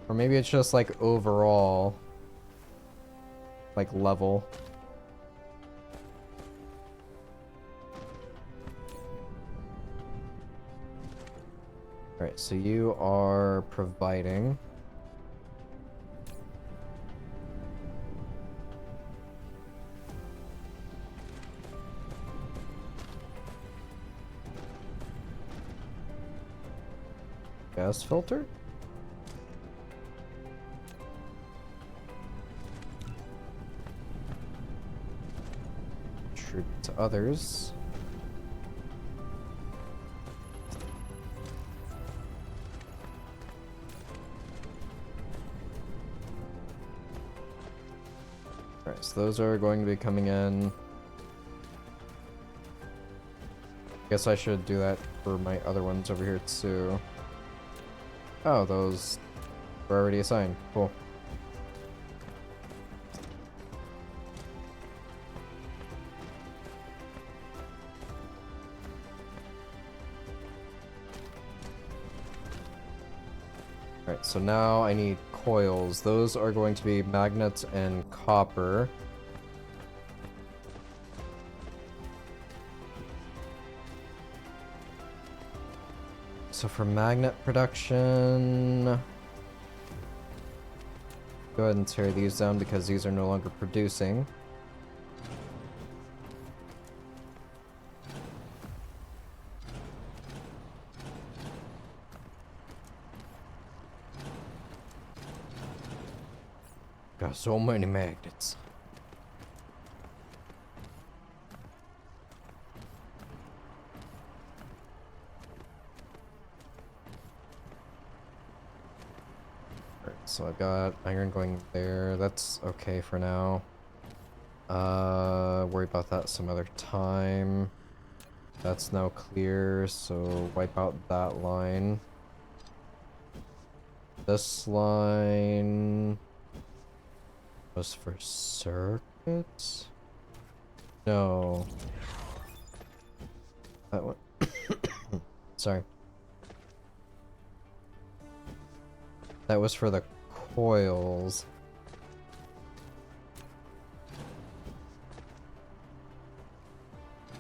Or maybe it's just like overall like level. Alright, so you are providing gas filter? Tribute to others. Alright, so those are going to be coming in. Guess I should do that for my other ones over here too. Oh, those were already assigned. Cool. Alright, so now I need coils. Those are going to be magnets and copper. So for magnet production, go ahead and tear these down because these are no longer producing. Got so many magnets. So I got iron going there. That's okay for now. Worry about that some other time. That's now clear, so wipe out that line. This line was for circuits? No. That one. Sorry. That was for the coils.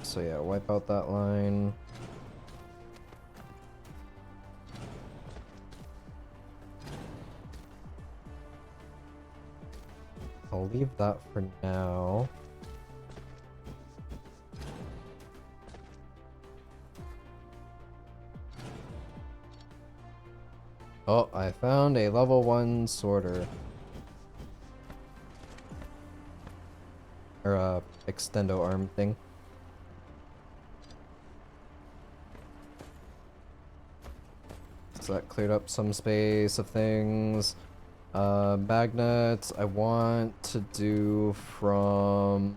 So yeah, wipe out that line. I'll leave that for now. Oh, I found a level 1 sorter. Or a extendo arm thing. So that cleared up some space of things. Magnets, I want to do from...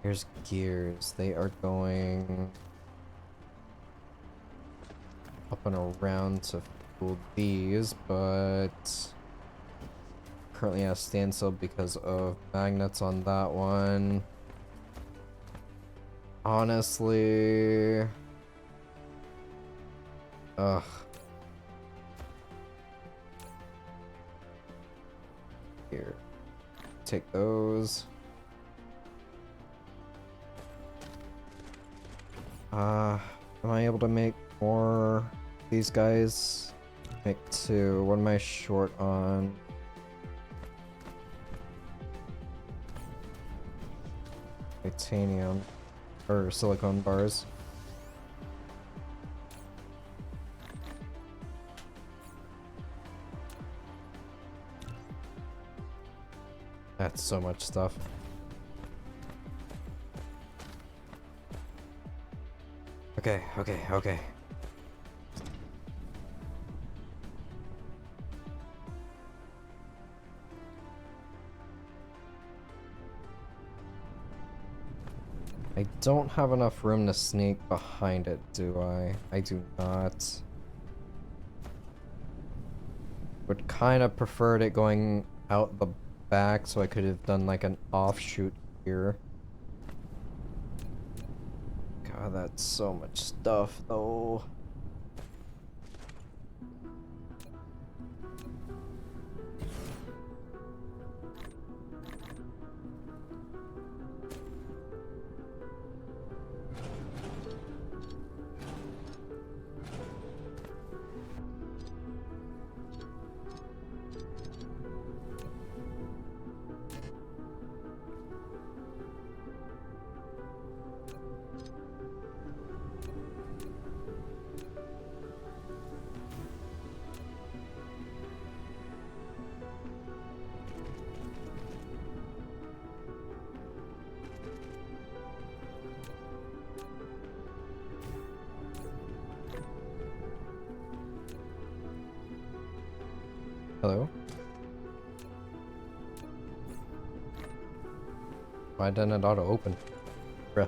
Here's gears. They are going up and around to fuel these, but currently at a standstill because of magnets on that one. Honestly... Ugh. Here. Take those. Am I able to make more these guys? Make 2. What am I short on? Titanium. Or silicone bars. That's so much stuff. Okay. I don't have enough room to sneak behind it, do I? I do not. Would kind of preferred it going out the back so I could have done like an offshoot here. God, that's so much stuff though. Hello? Why didn't it auto open? Bruh.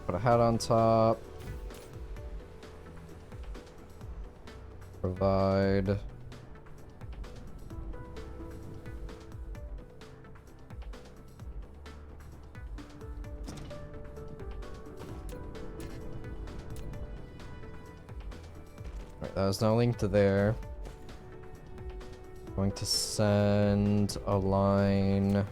Put a hat on top. Provide. that was no link to there. Going to send a line.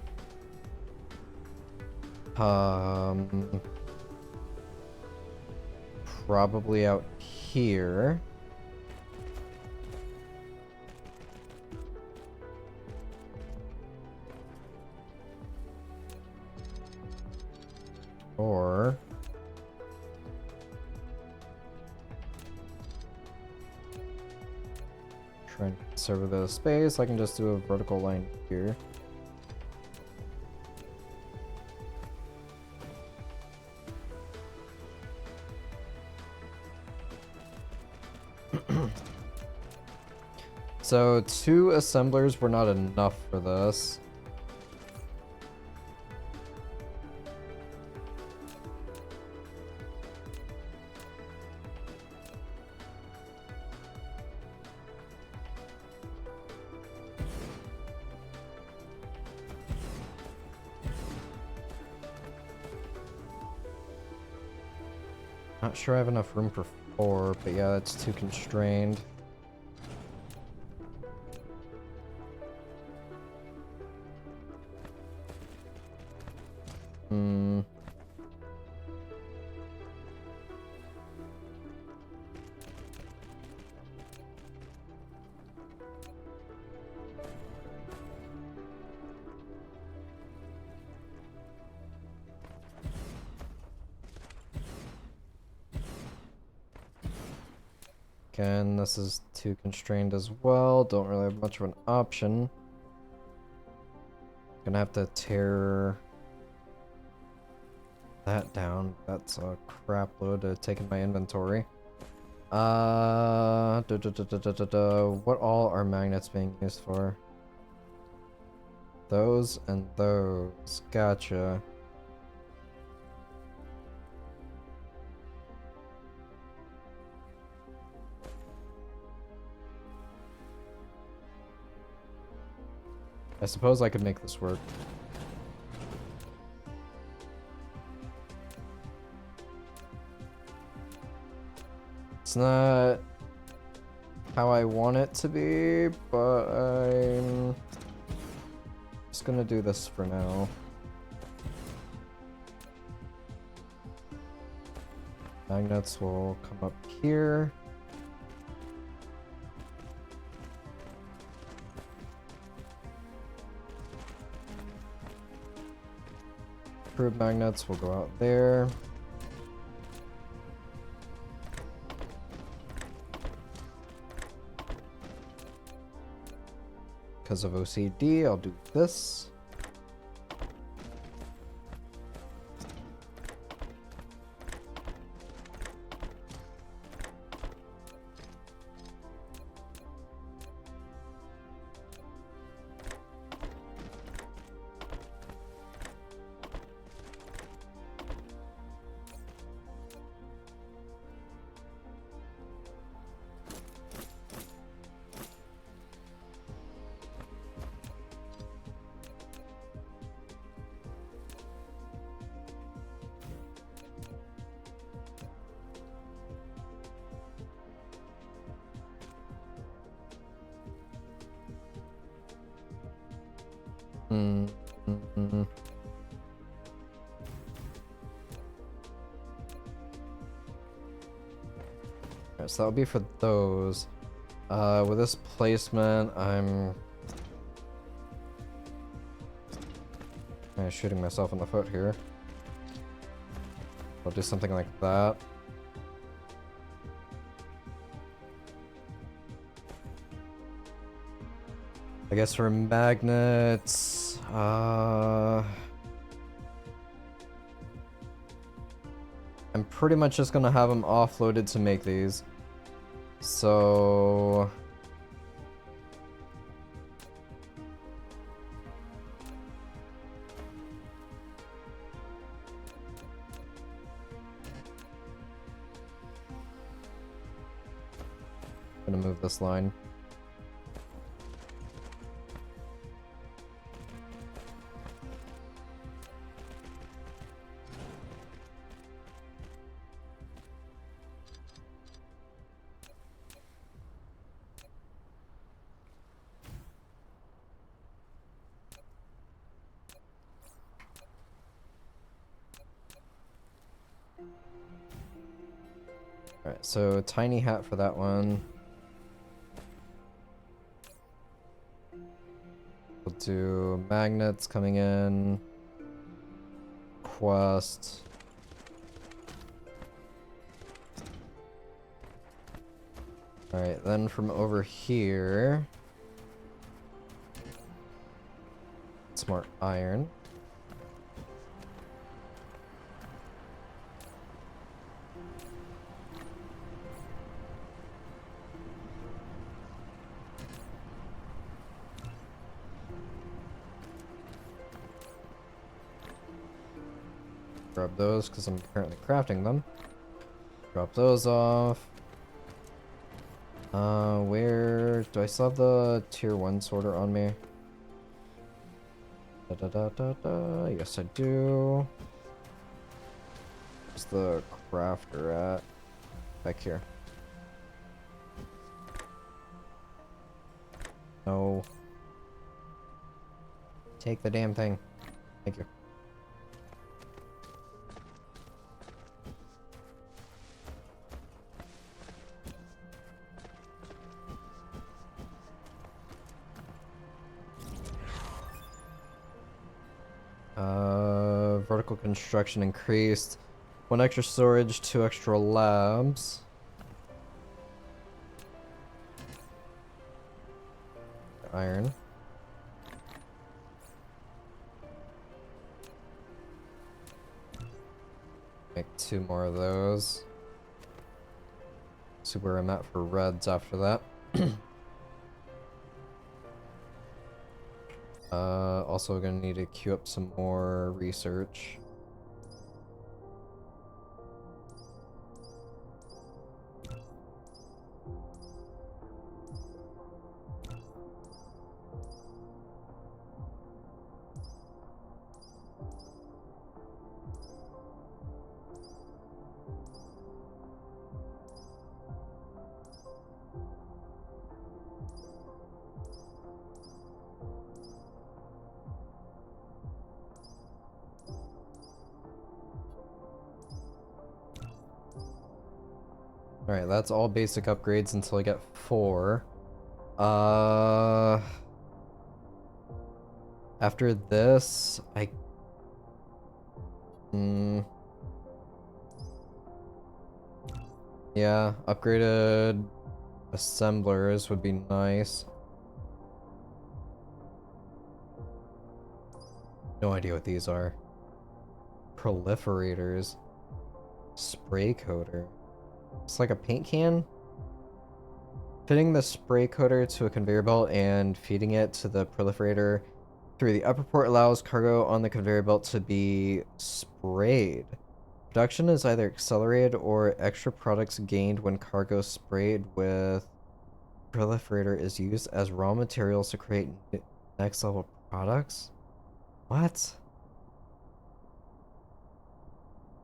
Probably out here. Or trying to conserve a bit of space, I can just do a vertical line here. So 2 assemblers were not enough for this. Not sure I have enough room for 4, but yeah, that's too constrained. Again, this is too constrained as well. Don't really have much of an option. Gonna have to tear that down. That's a crap load to take in my inventory. What all are magnets being used for? Those and those. Gotcha. I suppose I could make this work. It's not how I want it to be, but I'm just gonna do this for now. Magnets will come up here. Crude magnets will go out there. Because of OCD, I'll do this. Alright, so that'll be for those. With this placement, I'm kind of shooting myself in the foot here. I'll do something like that. I guess for magnets, I'm pretty much just gonna have them offloaded to make these. So I'm gonna move this line. Alright, so tiny hat for that one. We'll do magnets coming in. Quest. Alright, then from over here, some more iron. Grab those because I'm currently crafting them. Drop those off. Where do I still have the tier 1 sorter on me? Yes, I do. Where's the crafter at? Back here. No. Take the damn thing. Thank you. Vertical construction increased. 1 extra storage, 2 extra labs. Iron. Make 2 more of those. See where I'm at for reds after that. Also gonna need to queue up some more research. Alright, that's all basic upgrades until I get 4. After this, yeah, upgraded assemblers would be nice. No idea what these are. Proliferators. Spray coater. It's like a paint can. Fitting the spray coater to a conveyor belt and feeding it to the proliferator through the upper port allows cargo on the conveyor belt to be sprayed. Production is either accelerated or extra products gained when cargo sprayed with proliferator is used as raw materials to create next level products? What?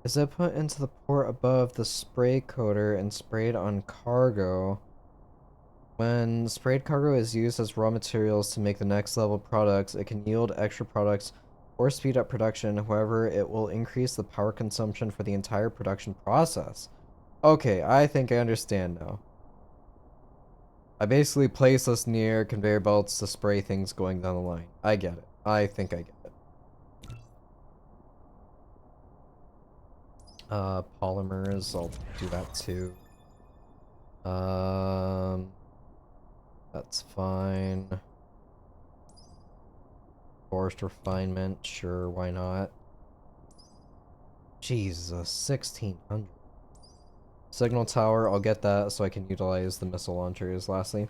Is it put into the port above the spray coater and sprayed on cargo? When sprayed cargo is used as raw materials to make the next level products, it can yield extra products or speed up production. However, it will increase the power consumption for the entire production process. Okay, I think I understand now. I basically place this near conveyor belts to spray things going down the line. I get it. I think I get it. Polymers, I'll do that too. That's fine. Forest refinement, sure, why not? Jesus, 1600. Signal tower, I'll get that so I can utilize the missile launchers lastly.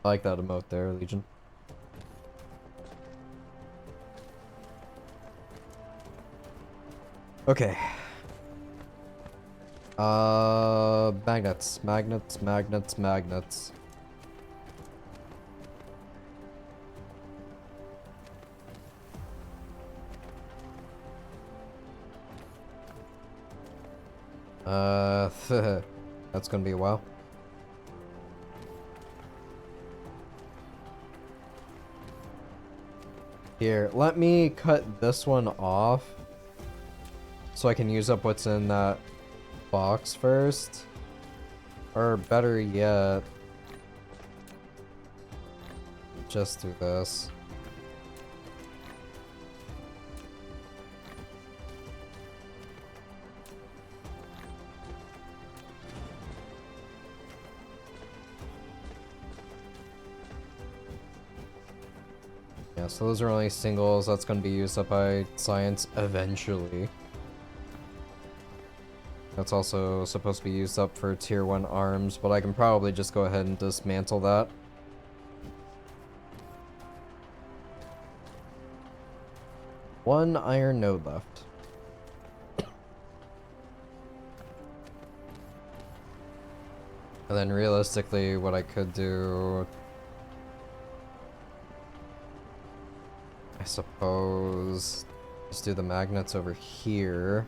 I like that emote there, Legion. Okay. Magnets, magnets, magnets, magnets. That's gonna be a while. Here, let me cut this one off so I can use up what's in that box first. Or better yet, just do this. Yeah, so those are only singles. That's going to be used up by science eventually. That's also supposed to be used up for tier 1 arms, but I can probably just go ahead and dismantle that. One iron node left. And then realistically, what I could do, I suppose, just do the magnets over here.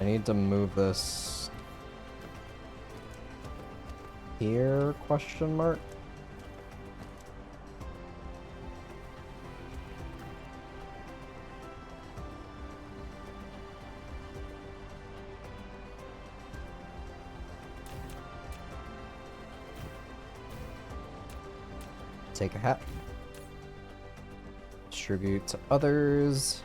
I need to move this here, question mark? Take a hat. Distribute to others.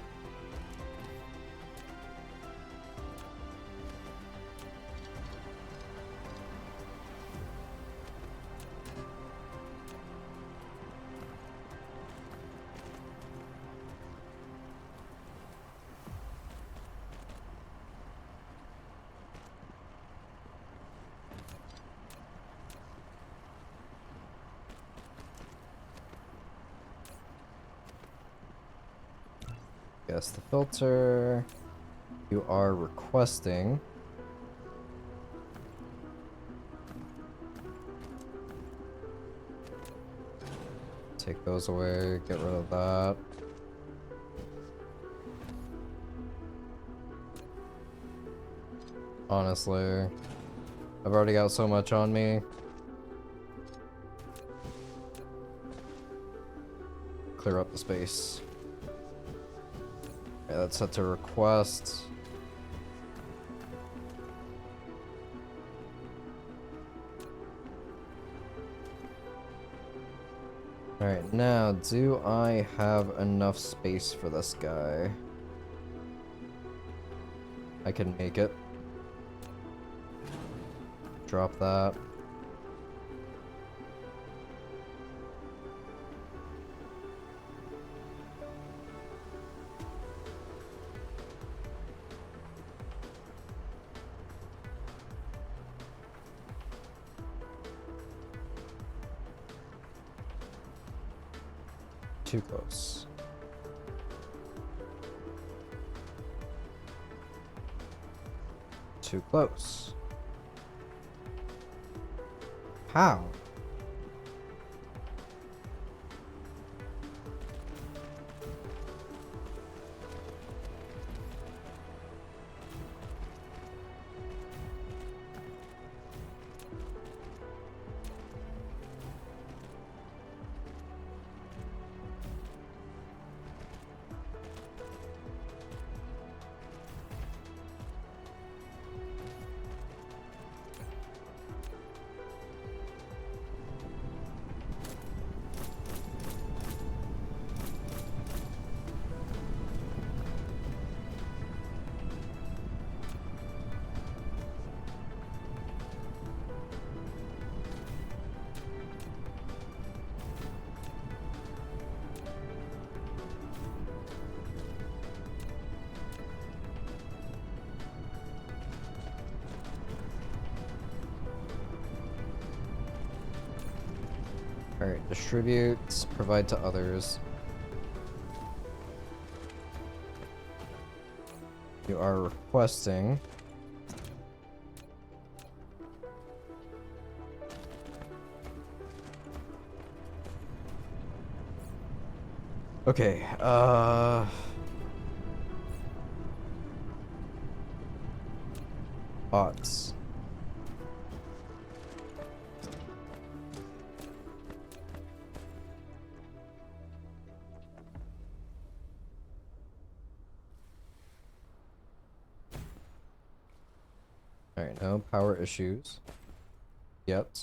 Guess the filter. You are requesting. Take those away, get rid of that. Honestly, I've already got so much on me. Clear up the space. Okay, that's set to request. Alright, now, do I have enough space for this guy? I can make it. Drop that. Too close. Too close. How? Alright, distribute, provide to others. You are requesting. Okay, bots. Alright, no power issues. Yet.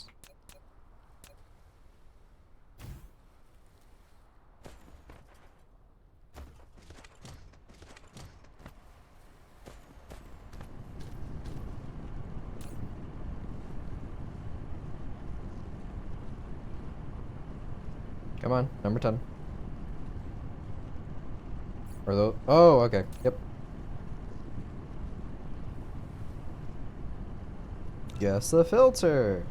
Come on, number 10. Or those? Oh, okay. Yep. Guess the filter.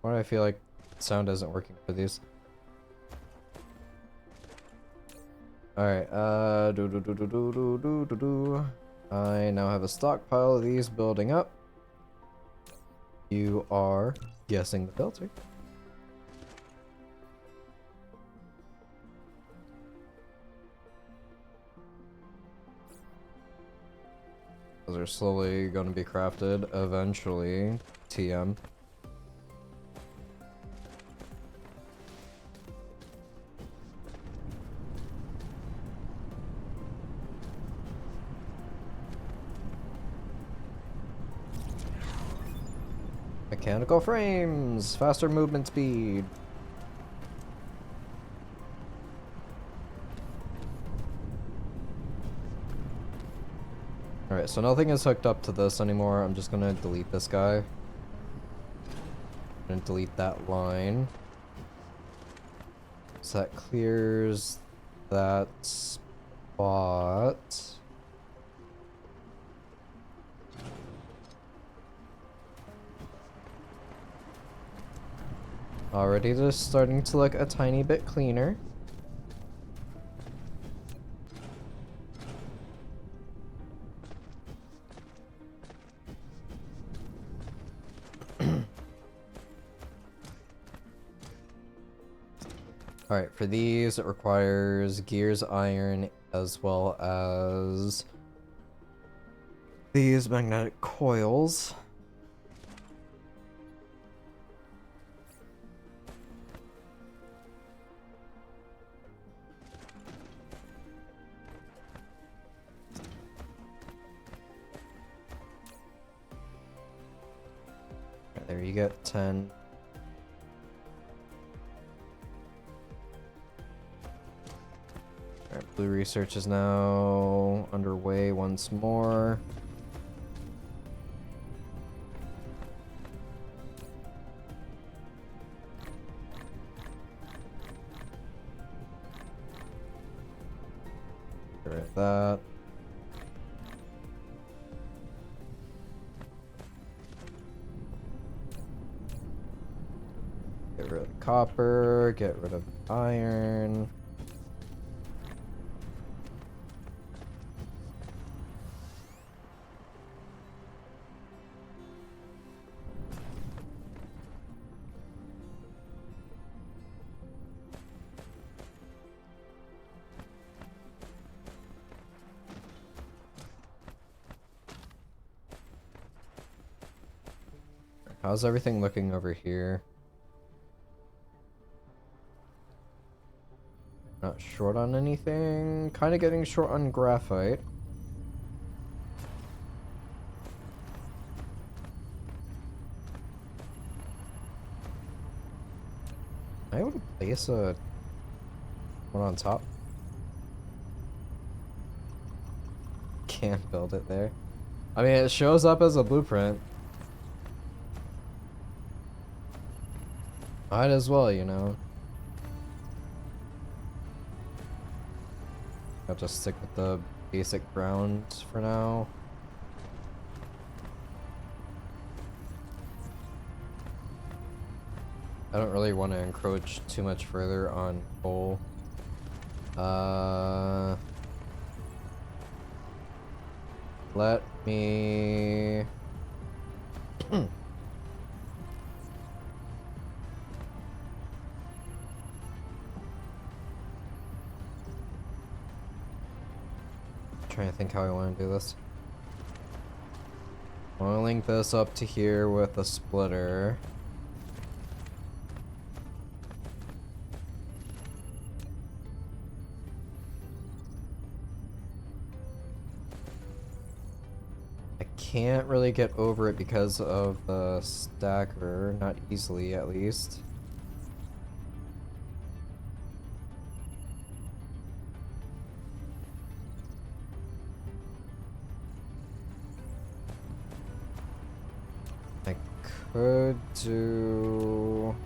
Why do I feel like sound isn't working for these? Alright, I now have a stockpile of these building up. You are guessing the filter. Those are slowly going to be crafted eventually. TM. Mechanical frames! Faster movement speed! Alright, so nothing is hooked up to this anymore. I'm just gonna delete this guy. I'm gonna delete that line. So that clears that spot. Already just starting to look a tiny bit cleaner. Alright, for these it requires gears iron as well as these magnetic coils. There you get 10. Alright, blue research is now underway once more. Get rid of that. Get rid of copper, get rid of iron. How's everything looking over here? Not short on anything. Kind of getting short on graphite. I able to place a one on top? Can't build it there. I mean, it shows up as a blueprint. Might as well, you know. I'll just stick with the basic ground for now. I don't really want to encroach too much further on coal. Let me... Trying to think how I want to do this. I want to link this up to here with a splitter. I can't really get over it because of the stacker, not easily at least. I could do...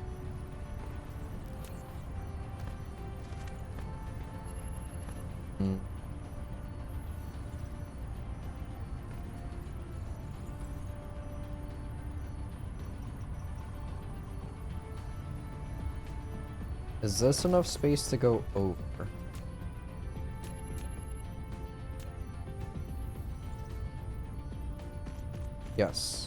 Is this enough space to go over? Yes.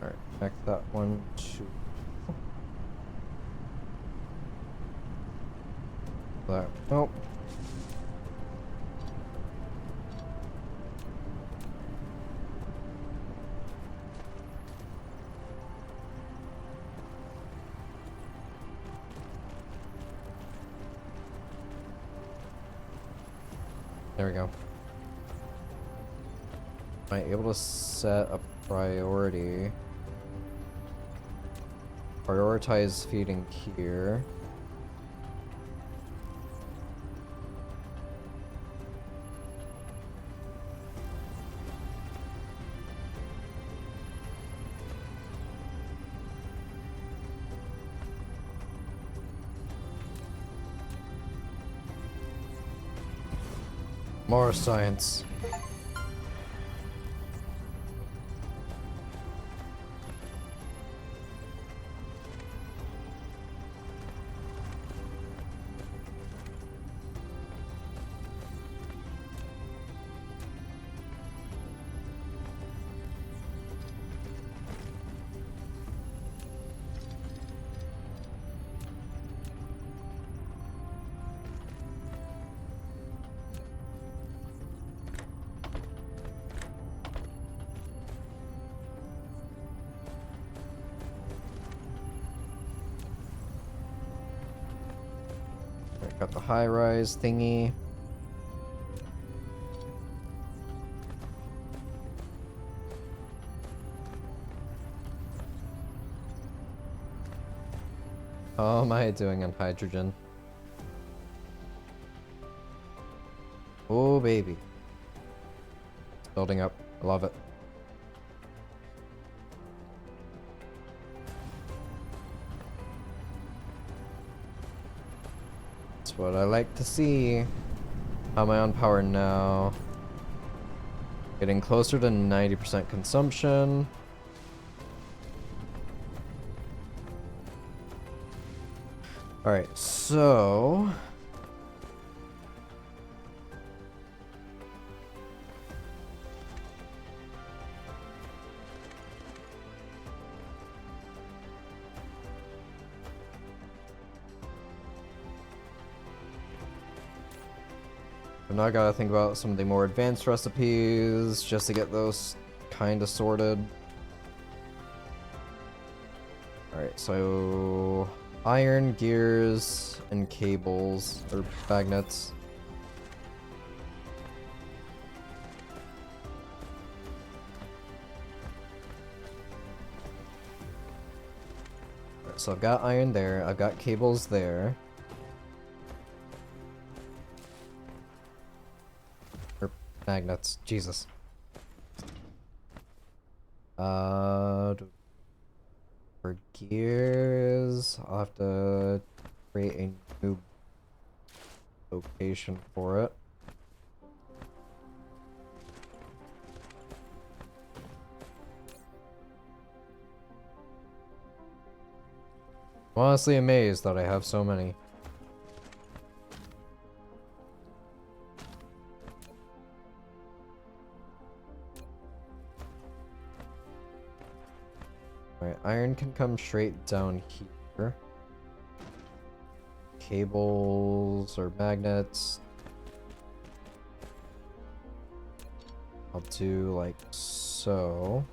Alright, connect that one to that. Nope. There we go. Am I able to set a priority? Prioritize feeding here. More science. Got the high-rise thingy. How am I doing on hydrogen? Oh baby. It's building up. I love it. What I like to see. How am I on power now? Getting closer to 90% consumption. Alright, so... now I gotta think about some of the more advanced recipes just to get those kind of sorted. Alright, so iron, gears, and cables, or magnets. Alright, so I've got iron there, I've got cables there. Magnets, Jesus. For gears, I'll have to create a new location for it. I'm honestly amazed that I have so many. Alright, iron can come straight down here. Cables or magnets. I'll do like so.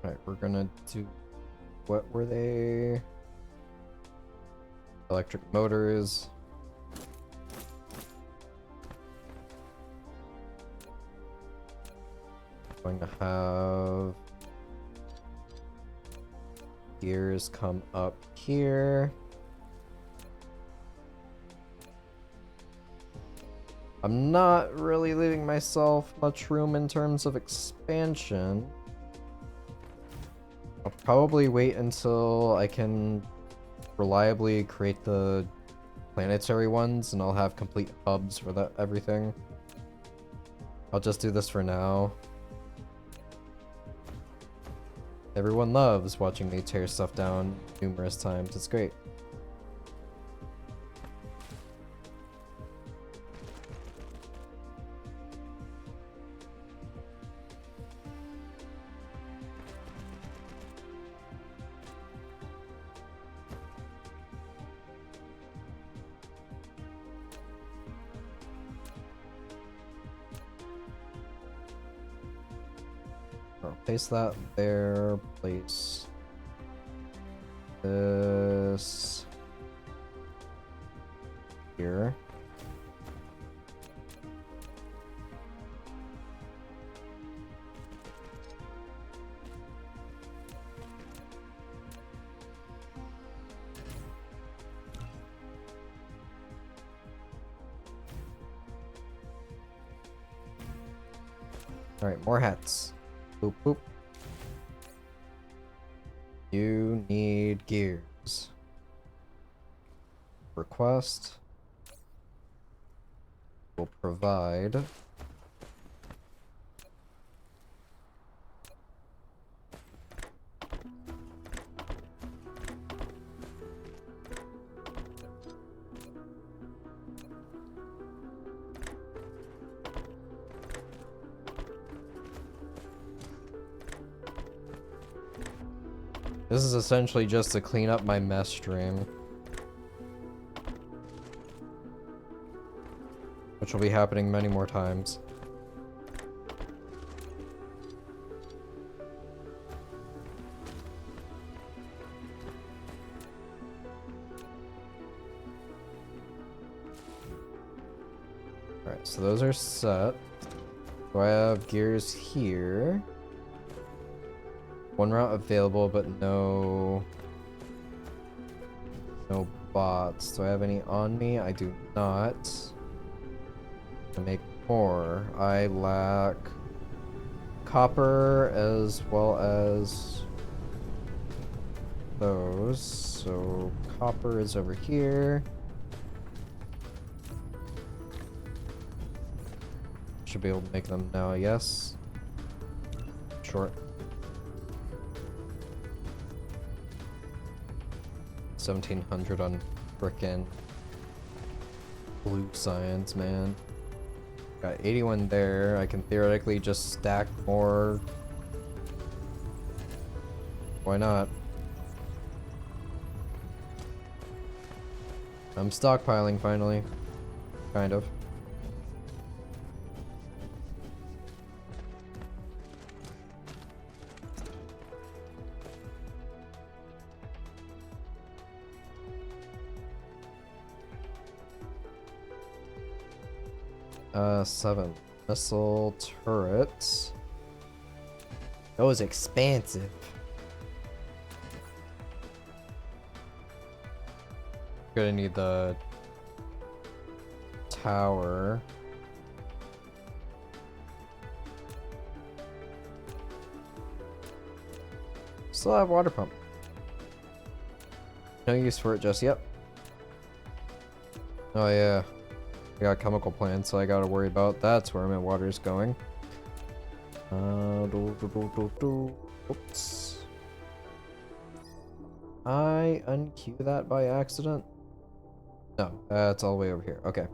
Alright, we're gonna do... what were they? Electric motors. Going to have... gears come up here. I'm not really leaving myself much room in terms of expansion. I'll probably wait until I can reliably create the planetary ones and I'll have complete hubs for that everything. I'll just do this for now. Everyone loves watching me tear stuff down numerous times. It's great. Place that there, place this here. All right, more hats. Boop, boop. You need gears. Request. Will provide. This is essentially just to clean up my mess stream. Which will be happening many more times. so those are set. Do I have gears here? One route available, but no bots. Do I have any on me? I do not. To make more, I lack copper as well as those. So copper is over here. Should be able to make them now, yes. Short. 1700 on frickin' blue science, man. Got 81 there. I can theoretically just stack more. Why not? I'm stockpiling finally. Kind of. Seven. Missile turrets. That was expansive. Gonna need the tower. Still have water pump. No use for it just yet. Oh yeah. I got chemical plants, so I gotta worry about that's where my water is going. Oops. I unqueue that by accident? No, that's all the way over here. Okay.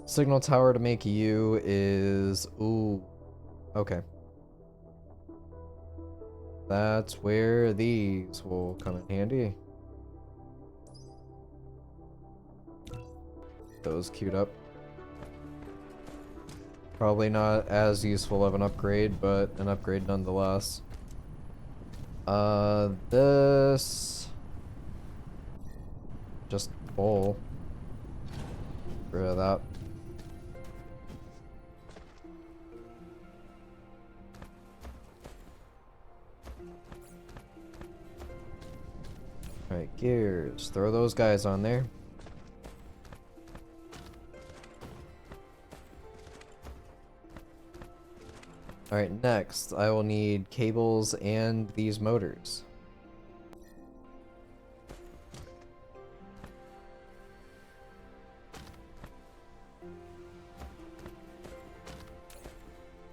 Signal tower to make you is... Ooh. Okay. That's where these will come in handy. Those queued up. Probably not as useful of an upgrade, but an upgrade nonetheless. This... Just full. Get rid of that. Alright, gears. Throw those guys on there. Alright, next, I will need cables and these motors.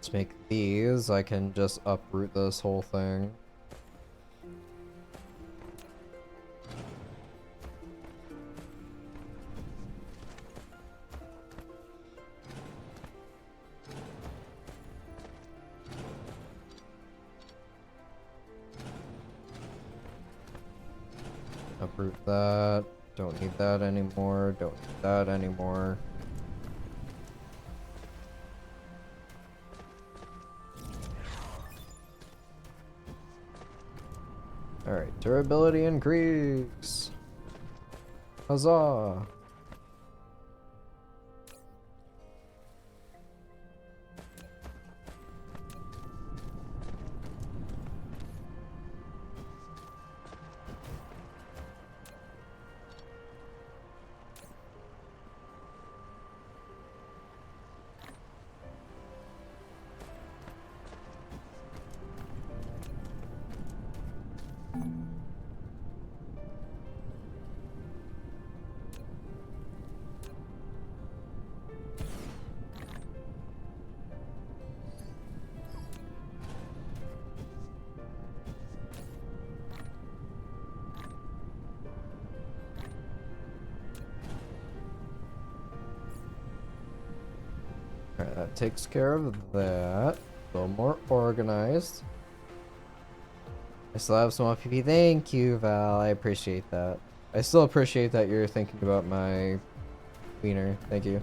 To make these, I can just uproot this whole thing. Uproot that. Don't need that anymore. Don't need that anymore. Alright, durability increase. Huzzah! Alright, that takes care of that. A little more organized. I still have some OPP. Thank you, Val. I appreciate that. I still appreciate that you're thinking about my wiener. Thank you.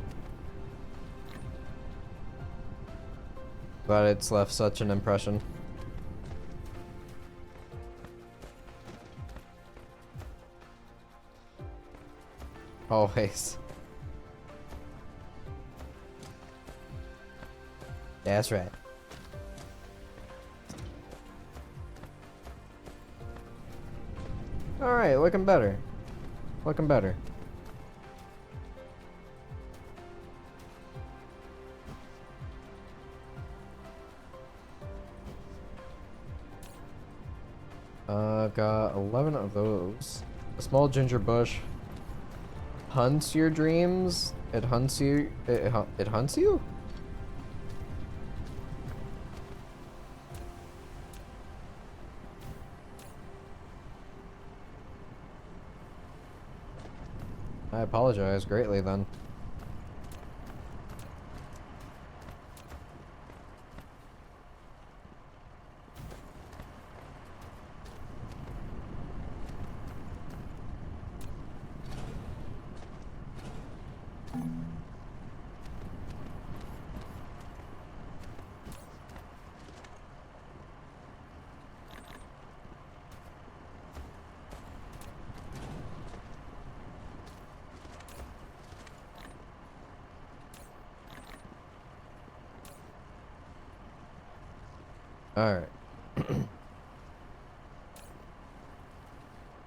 Glad it's left such an impression. Always. That's right. Alright, looking better. Looking better. I've got 11 of those. A small ginger bush hunts your dreams. It hunts you. It hunts you? I apologize greatly then. Alright.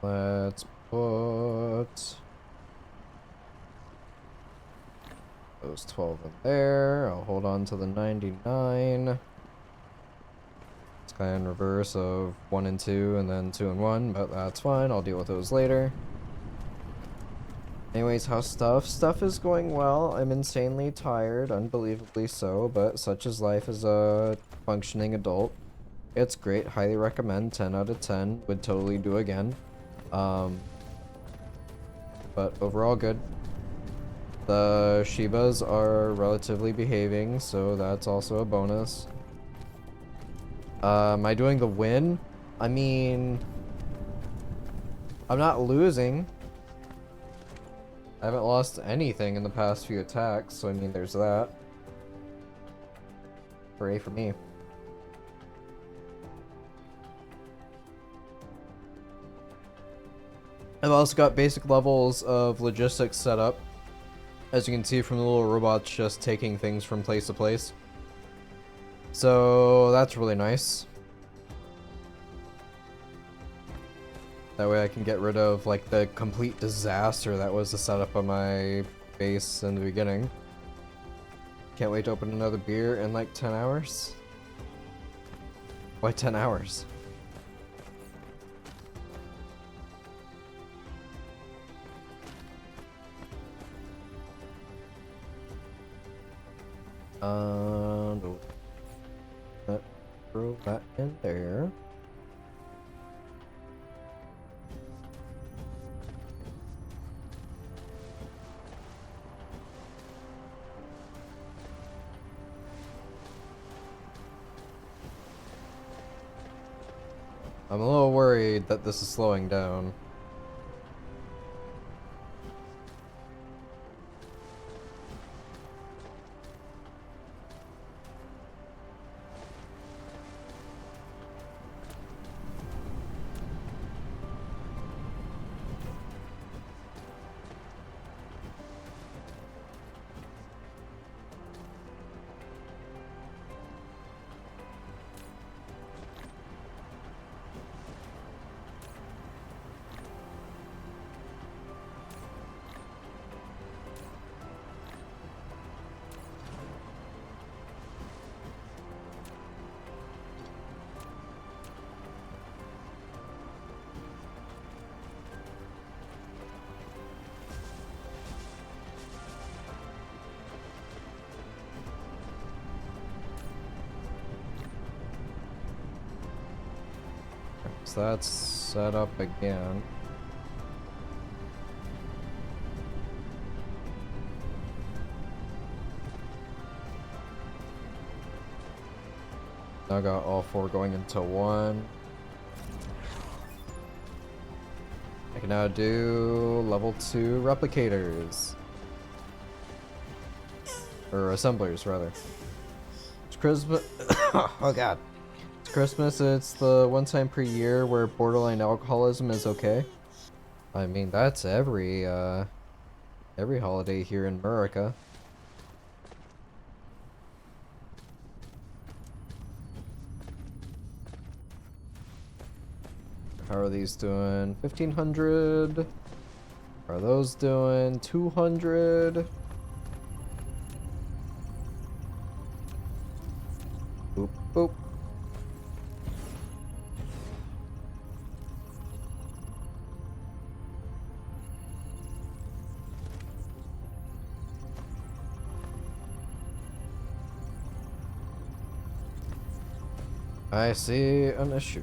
Let's put those 12 in there. I'll hold on to the 99. It's kind of in reverse of 1 and 2 and then 2 and 1, but that's fine. I'll deal with those later. Anyways, how's stuff? Stuff is going well. I'm insanely tired, unbelievably so, but such is life as a functioning adult. It's great, highly recommend, 10 out of 10, would totally do again. But overall good. The Shibas are relatively behaving, so that's also a bonus. Am I doing the win? I mean, I'm not losing. I haven't lost anything in the past few attacks, so I mean, there's that. Hooray for me. I've also got basic levels of logistics set up. As you can see from the little robots just taking things from place to place. So that's really nice. That way I can get rid of like the complete disaster that was the setup of my base in the beginning. Can't wait to open another beer in like 10 hours. Why 10 hours? Let's throw that in there. I'm a little worried that this is slowing down. So that's set up again. Now I got all 4 going into 1. I can now do level 2 replicators. Or assemblers, rather. It's Christmas. Oh god. It's Christmas, it's the one time per year where borderline alcoholism is okay. I mean, that's every holiday here in America. How are these doing? 1500. How are those doing? 200. Boop, boop. I see an issue.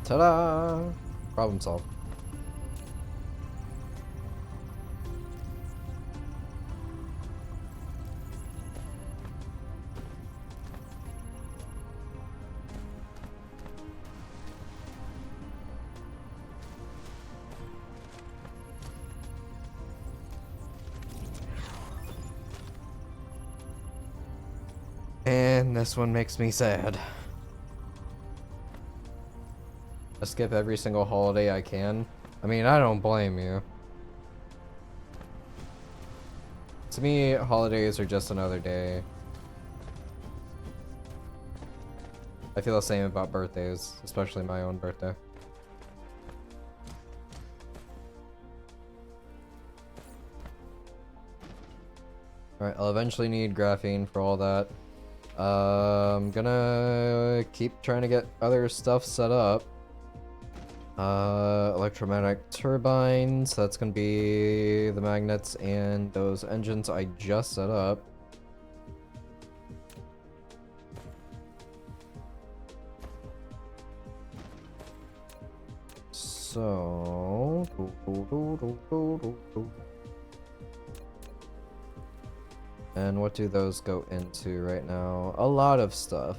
Ta-da! Problem solved. And this one makes me sad. I skip every single holiday I can. I mean, I don't blame you. To me, holidays are just another day. I feel the same about birthdays, especially my own birthday. Alright, I'll eventually need graphene for all that. I'm gonna keep trying to get other stuff set up. Electromagnetic turbines, that's gonna be the magnets and those engines I just set up. So... And what do those go into right now? A lot of stuff.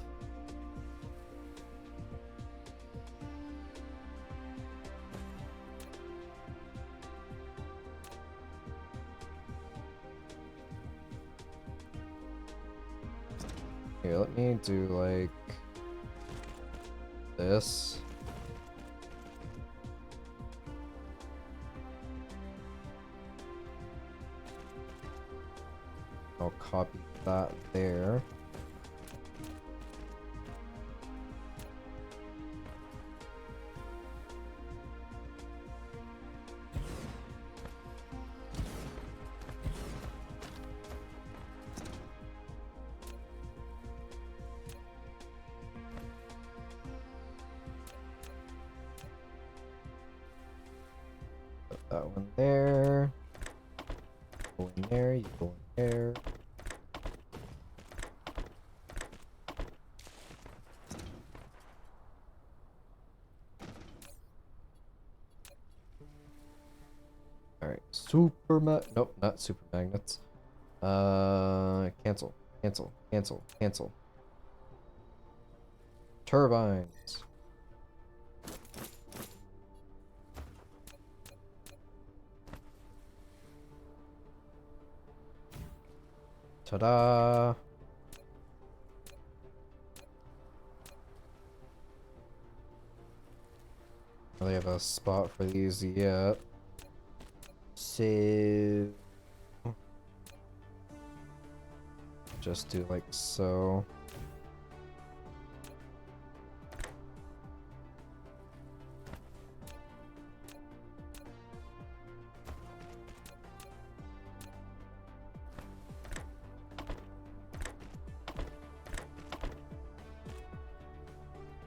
Here, let me do like this. I'll copy that there. Put that one there. Go in there, you go in there. Alright, nope, not super magnets. Cancel, cancel, cancel, cancel. Turbines. Ta-da! Really have a spot for these yet. So just do like so.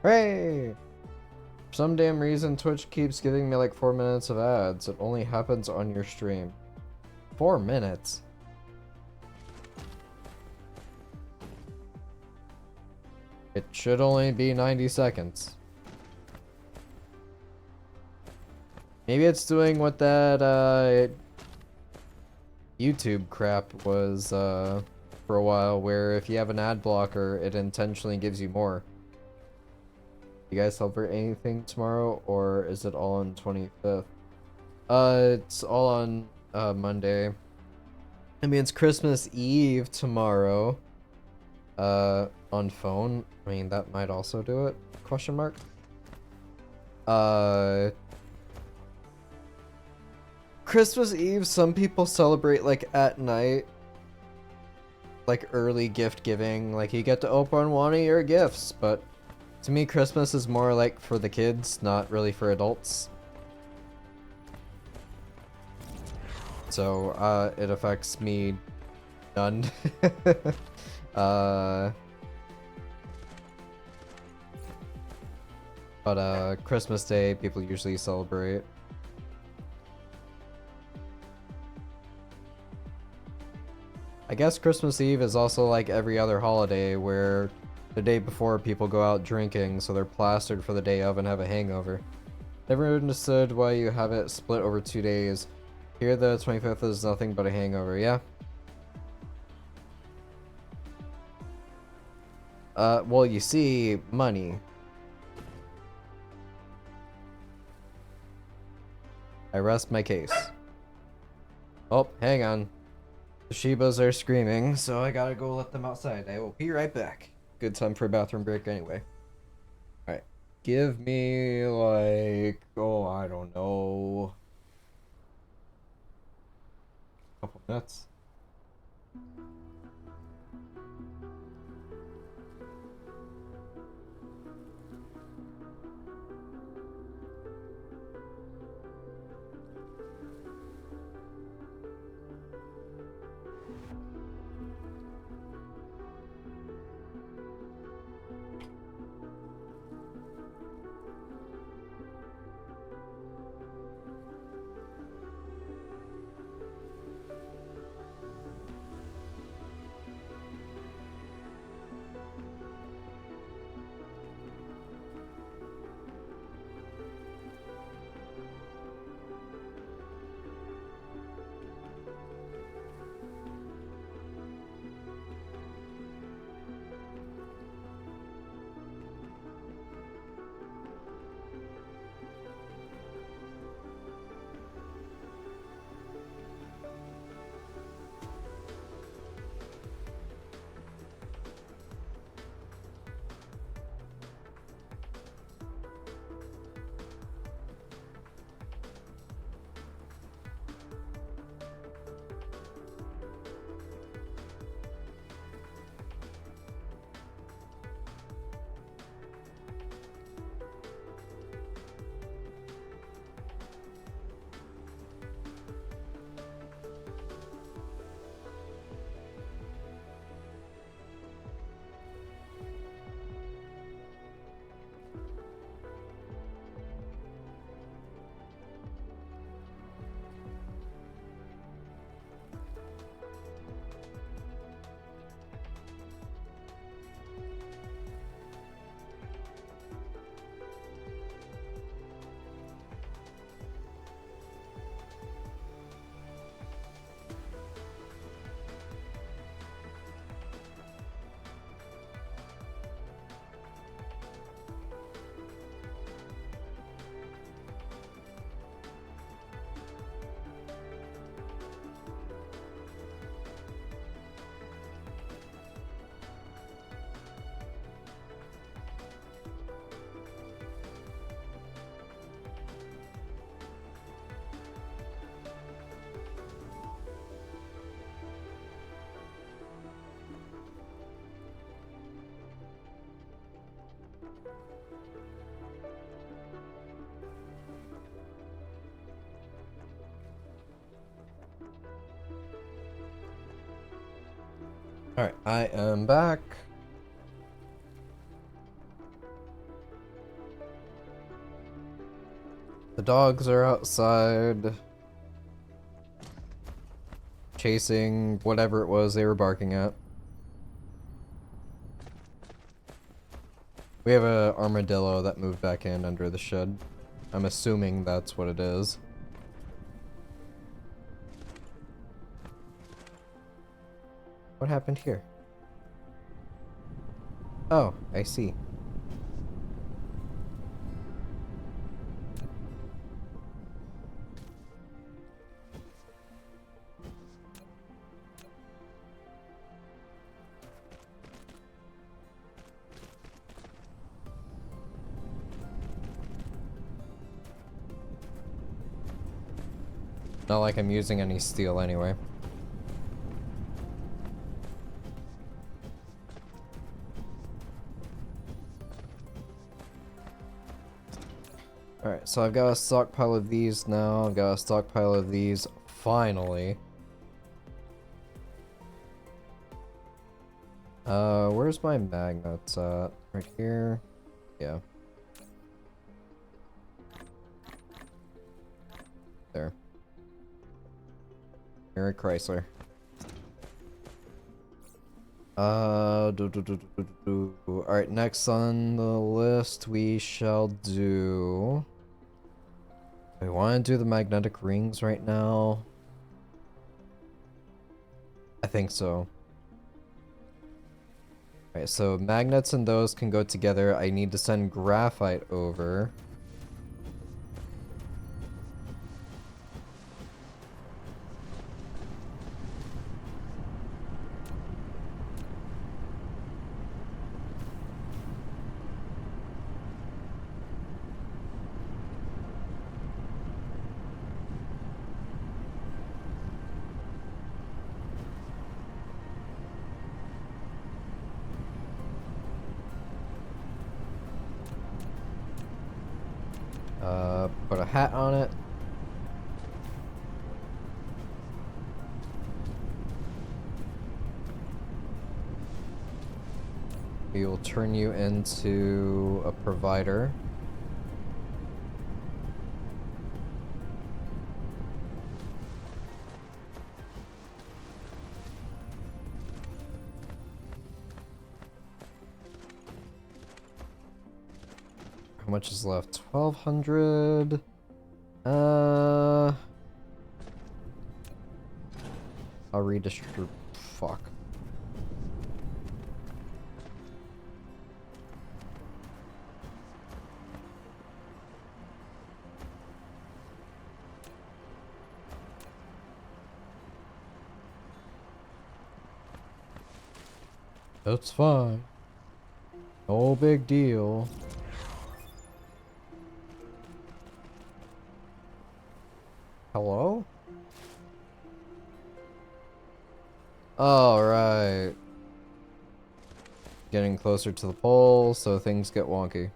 Hooray! For some damn reason, Twitch keeps giving me like 4 minutes of ads. It only happens on your stream. 4 minutes? It should only be 90 seconds. Maybe it's doing what that YouTube crap was for a while, where if you have an ad blocker, it intentionally gives you more. You guys celebrate anything tomorrow, or is it all on 25th? It's all on Monday. I mean, it's Christmas Eve tomorrow. On phone. I mean, that might also do it. Question mark. Christmas Eve, some people celebrate like at night. Like early gift giving. Like you get to open one of your gifts, but to me, Christmas is more like for the kids, not really for adults. So, it affects me none. But Christmas Day, people usually celebrate. I guess Christmas Eve is also like every other holiday where the day before people go out drinking, so they're plastered for the day of and have a hangover. Never understood why you have it split over 2 days. Here the 25th is nothing but a hangover, yeah? Well, you see, money. I rest my case. Oh, hang on. The Shibas are screaming, so I gotta go let them outside. I will be right back. Good time for a bathroom break anyway. Alright. Give me, like, oh, I don't know. A couple minutes. Alright, I am back. The dogs are outside chasing whatever it was they were barking at. We have a armadillo that moved back in under the shed. I'm assuming that's what it is. What happened here? Oh, I see. Not like I'm using any steel anyway. Alright, so I've got a stockpile of these now. I've got a stockpile of these, finally. Where's my magnets at? Right here? Yeah. There. Mary Chrysler. Alright, next on the list we shall do... We want to do the magnetic rings right now? I think so. Alright, so magnets and those can go together. I need to send graphite over. Put a hat on it. We will turn you into a provider. How much is left? 1,200. I'll redistribute. Fuck. That's fine. No big deal. Hello? Alright. Getting closer to the pole, so things get wonky.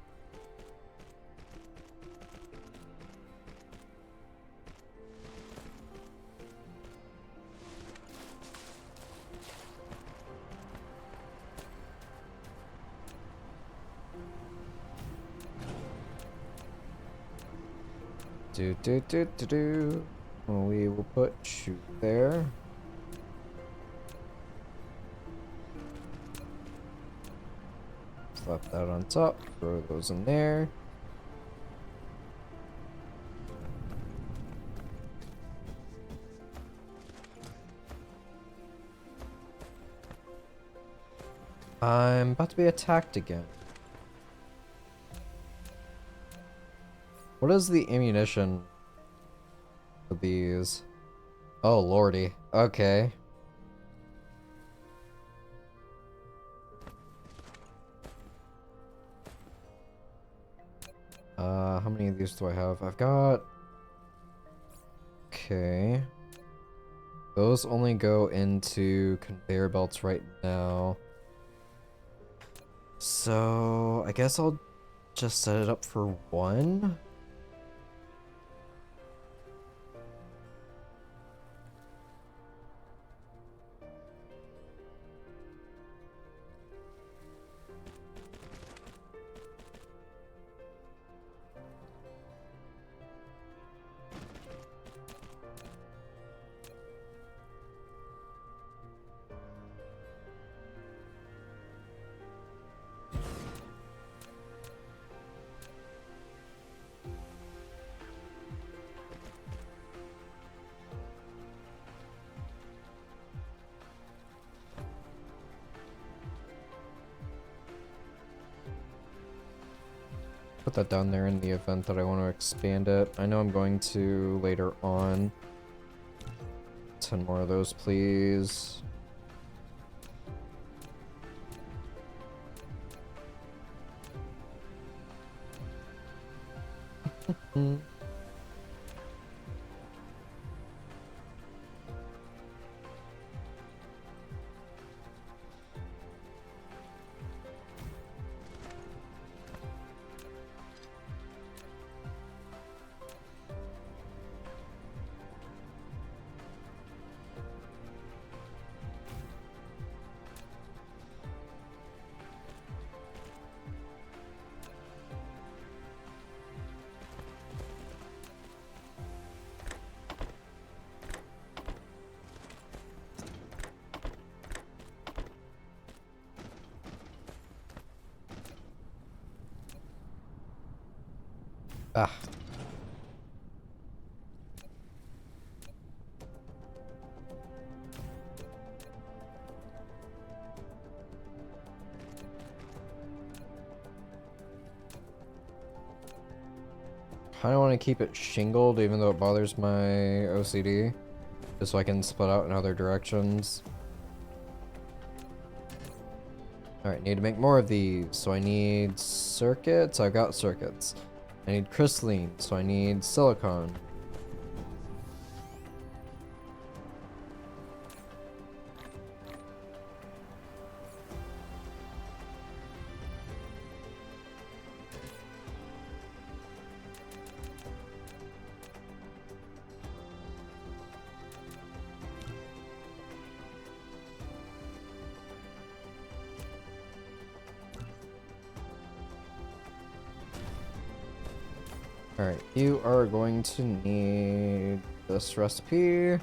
We will put you there. Slap that on top, throw those in there. I'm about to be attacked again. What is the ammunition for these? Oh lordy. Okay. How many of these do I have? I've got... Okay. Those only go into conveyor belts right now. So, I guess I'll just set it up for one? Put that down there in the event that I want to expand it. I know I'm going to later on. 10 more of those, please. Ah. Kinda want to keep it shingled even though it bothers my OCD. Just so I can split out in other directions. Alright, need to make more of these. So I need circuits. I've got circuits. I need crystalline, so I need silicon. Alright, you are going to need this recipe.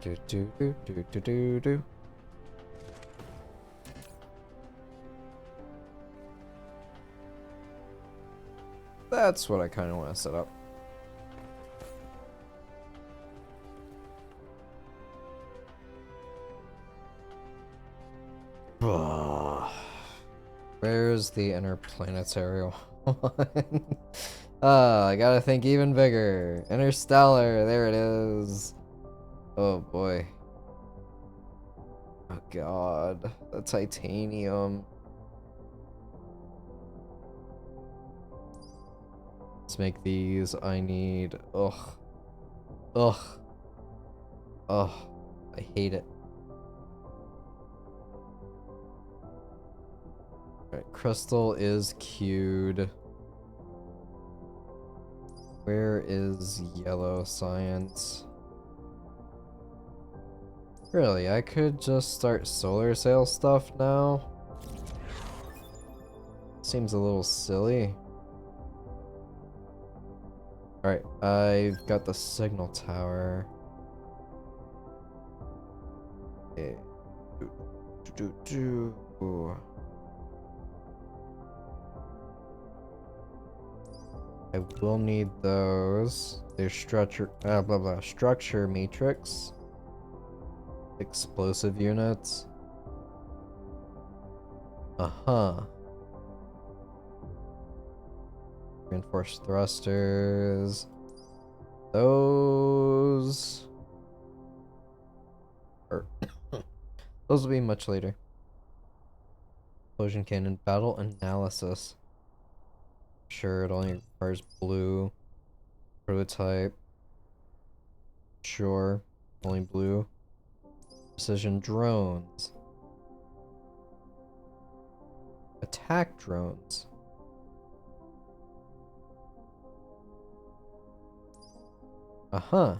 Do do do do do do do. That's what I kind of want to set up. Where's the interplanetary one? I gotta think even bigger. Interstellar, there it is. Oh boy. Oh god, the titanium. Let's make these. I need. Ugh. I hate it. Alright, crystal is queued. Where is yellow science? Really, I could just start solar sail stuff now? Seems a little silly. Alright, I've got the signal tower. Okay. I will need those. There's structure, structure matrix. Explosive units. Uh-huh. Reinforced thrusters. Those are those will be much later. Explosion cannon, battle analysis. Sure, it only requires blue. Prototype. Sure, only blue. Precision drones. Attack drones. Uh-huh.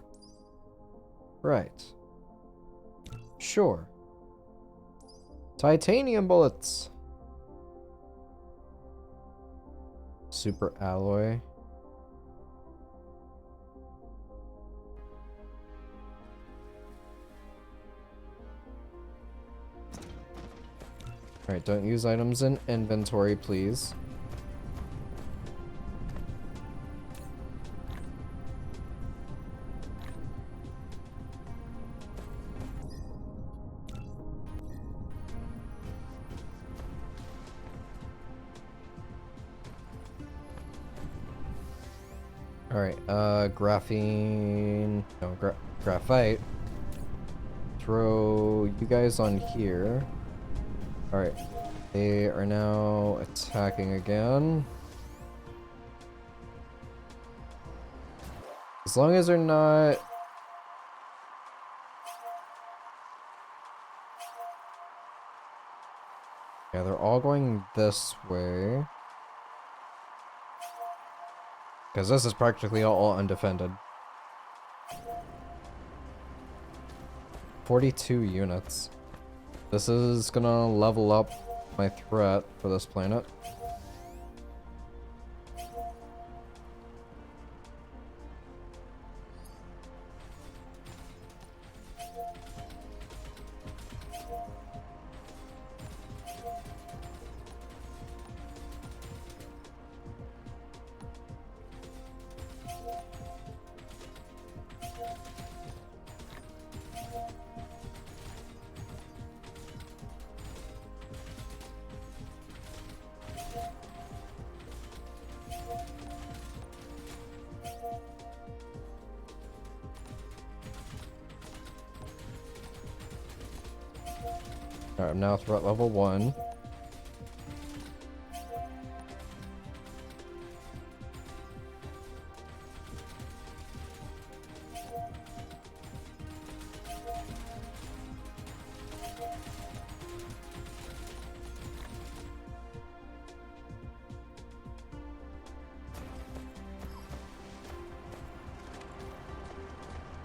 Right. Sure. Titanium bullets. Super alloy. Alright, don't use items in inventory, please. Alright, graphene... No, graphite. Throw you guys on here. Alright, they are now attacking again. As long as they're not... Yeah, they're all going this way. Because this is practically all undefended. 42 units. This is gonna level up my threat for this planet. Alright, I'm now threat level 1.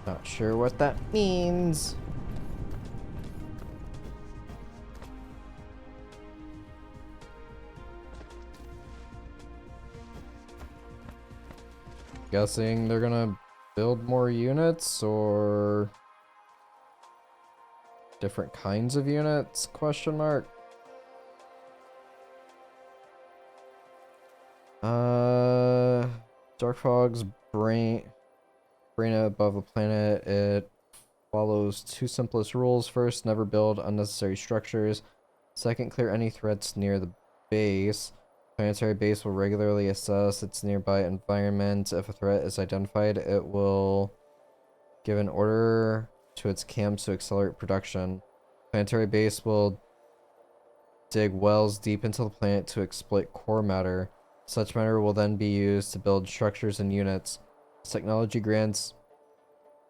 Not sure what that means. Guessing they're gonna build more units or different kinds of units? Question mark. Dark Fog's brain above a planet. It follows two simplest rules. First, never build unnecessary structures. Second, clear any threats near the base. Planetary base will regularly assess its nearby environment. If a threat is identified, it will give an order to its camps to accelerate production. Planetary base will dig wells deep into the planet to exploit core matter. Such matter will then be used to build structures and units. This technology grants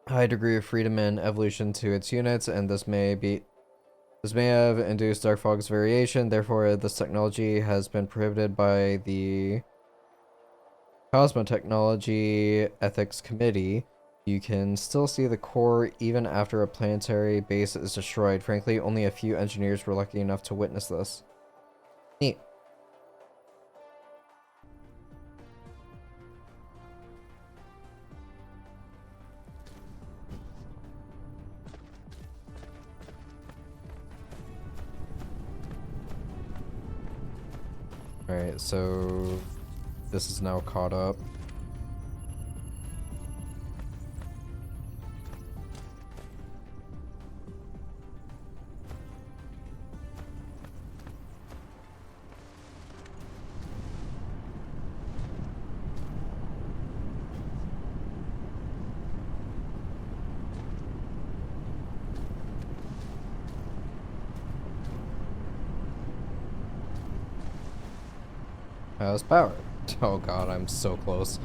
a high degree of freedom and evolution to its units, and this may have induced Dark Fog's variation. Therefore, this technology has been prohibited by the Cosmotechnology Ethics Committee. You can still see the core even after a planetary base is destroyed. Frankly, only a few engineers were lucky enough to witness this. Neat. Alright, so this is now caught up. Has power. Oh god, I'm so close.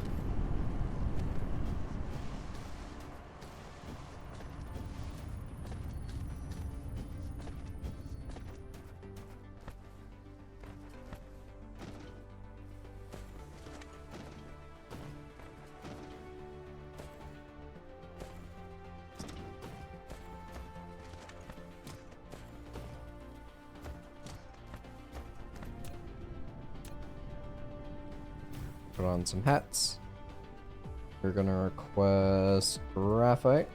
Put on some hats. We're gonna request graphite.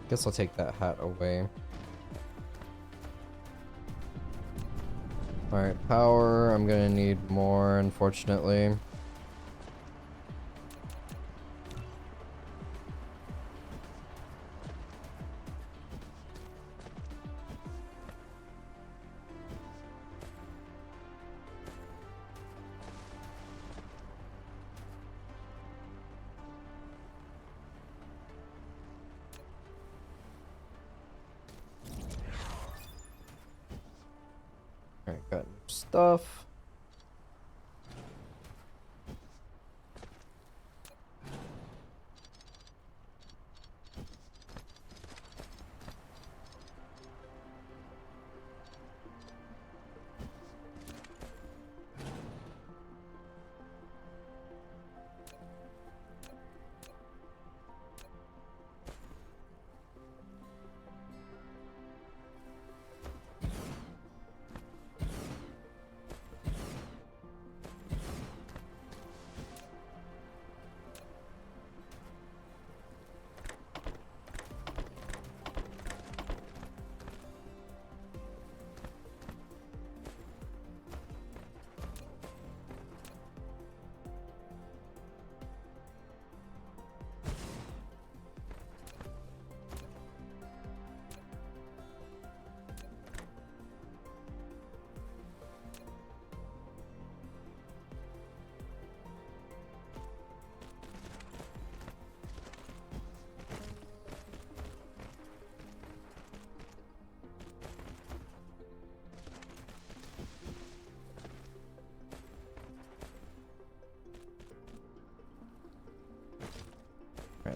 Guess I'll take that hat away. Alright, power. I'm gonna need more, unfortunately. Alright, got stuff.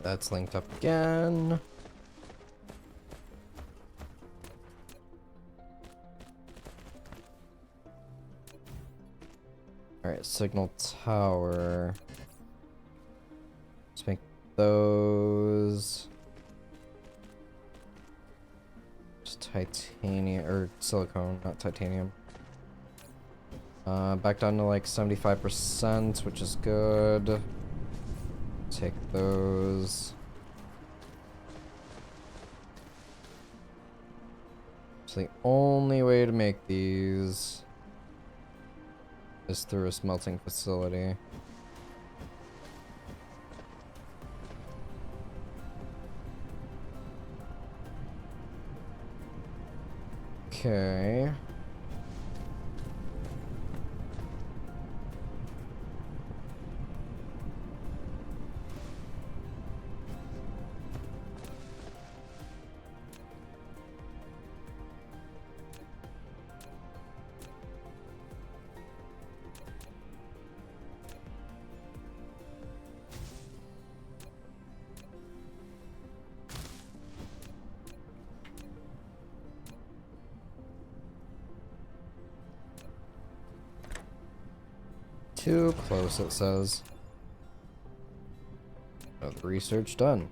That's linked up again. Alright, signal tower. Let's make those just titanium or silicone, not titanium. Back down to like 75%, which is good. Take those. So the only way to make these is through a smelting facility. Okay. Too close, it says. Oh, the research done.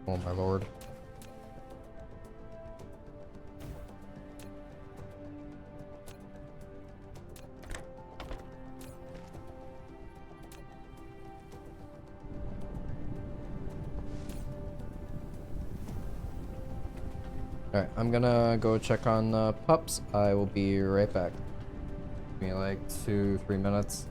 Oh my lord. Alright, I'm gonna go check on the pups. I will be right back. Give me like 2-3 minutes.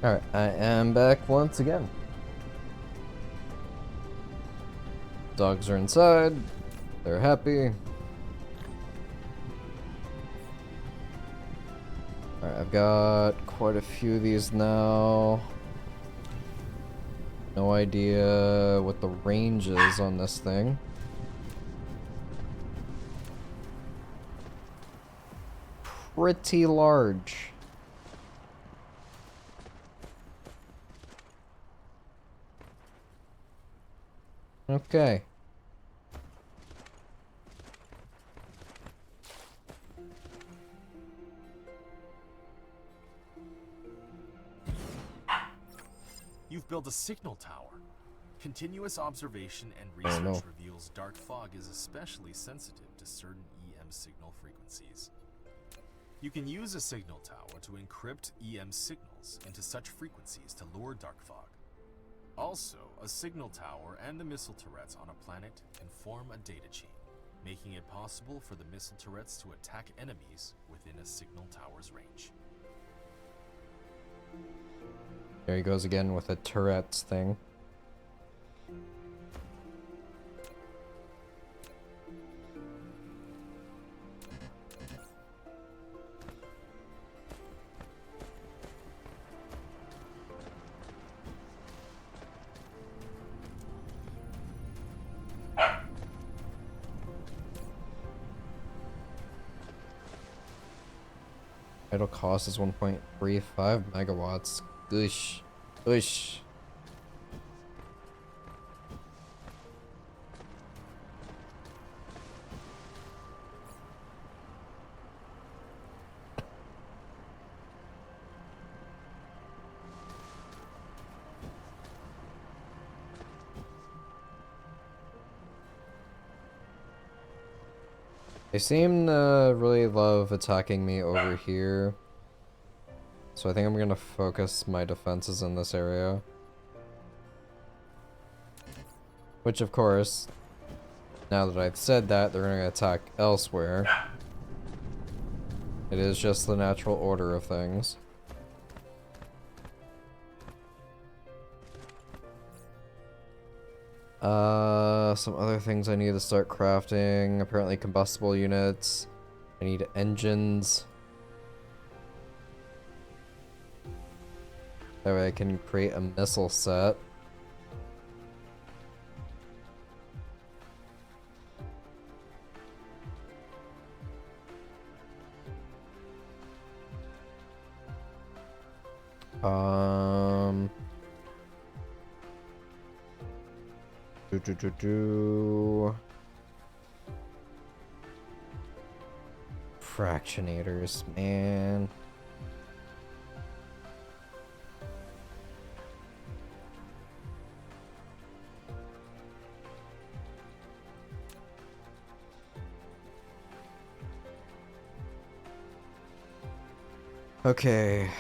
Alright, I am back once again. Dogs are inside. They're happy. Alright, I've got quite a few of these now. No idea what the range is on this thing. Pretty large. Okay. You've built a signal tower. Continuous observation and Oh, no. research reveals dark fog is especially sensitive to certain EM signal frequencies. You can use a signal tower to encrypt EM signals into such frequencies to lure dark fog. Also, a signal tower and the missile turrets on a planet can form a data chain, making it possible for the missile turrets to attack enemies within a signal tower's range. There he goes again with a turrets thing. Idle cost is 1.35 megawatts. Goosh. Goosh. They seem to really love attacking me over here. So I think I'm gonna focus my defenses in this area. Which of course, now that I've said that, they're gonna attack elsewhere. It is just the natural order of things. Some other things I need to start crafting. Apparently combustible units. I need engines. That way I can create a missile set. Fractionators, man. Okay,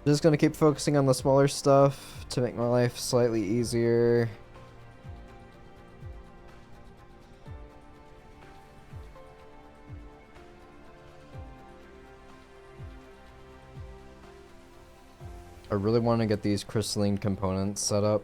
just gonna keep focusing on the smaller stuff to make my life slightly easier. I really want to get these crystalline components set up.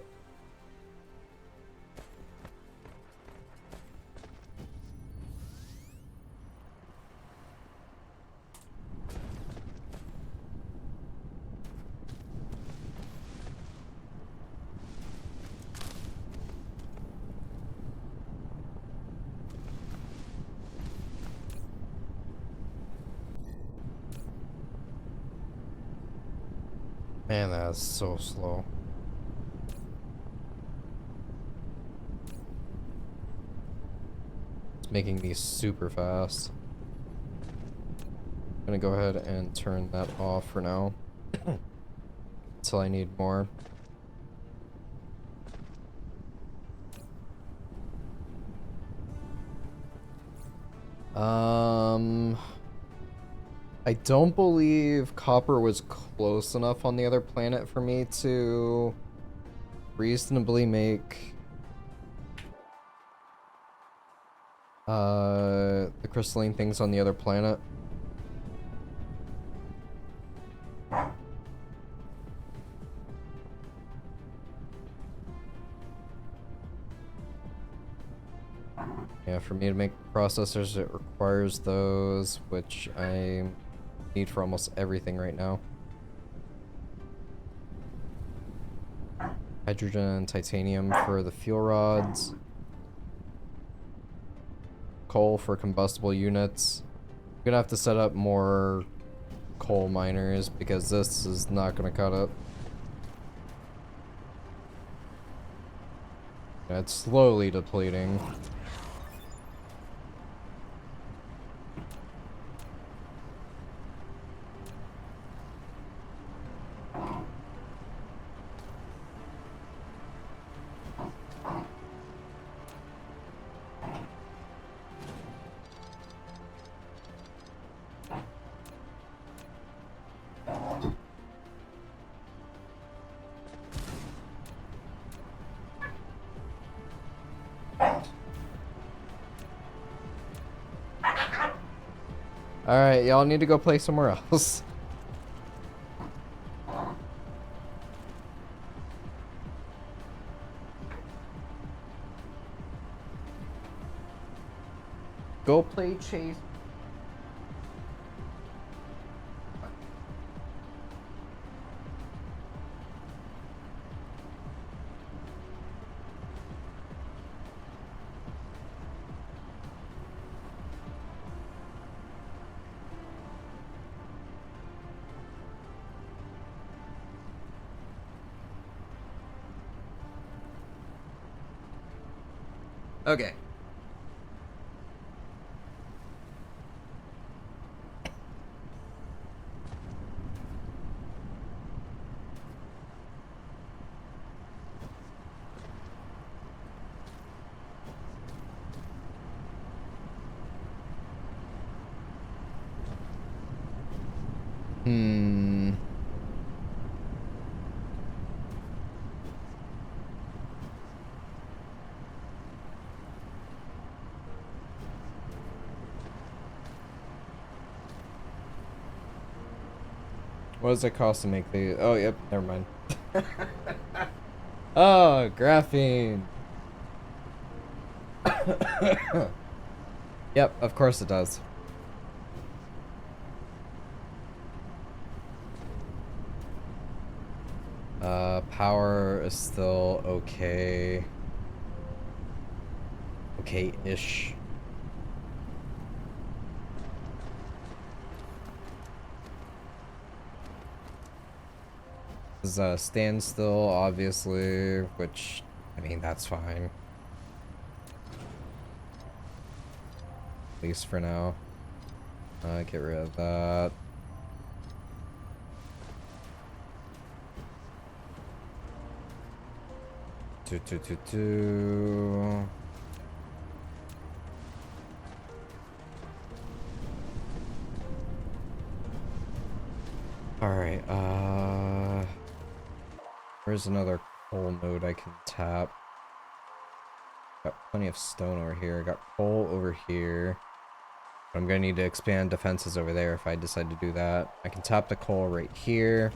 Man, that's so slow. It's making me super fast. I'm gonna go ahead and turn that off for now. Until I need more. I don't believe copper was close enough on the other planet for me to reasonably make the crystalline things on the other planet. Yeah, for me to make processors, it requires those, which I need for almost everything right now. Hydrogen and titanium for the fuel rods. Coal for combustible units. I'm gonna have to set up more coal miners because this is not gonna cut it. Yeah, it's slowly depleting. Alright, y'all need to go play somewhere else. Go play Chase. Okay. What does it cost to make the... Oh, yep, never mind. Oh, graphene. Yep, of course it does. Power is still okay. Okay-ish. This is a standstill, obviously, which, I mean, that's fine. At least for now. Get rid of that. Two. Alright, where's another coal node I can tap? Got plenty of stone over here. Got coal over here. I'm gonna need to expand defenses over there if I decide to do that. I can tap the coal right here.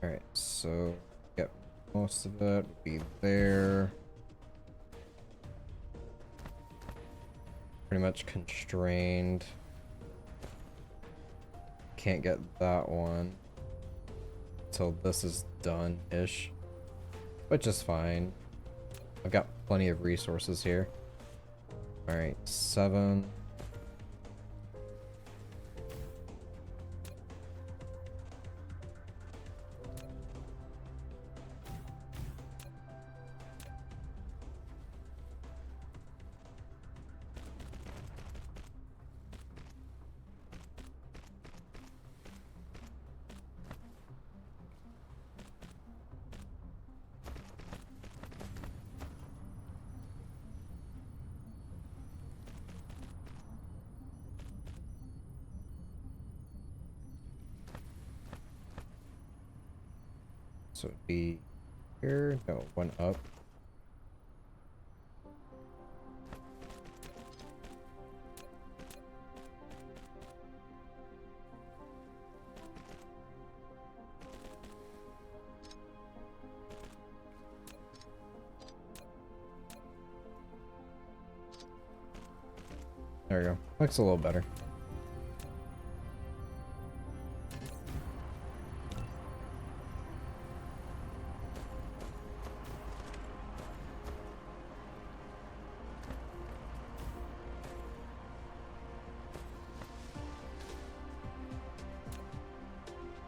Alright, so yep, most of it would be there. Pretty much constrained. Can't get that one until this is done-ish, which is fine. I've got plenty of resources here. Alright, 7. So it'd be here, no, one up. There we go. Looks a little better.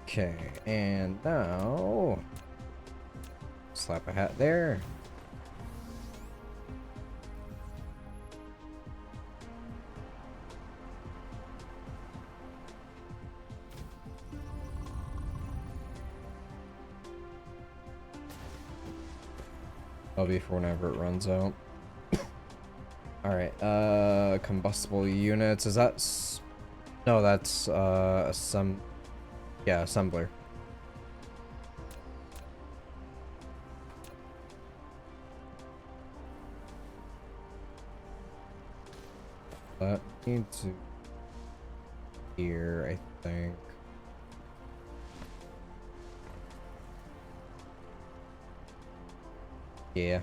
Okay, and now slap a hat there. That'll be for whenever it runs out. Alright, combustible units, is that no, that's, yeah, assembler. That needs to here, I think. Yeah.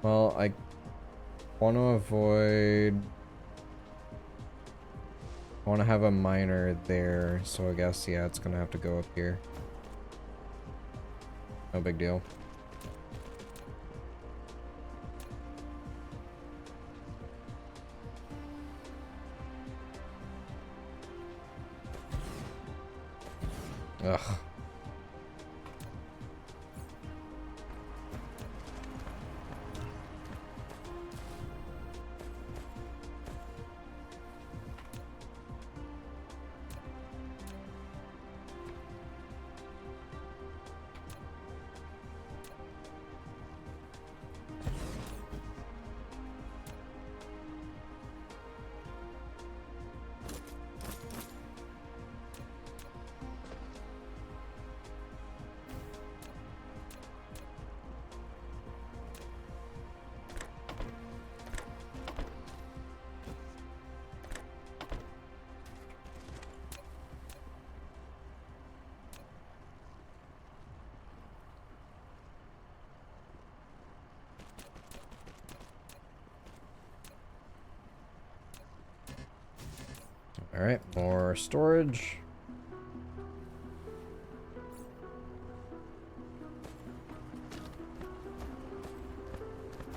Well, I want to avoid... I want to have a miner there, so I guess, yeah, it's gonna have to go up here. No big deal. Ugh. Alright, more storage.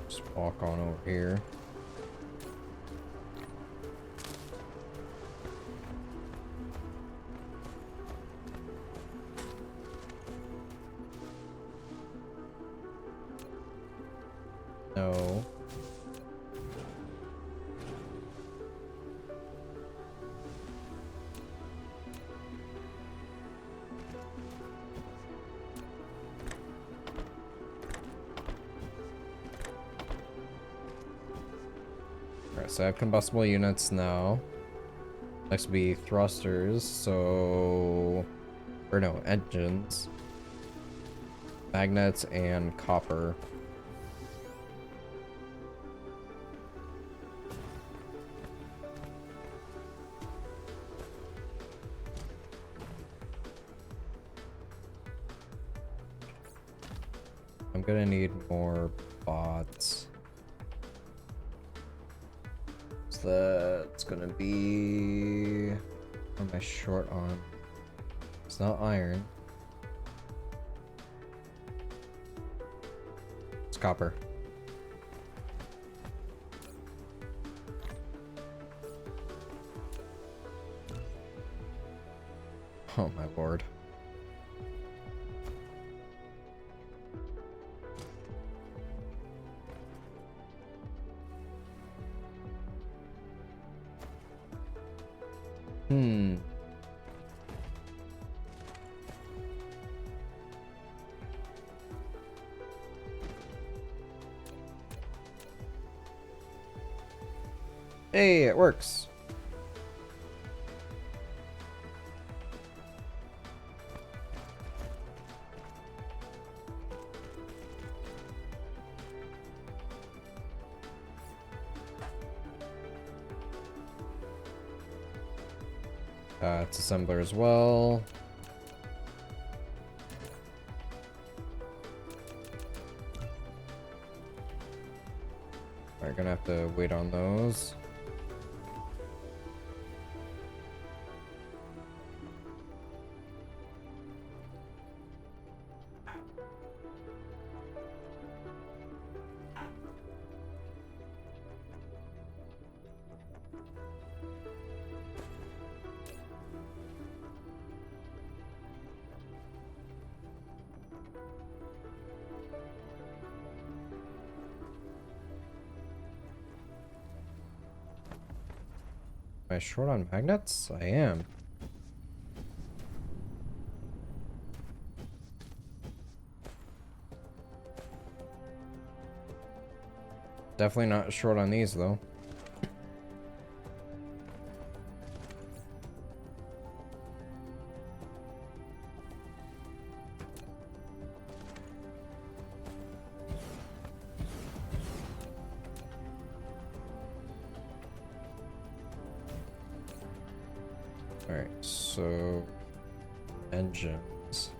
Just walk on over here. No. Alright, so I have combustible units now. Next will be thrusters, so... or no, engines. Magnets and copper. I'm gonna need more bots. So that's gonna be... what am I short on? It's not iron. It's copper. Oh my lord. Hey, it works. It's assembler as well. We're gonna have to wait on those. I short on magnets? I am. Definitely not short on these, though. Alright, so... engines.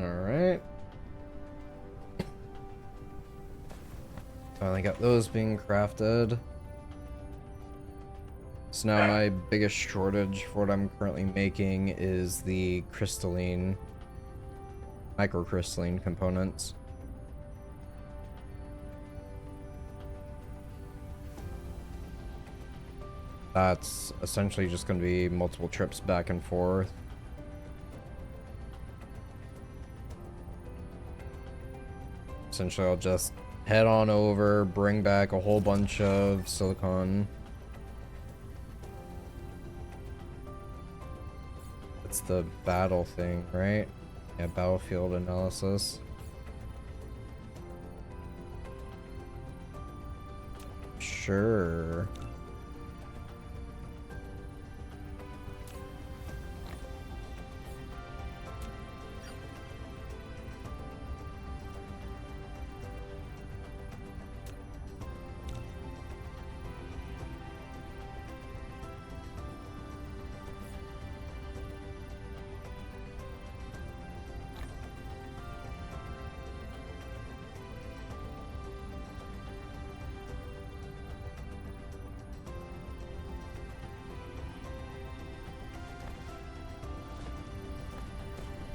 Alright. Finally got those being crafted. So now my biggest shortage for what I'm currently making is the crystalline, microcrystalline components. That's essentially just going to be multiple trips back and forth. Essentially, I'll just head on over, bring back a whole bunch of silicon. It's the battle thing, right? Yeah, battlefield analysis. Sure.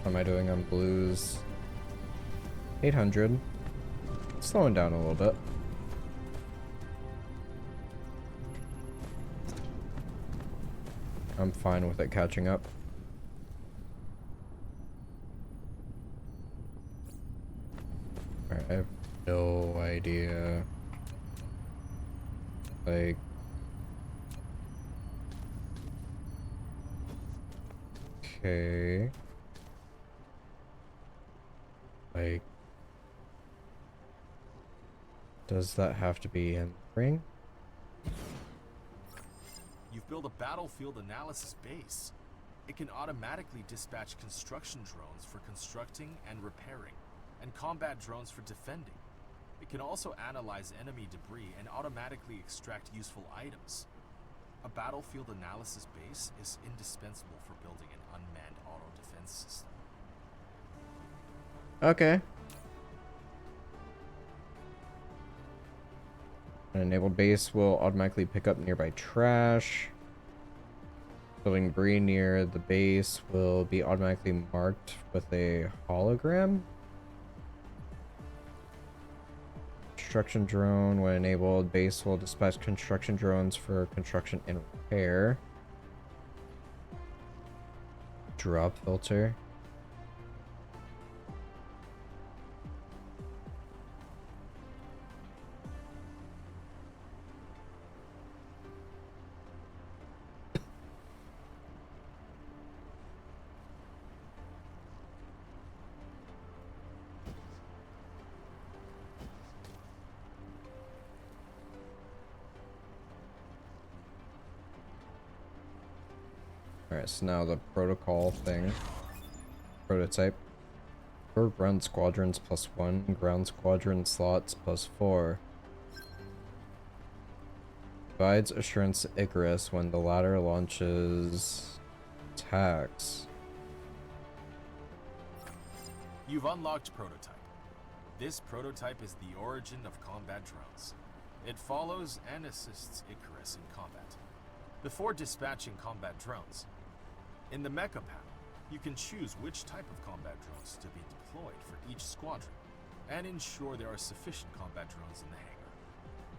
How am I doing on blues? 800. Slowing down a little bit. I'm fine with it catching up. Alright, I have no idea. Like... okay... like... does that have to be in ring? You've built a battlefield analysis base. It can automatically dispatch construction drones for constructing and repairing, and combat drones for defending. It can also analyze enemy debris and automatically extract useful items. A battlefield analysis base is indispensable for building an unmanned auto defense system. Okay. An enabled base will automatically pick up nearby trash. Building debris near the base will be automatically marked with a hologram. Construction drone, when enabled, base will dispatch construction drones for construction and repair. Drop filter. Alright, so now the protocol thing. prototype. 4 ground squadrons +1, ground squadron slots +4. Provides assurance to Icarus when the latter launches attacks. You've unlocked Prototype. This prototype is the origin of combat drones. It follows and assists Icarus in combat. Before dispatching combat drones, in the mecha panel, you can choose which type of combat drones to be deployed for each squadron, and ensure there are sufficient combat drones in the hangar.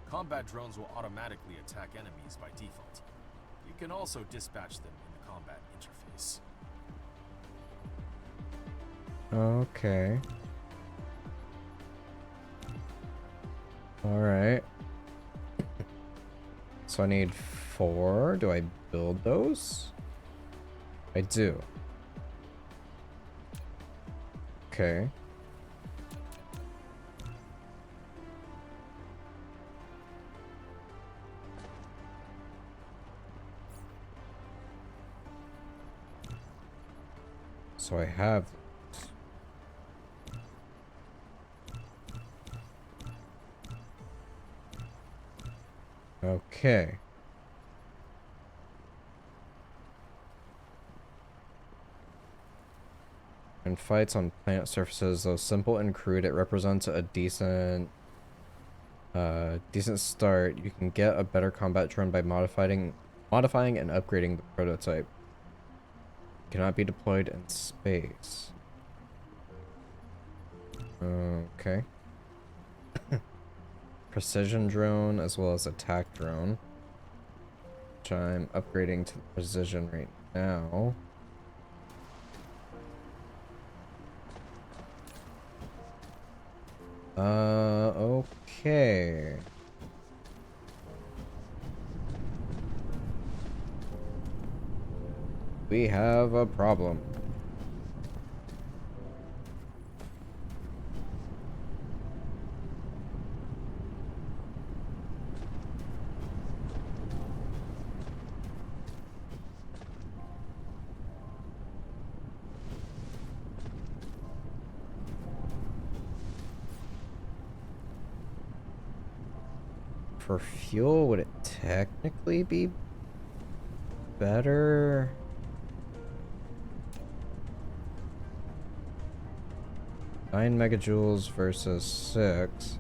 Combat drones will automatically attack enemies by default. You can also dispatch them in the combat interface. Okay. Alright. So I need 4. Do I build those? I do. Okay. So I have those. Okay. And fights on planet surfaces, though simple and crude, it represents a decent start. You can get a better combat drone by modifying and upgrading the prototype. Cannot be deployed in space. Okay. Precision drone as well as attack drone, which I'm upgrading to precision right now. Okay. We have a problem. For fuel, would it technically be better? Nine megajoules versus 6.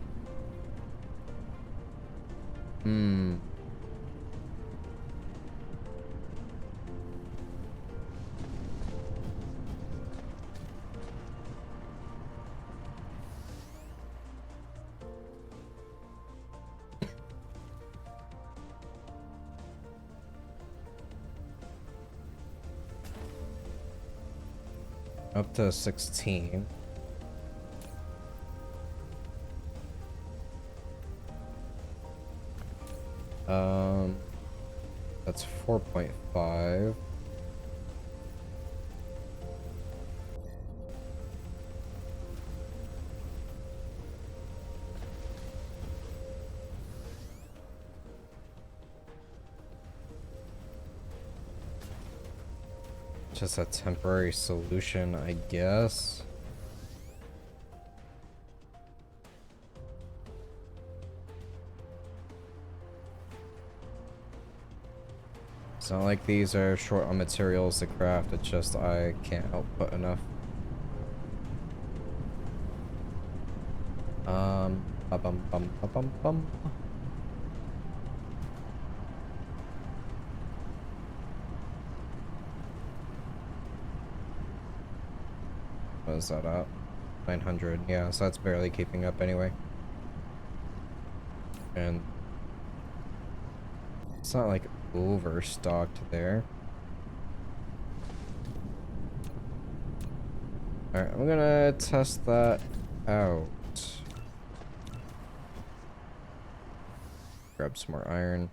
Up to 16. That's 4.5. Just a temporary solution, I guess. It's not like these are short on materials to craft, it's just I can't output enough. Ba-bum-bum-ba-bum-bum. What is that at? 900, yeah, so that's barely keeping up anyway. And it's not like overstocked there. Alright, I'm gonna test that out. Grab some more iron.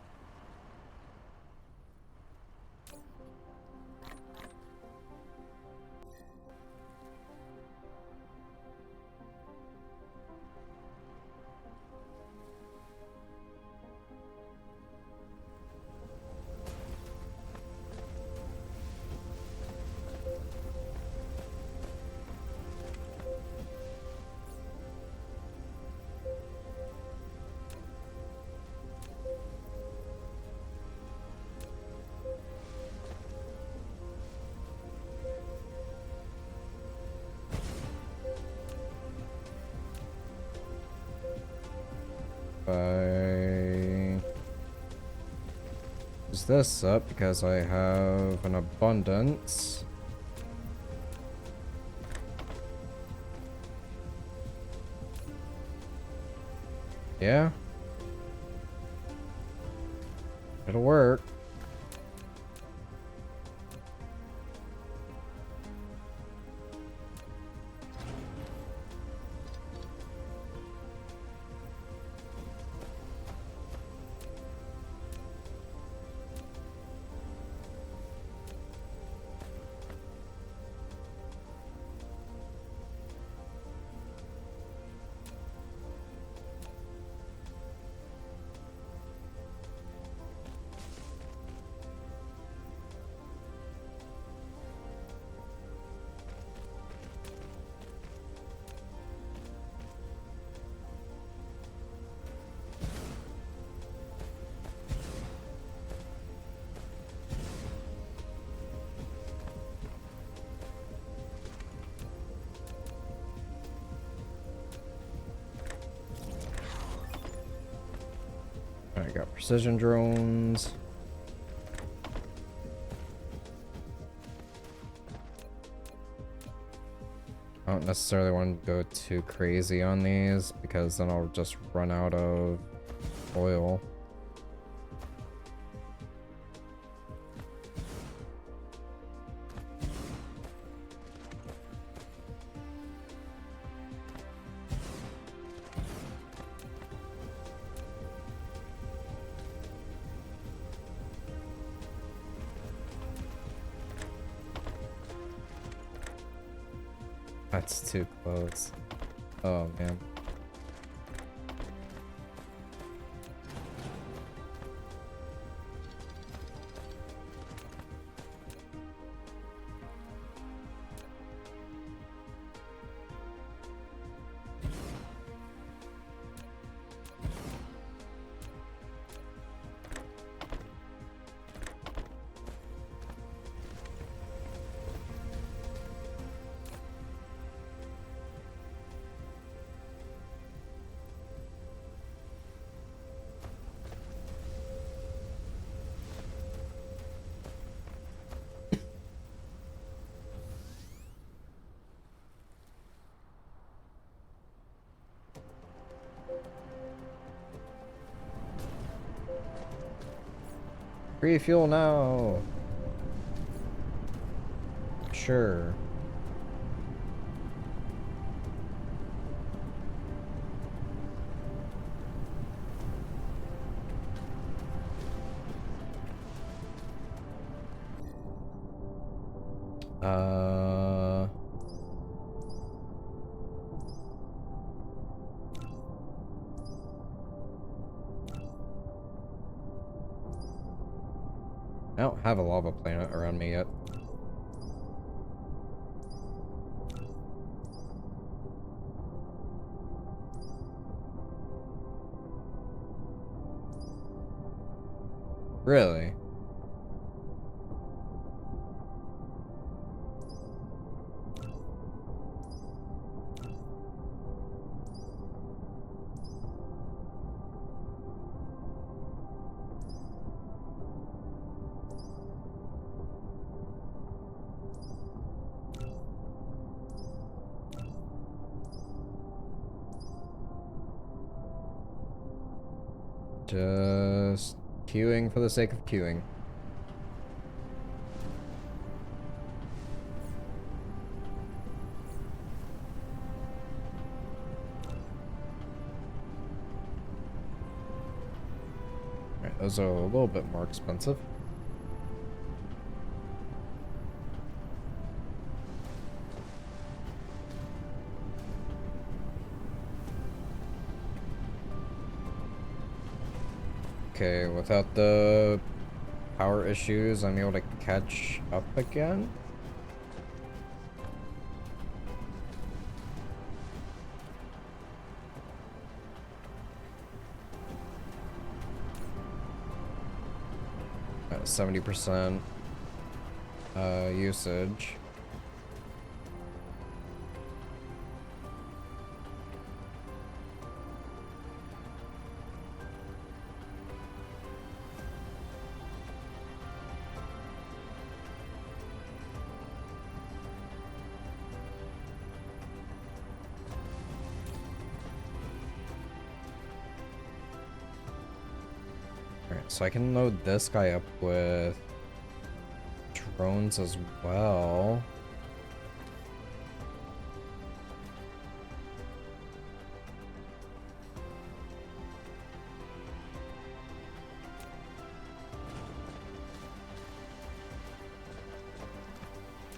I use this up because I have an abundance. Yeah. It'll work. I got precision drones. I don't necessarily want to go too crazy on these because then I'll just run out of oil. That's too close. Oh man. Refuel now. Sure. I don't have a lava planet around me yet. Really? Just queuing for the sake of queuing. Alright, those are a little bit more expensive. Okay, without the power issues, I'm able to catch up again. At 70% usage. So I can load this guy up with drones as well.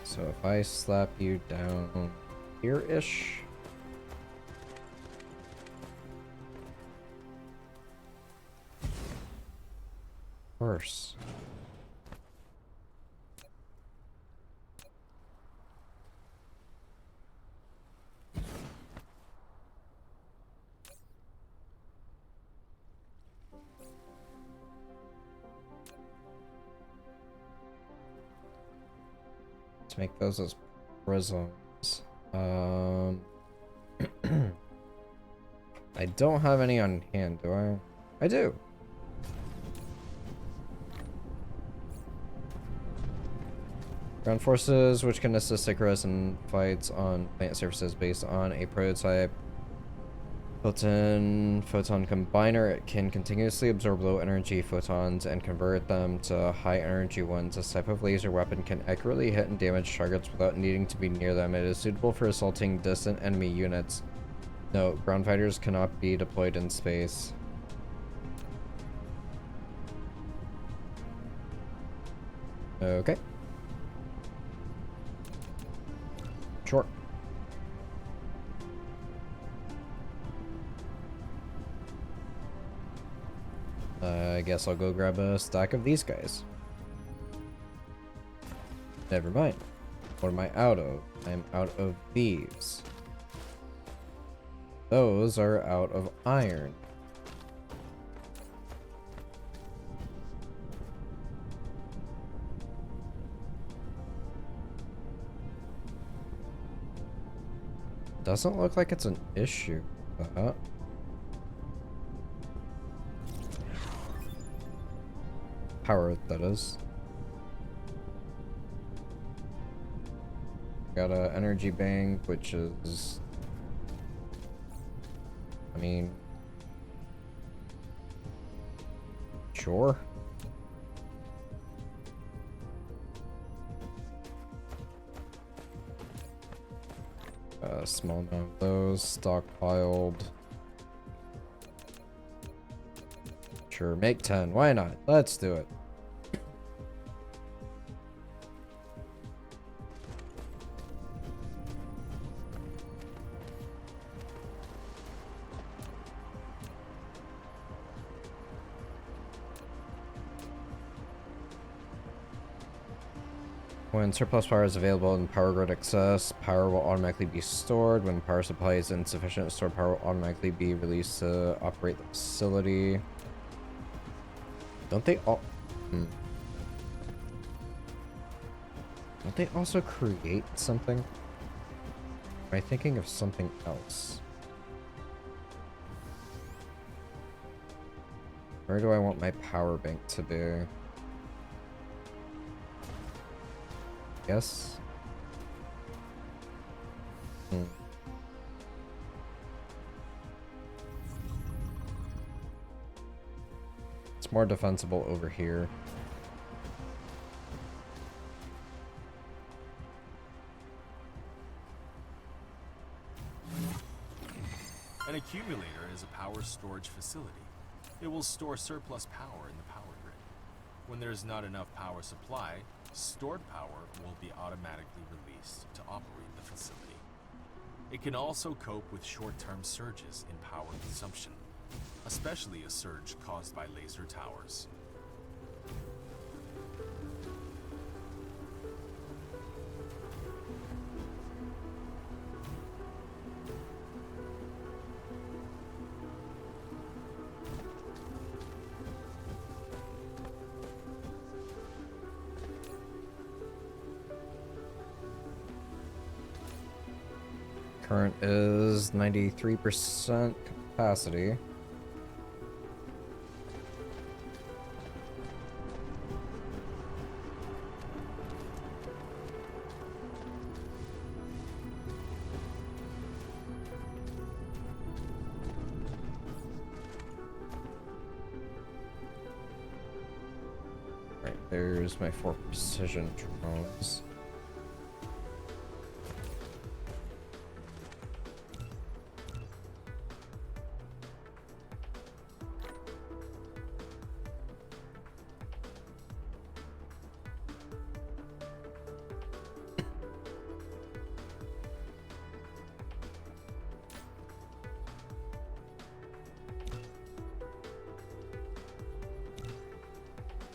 So if I slap you down here-ish. Worse. To make those as prisms. I don't have any on hand, do I? I do. Ground forces, which can assist Icarus in fights on plant surfaces based on a prototype built-in photon combiner. It can continuously absorb low-energy photons and convert them to high-energy ones. This type of laser weapon can accurately hit and damage targets without needing to be near them. It is suitable for assaulting distant enemy units. Note, ground fighters cannot be deployed in space. Okay. Sure. I guess I'll go grab a stack of these guys. Never mind. What am I out of? I'm out of these. Those are out of iron. Doesn't look like it's an issue. Power, that is. Got a energy bank, which is... I mean... Sure. Small amount of those stockpiled. Sure, make 10. Why not? Let's do it. When surplus power is available in power grid excess, power will automatically be stored. When power supply is insufficient, stored power will automatically be released to operate the facility. Don't they all... Don't they also create something? Am I thinking of something else? Where do I want my power bank to be? Yes. It's more defensible over here. An accumulator is a power storage facility. It will store surplus power in the power grid. When there's not enough power supply, stored power will be automatically released to operate the facility. It can also cope with short-term surges in power consumption, especially a surge caused by laser towers. Current is 93% capacity. There's my 4 precision drones.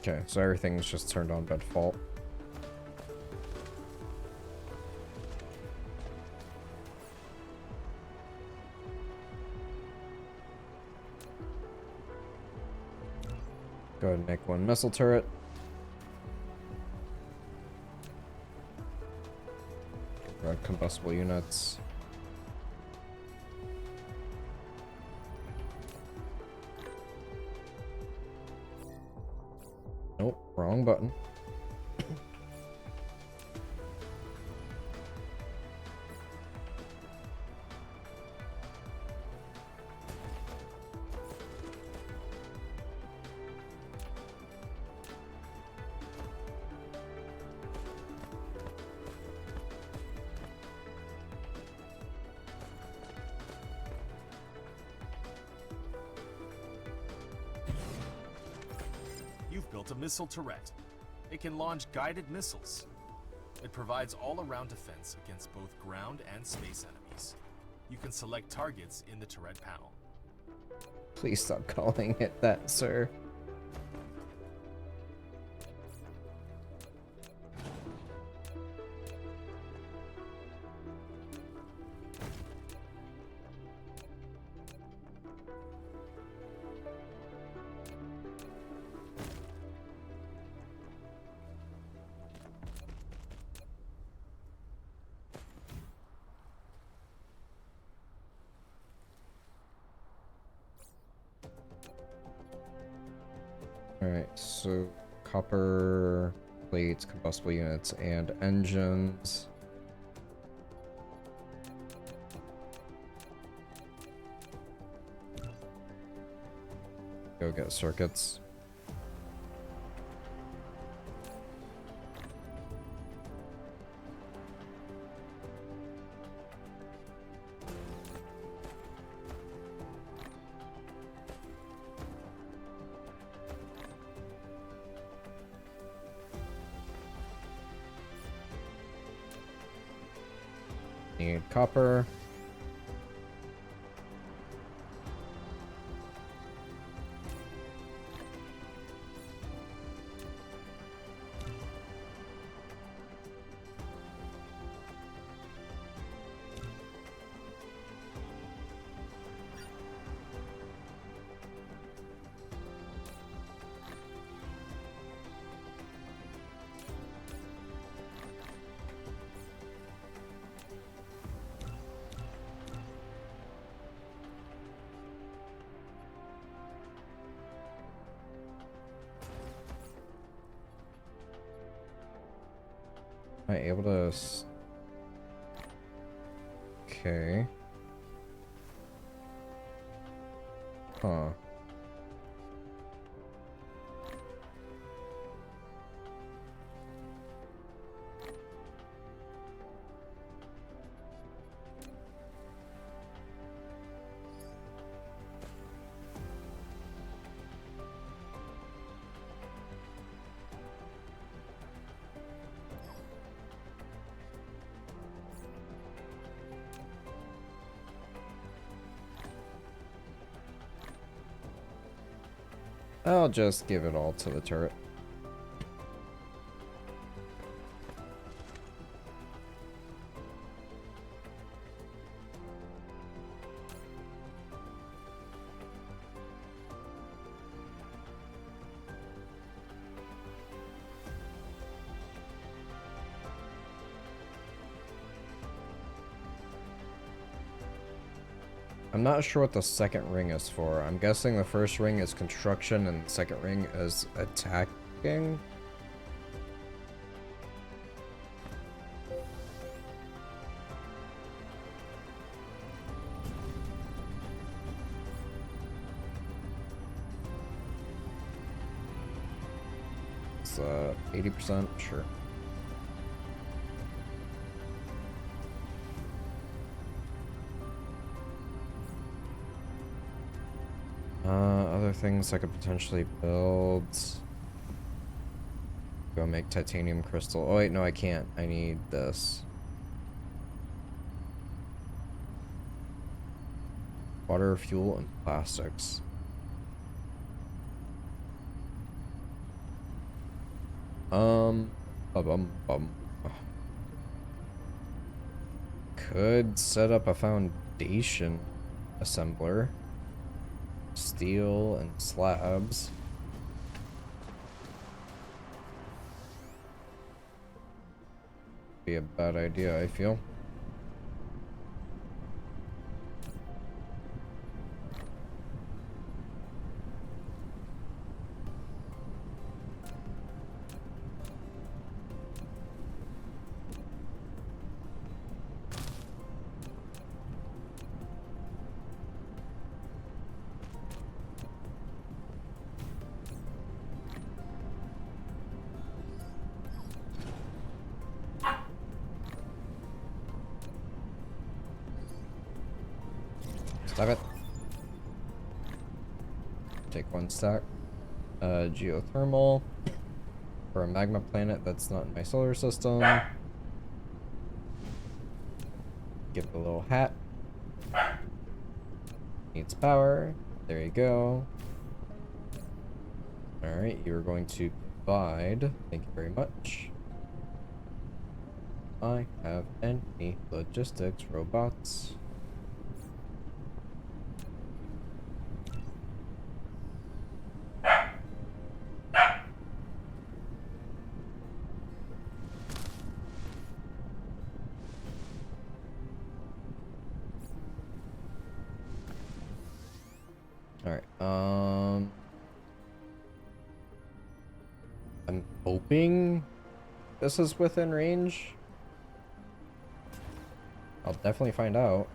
Okay, so everything's just turned on by default. Go ahead and make 1 missile turret. Run combustible units. Nope, wrong button. You've built a missile turret. It can launch guided missiles. It provides all-around defense against both ground and space enemies. You can select targets in the turret panel. Please stop calling it that, sir. Alright, so copper plates, combustible units, and engines. Go get circuits. Need copper. Am I able to... Okay. Huh. I'll just give it all to the turret. I'm not sure what the second ring is for. I'm guessing the first ring is construction and the second ring is attacking. What's 80%? Sure. Other things I could potentially build. Go make titanium crystal. Oh wait, no, I can't. I need this. Water, fuel, and plastics. Bum. Could set up a foundation assembler. Steel and slabs. Be a bad idea, I feel. Stop it. Take one stack. Geothermal. For a magma planet that's not in my solar system. Give it a little hat. Needs power. There you go. Alright, you're going to provide. Thank you very much. I have any logistics robots. Alright, I'm hoping this is within range. I'll definitely find out.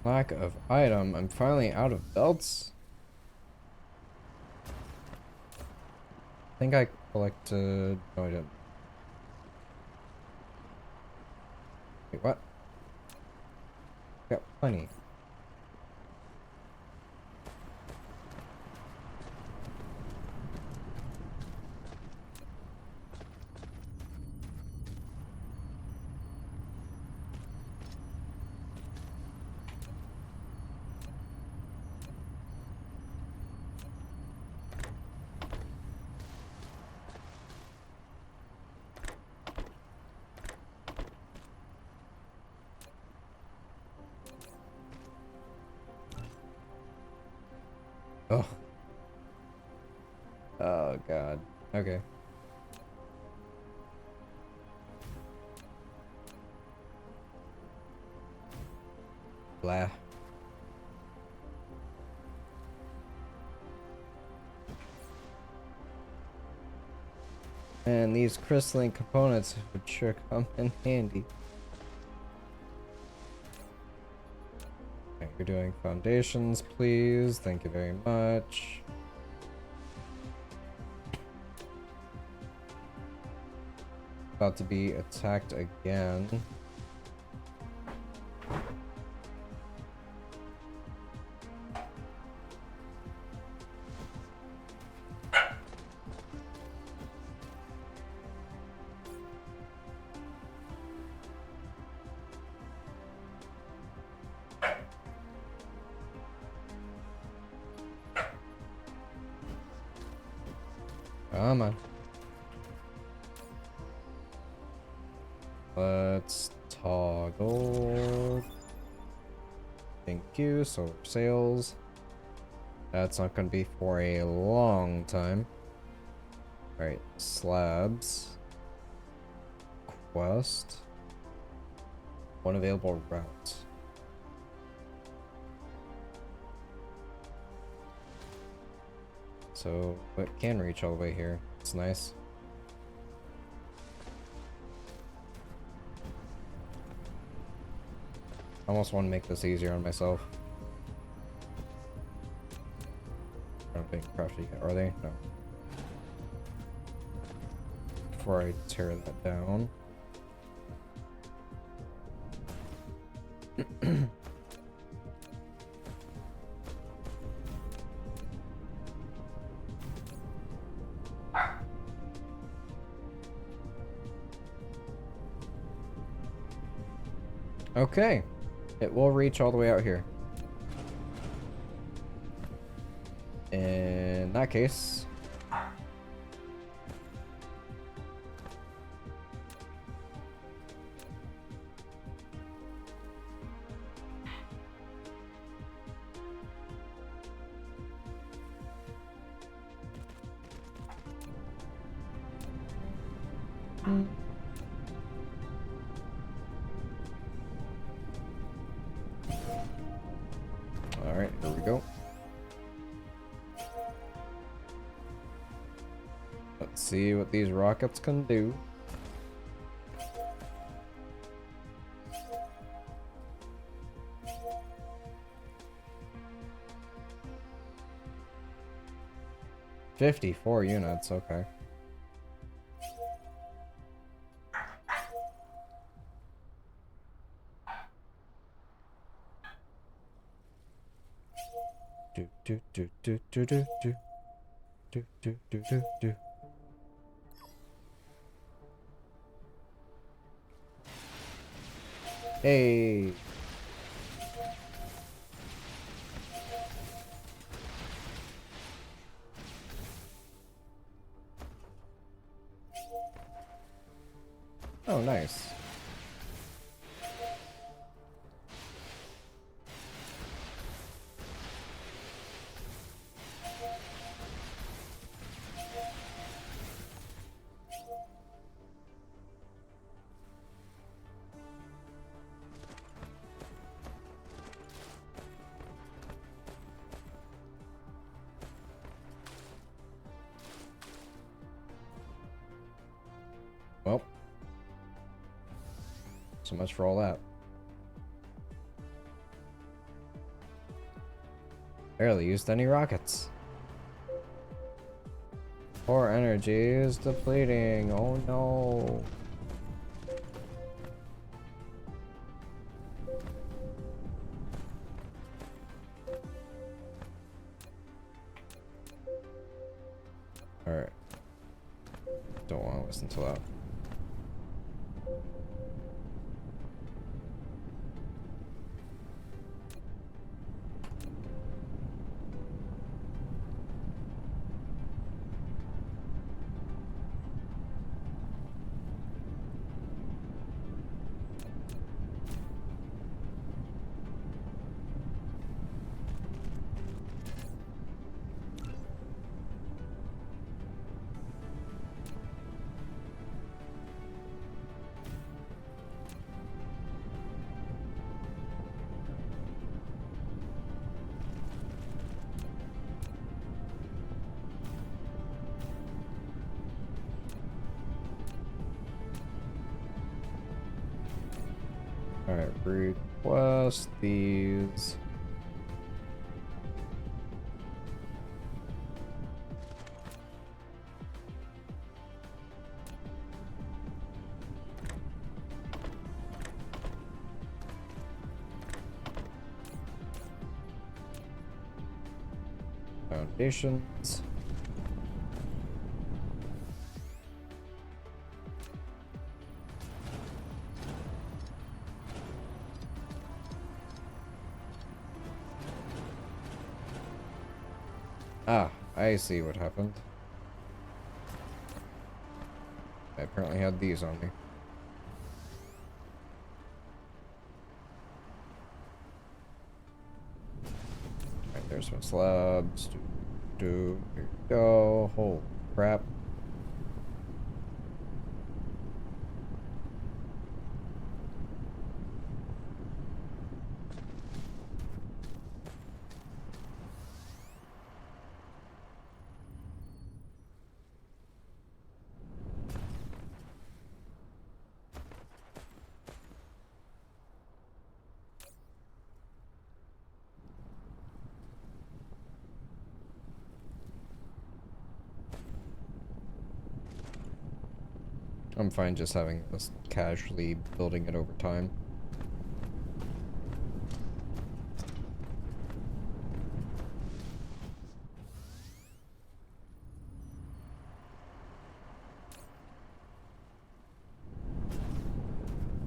Lack of item. I'm finally out of belts. I think I collected. No, I didn't. Wait, what? Got plenty. Oh. Oh god. Okay. Blah. And these crystalline components would sure come in handy. Okay. You're doing foundations, please. Thank you very much. About to be attacked again. Come on. Let's toggle. Thank you. Solar sails. That's not going to be for a long time. Alright, slabs. Quest. One available route. So, it can reach all the way here. It's nice. I almost want to make this easier on myself. I don't think crafty yet, are they? No. Before I tear that down. Okay. It will reach all the way out here. In that case... Alright, here we go. Let's see what these rockets can do. $54 units, okay. Do do do do do do do do do do do do. Hey. Oh, nice. Well, so much for all that. Barely used any rockets. Core energy is depleting. Oh no. Alright. Don't want to listen to that. Alright, request these. Foundations. Ah, I see what happened. I apparently had these on me. Alright, there's my slabs. Here we go. Holy crap. I'm fine just having this casually building it over time.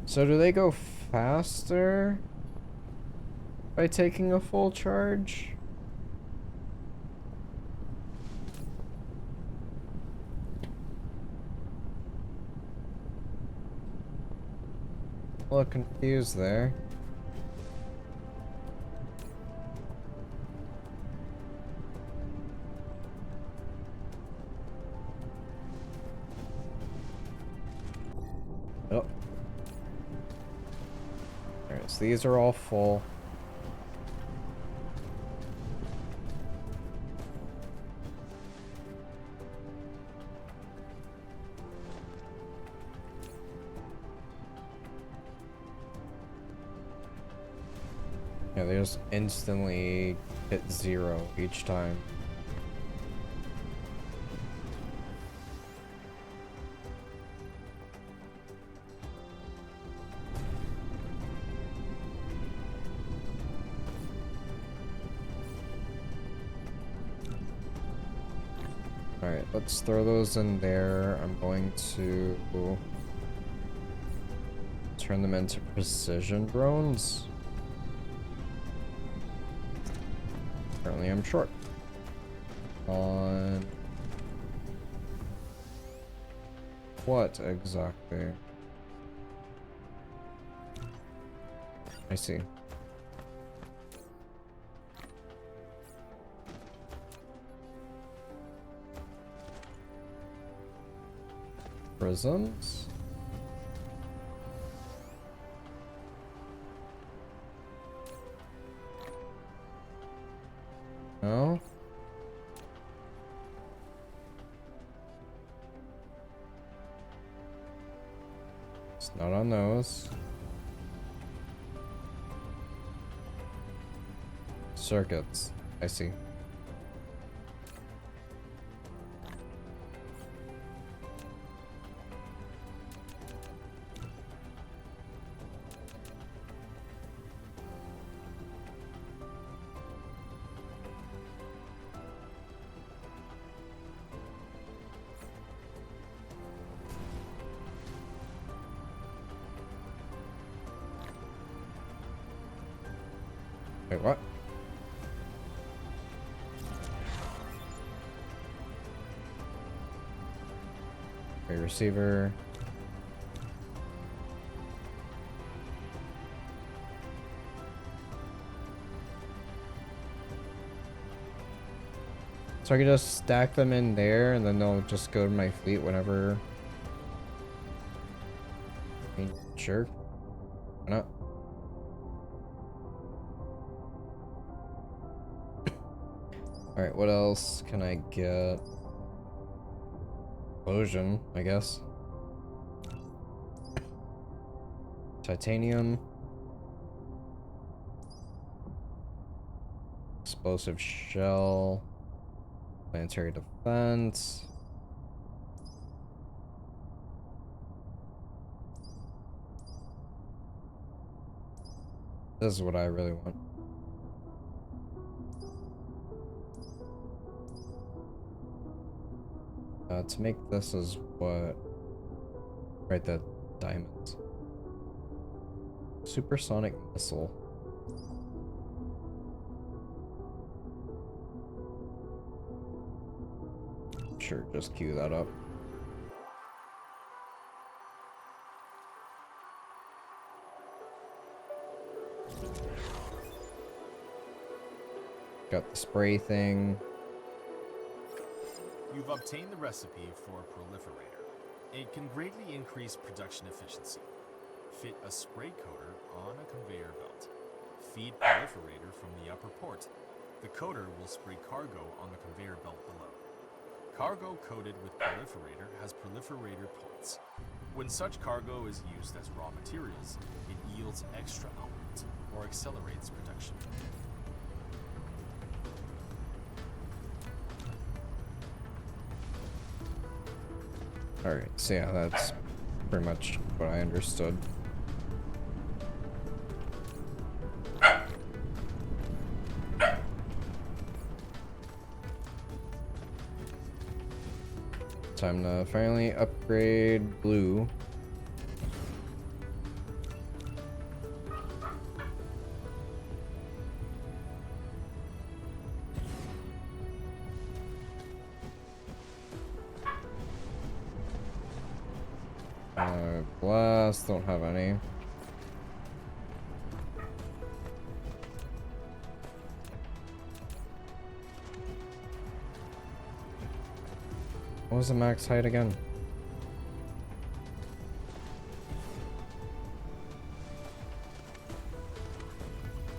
So do they go faster by taking a full charge? A little confused there. Oh. Alright, so these are all full. Yeah, they just instantly hit 0 each time. Alright, let's throw those in there. I'm going to turn them into precision drones. Apparently I'm short on what exactly? I see. Prisms? No? It's not on those. Circuits. I see. Wait, what? Okay, receiver. So I can just stack them in there and then they'll just go to my fleet whenever. I mean, sure. Why not? Alright, what else can I get? Explosion, I guess. Titanium. Explosive shell. Planetary defense. This is what I really want. To make this is what? Right, the diamonds. Supersonic missile. Sure, just queue that up. Got the spray thing. You've obtained the recipe for a proliferator. It can greatly increase production efficiency. Fit a spray coater on a conveyor belt. Feed proliferator from the upper port. The coater will spray cargo on the conveyor belt below. Cargo coated with proliferator has proliferator points. When such cargo is used as raw materials, it yields extra output or accelerates production. Alright, so yeah, that's pretty much what I understood. Time to finally upgrade blue. Glass, don't have any. What was the max height again?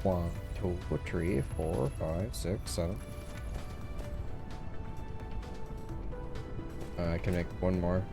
One, two, three, 4, 5, 6, 7. I can make one more.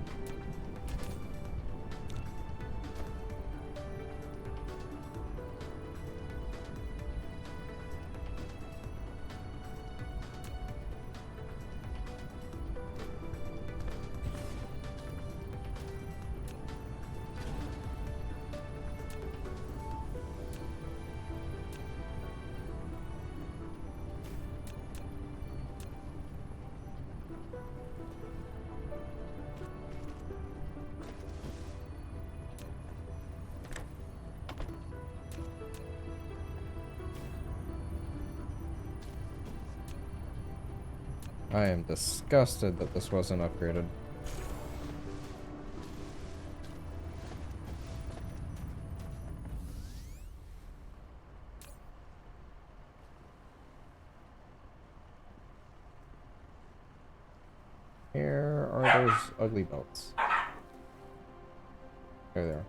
I am disgusted that this wasn't upgraded. Here are those ugly belts. There they are.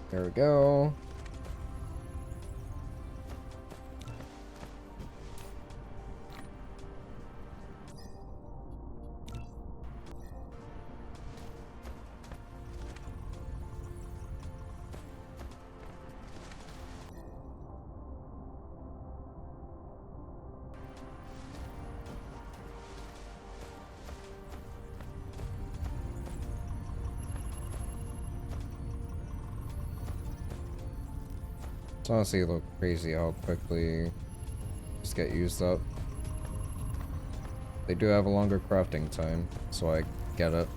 There we go. It's honestly a little crazy how quickly just get used up. They do have a longer crafting time, so I get it.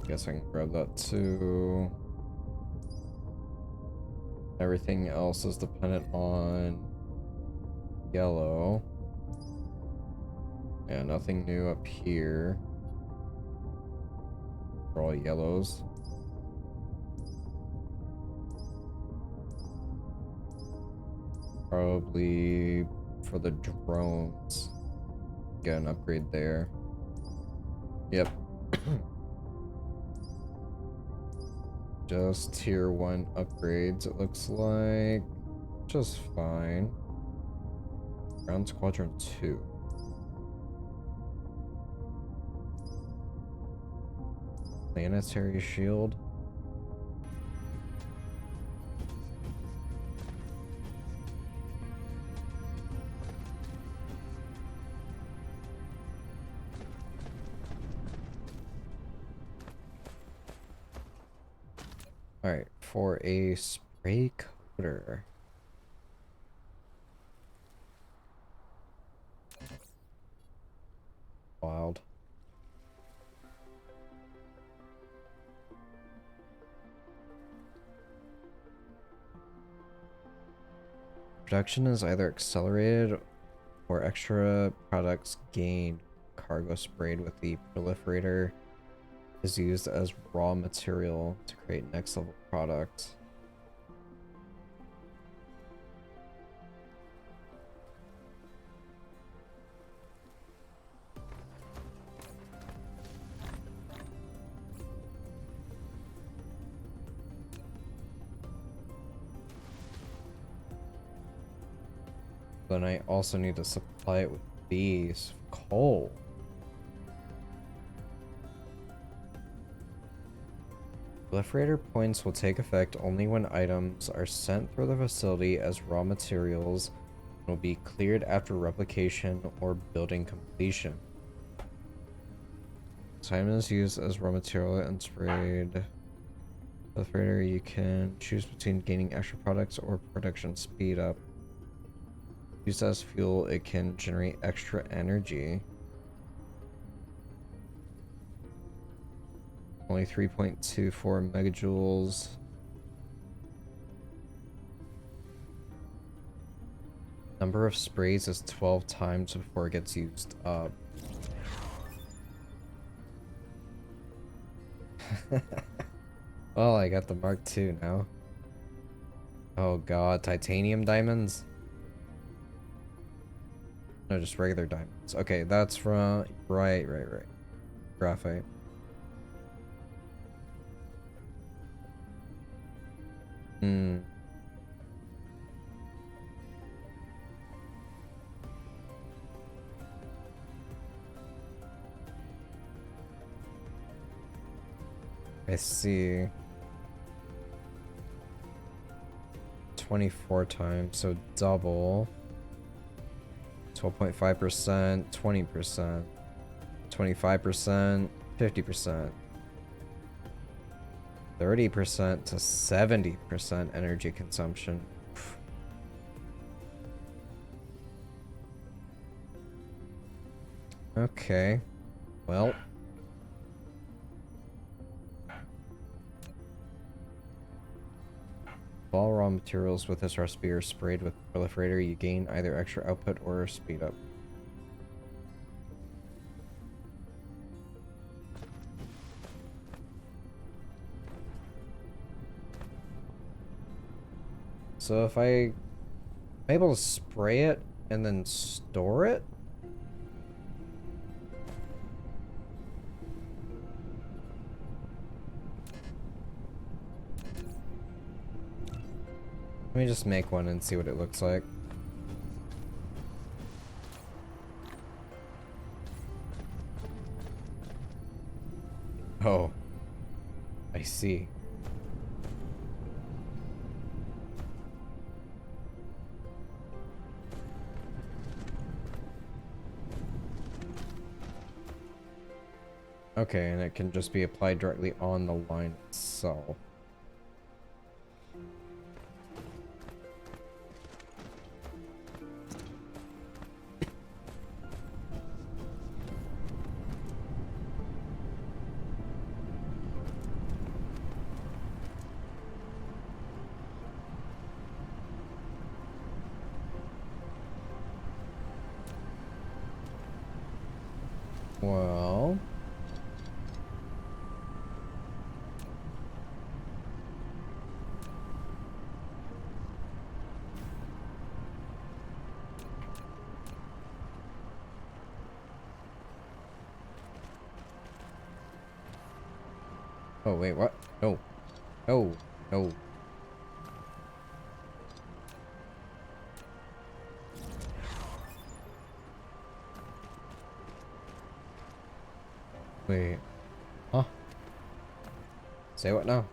Guess I can grab that too. Everything else is dependent on yellow. Yeah, nothing new up here. For all yellows. Probably for the drones. Get an upgrade there. Yep. Just tier 1 upgrades, it looks like. Just fine. Ground Squadron 2. Planetary shield. Alright, for a spray coater. Wild. Production is either accelerated or extra products gained. Cargo sprayed with the proliferator is used as raw material to create next level products. Then I also need to supply it with these coal. Proliferator points will take effect only when items are sent through the facility as raw materials and will be cleared after replication or building completion. Time is used as raw material and sprayed. Proliferator, you can choose between gaining extra products or production speed up. Used as fuel, it can generate extra energy. Only 3.24 megajoules. Number of sprays is 12 times before it gets used up. Well, I got the Mark II now. Oh god, titanium diamonds? No, just regular diamonds. Okay, that's from... Right. Graphite. I see. 24 times, so double. 12.5%, 20%, 25%, 50%. 30% to 70% energy consumption. Okay. Well. All raw materials with this recipe are sprayed with proliferator. You gain either extra output or speed up. So if I'm able to spray it and then store it? Let me just make one and see what it looks like. Oh, I see. Okay, and it can just be applied directly on the line itself. Well... Oh, wait, what? No. No. No. Wait. Huh? Say what now?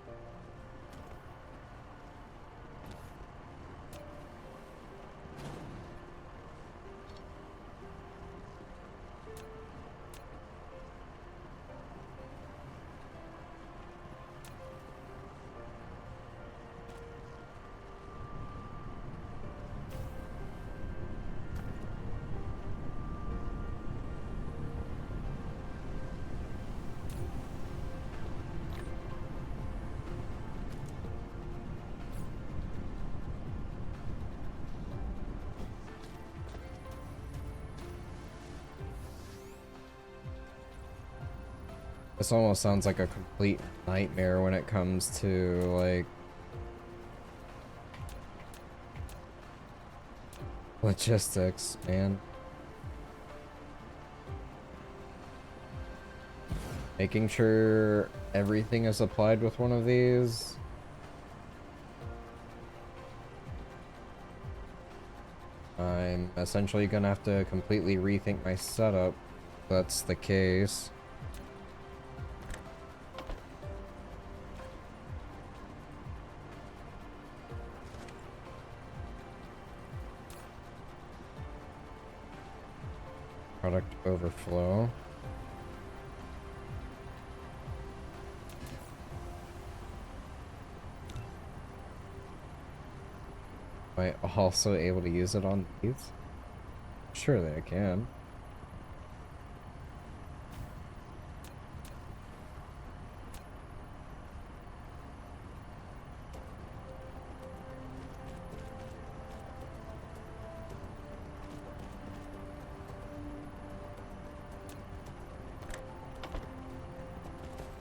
This almost sounds like a complete nightmare when it comes to, like, logistics, man. Making sure everything is applied with one of these. I'm essentially gonna have to completely rethink my setup if that's the case. Product overflow. Am I also able to use it on these? Surely I can.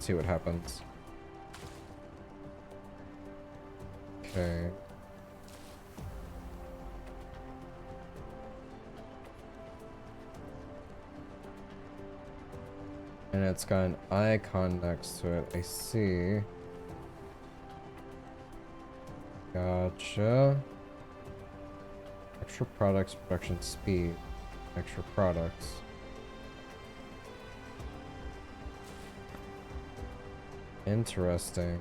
See what happens. Okay. And it's got an icon next to it. I see. Gotcha. Extra products, production speed. Extra products. Interesting.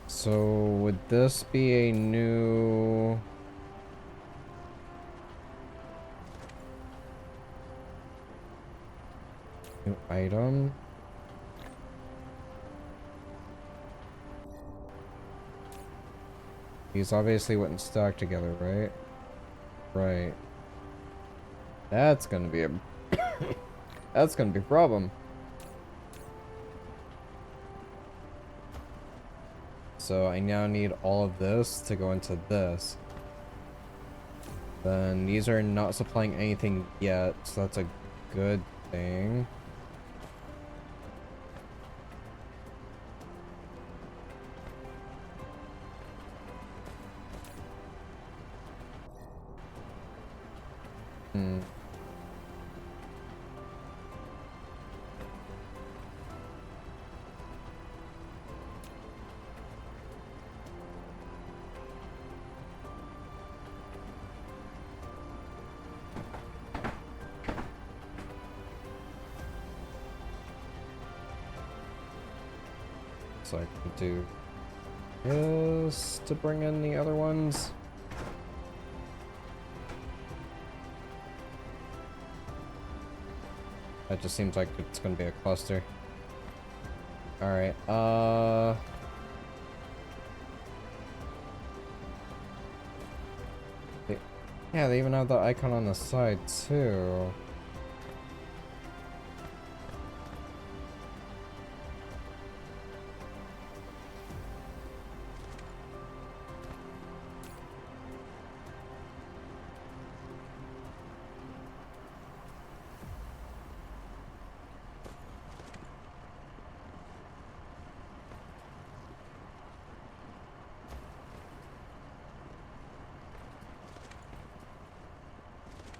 So would this be a new item? These obviously wouldn't stack together, right? Right. That's gonna be a that's gonna be a problem. So I now need all of this to go into this. Then these are not supplying anything yet, so that's a good thing. So I can do this to bring in the other ones. That just seems like it's going to be a cluster. Alright, yeah, they even have the icon on the side, too.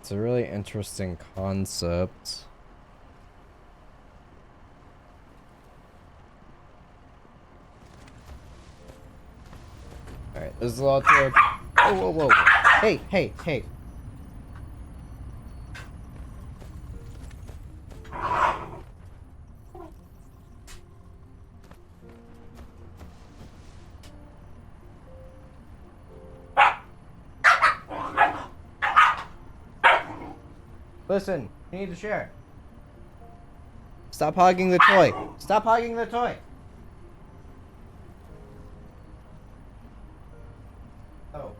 It's a really interesting concept. Alright, there's a lot to... Whoa, whoa, whoa. Hey, hey, hey. Listen, you need to share. Stop hogging the toy. Stop hogging the toy. Oh.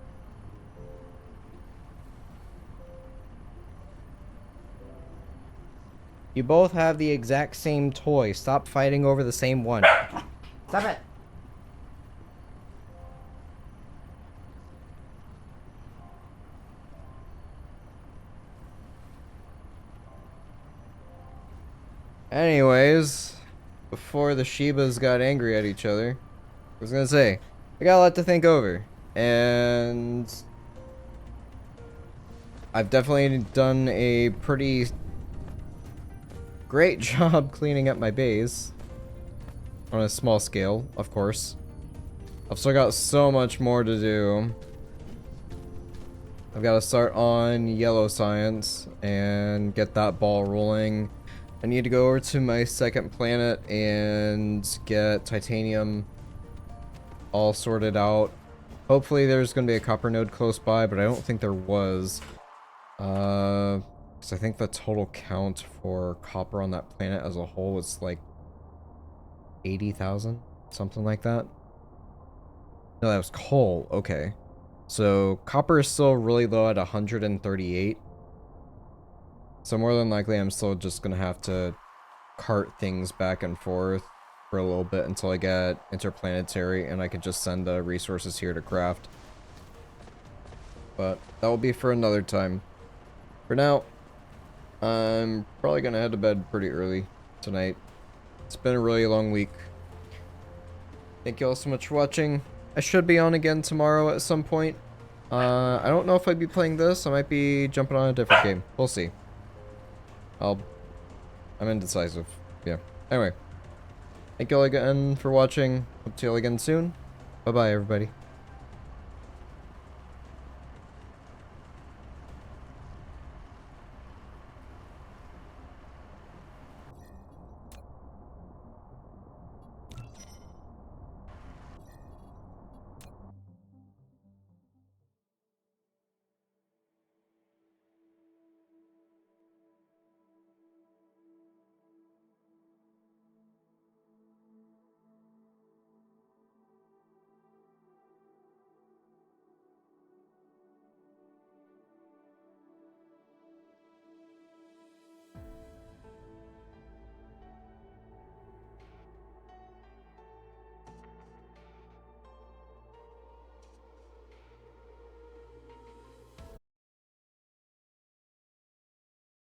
You both have the exact same toy. Stop fighting over the same one. Stop it. Anyways, before the Shibas got angry at each other, I was gonna say, I got a lot to think over. And I've definitely done a pretty great job cleaning up my base. On a small scale, of course. I've still got so much more to do. I've got to start on yellow science and get that ball rolling. I need to go over to my second planet and get titanium all sorted out. Hopefully there's going to be a copper node close by, but I don't think there was. Because I think the total count for copper on that planet as a whole was like 80,000, something like that. No, that was coal. Okay. So copper is still really low at 138. So more than likely I'm still just gonna have to cart things back and forth for a little bit until I get interplanetary and I can just send the resources here to craft. But that will be for another time. For now, I'm probably gonna head to bed pretty early tonight. It's been a really long week. Thank you all so much for watching. I should be on again tomorrow at some point. I don't know if I'd be playing this. I might be jumping on a different game. We'll see. I'm indecisive. Yeah. Anyway. Thank you all again for watching. Hope to see you all again soon. Bye-bye, everybody.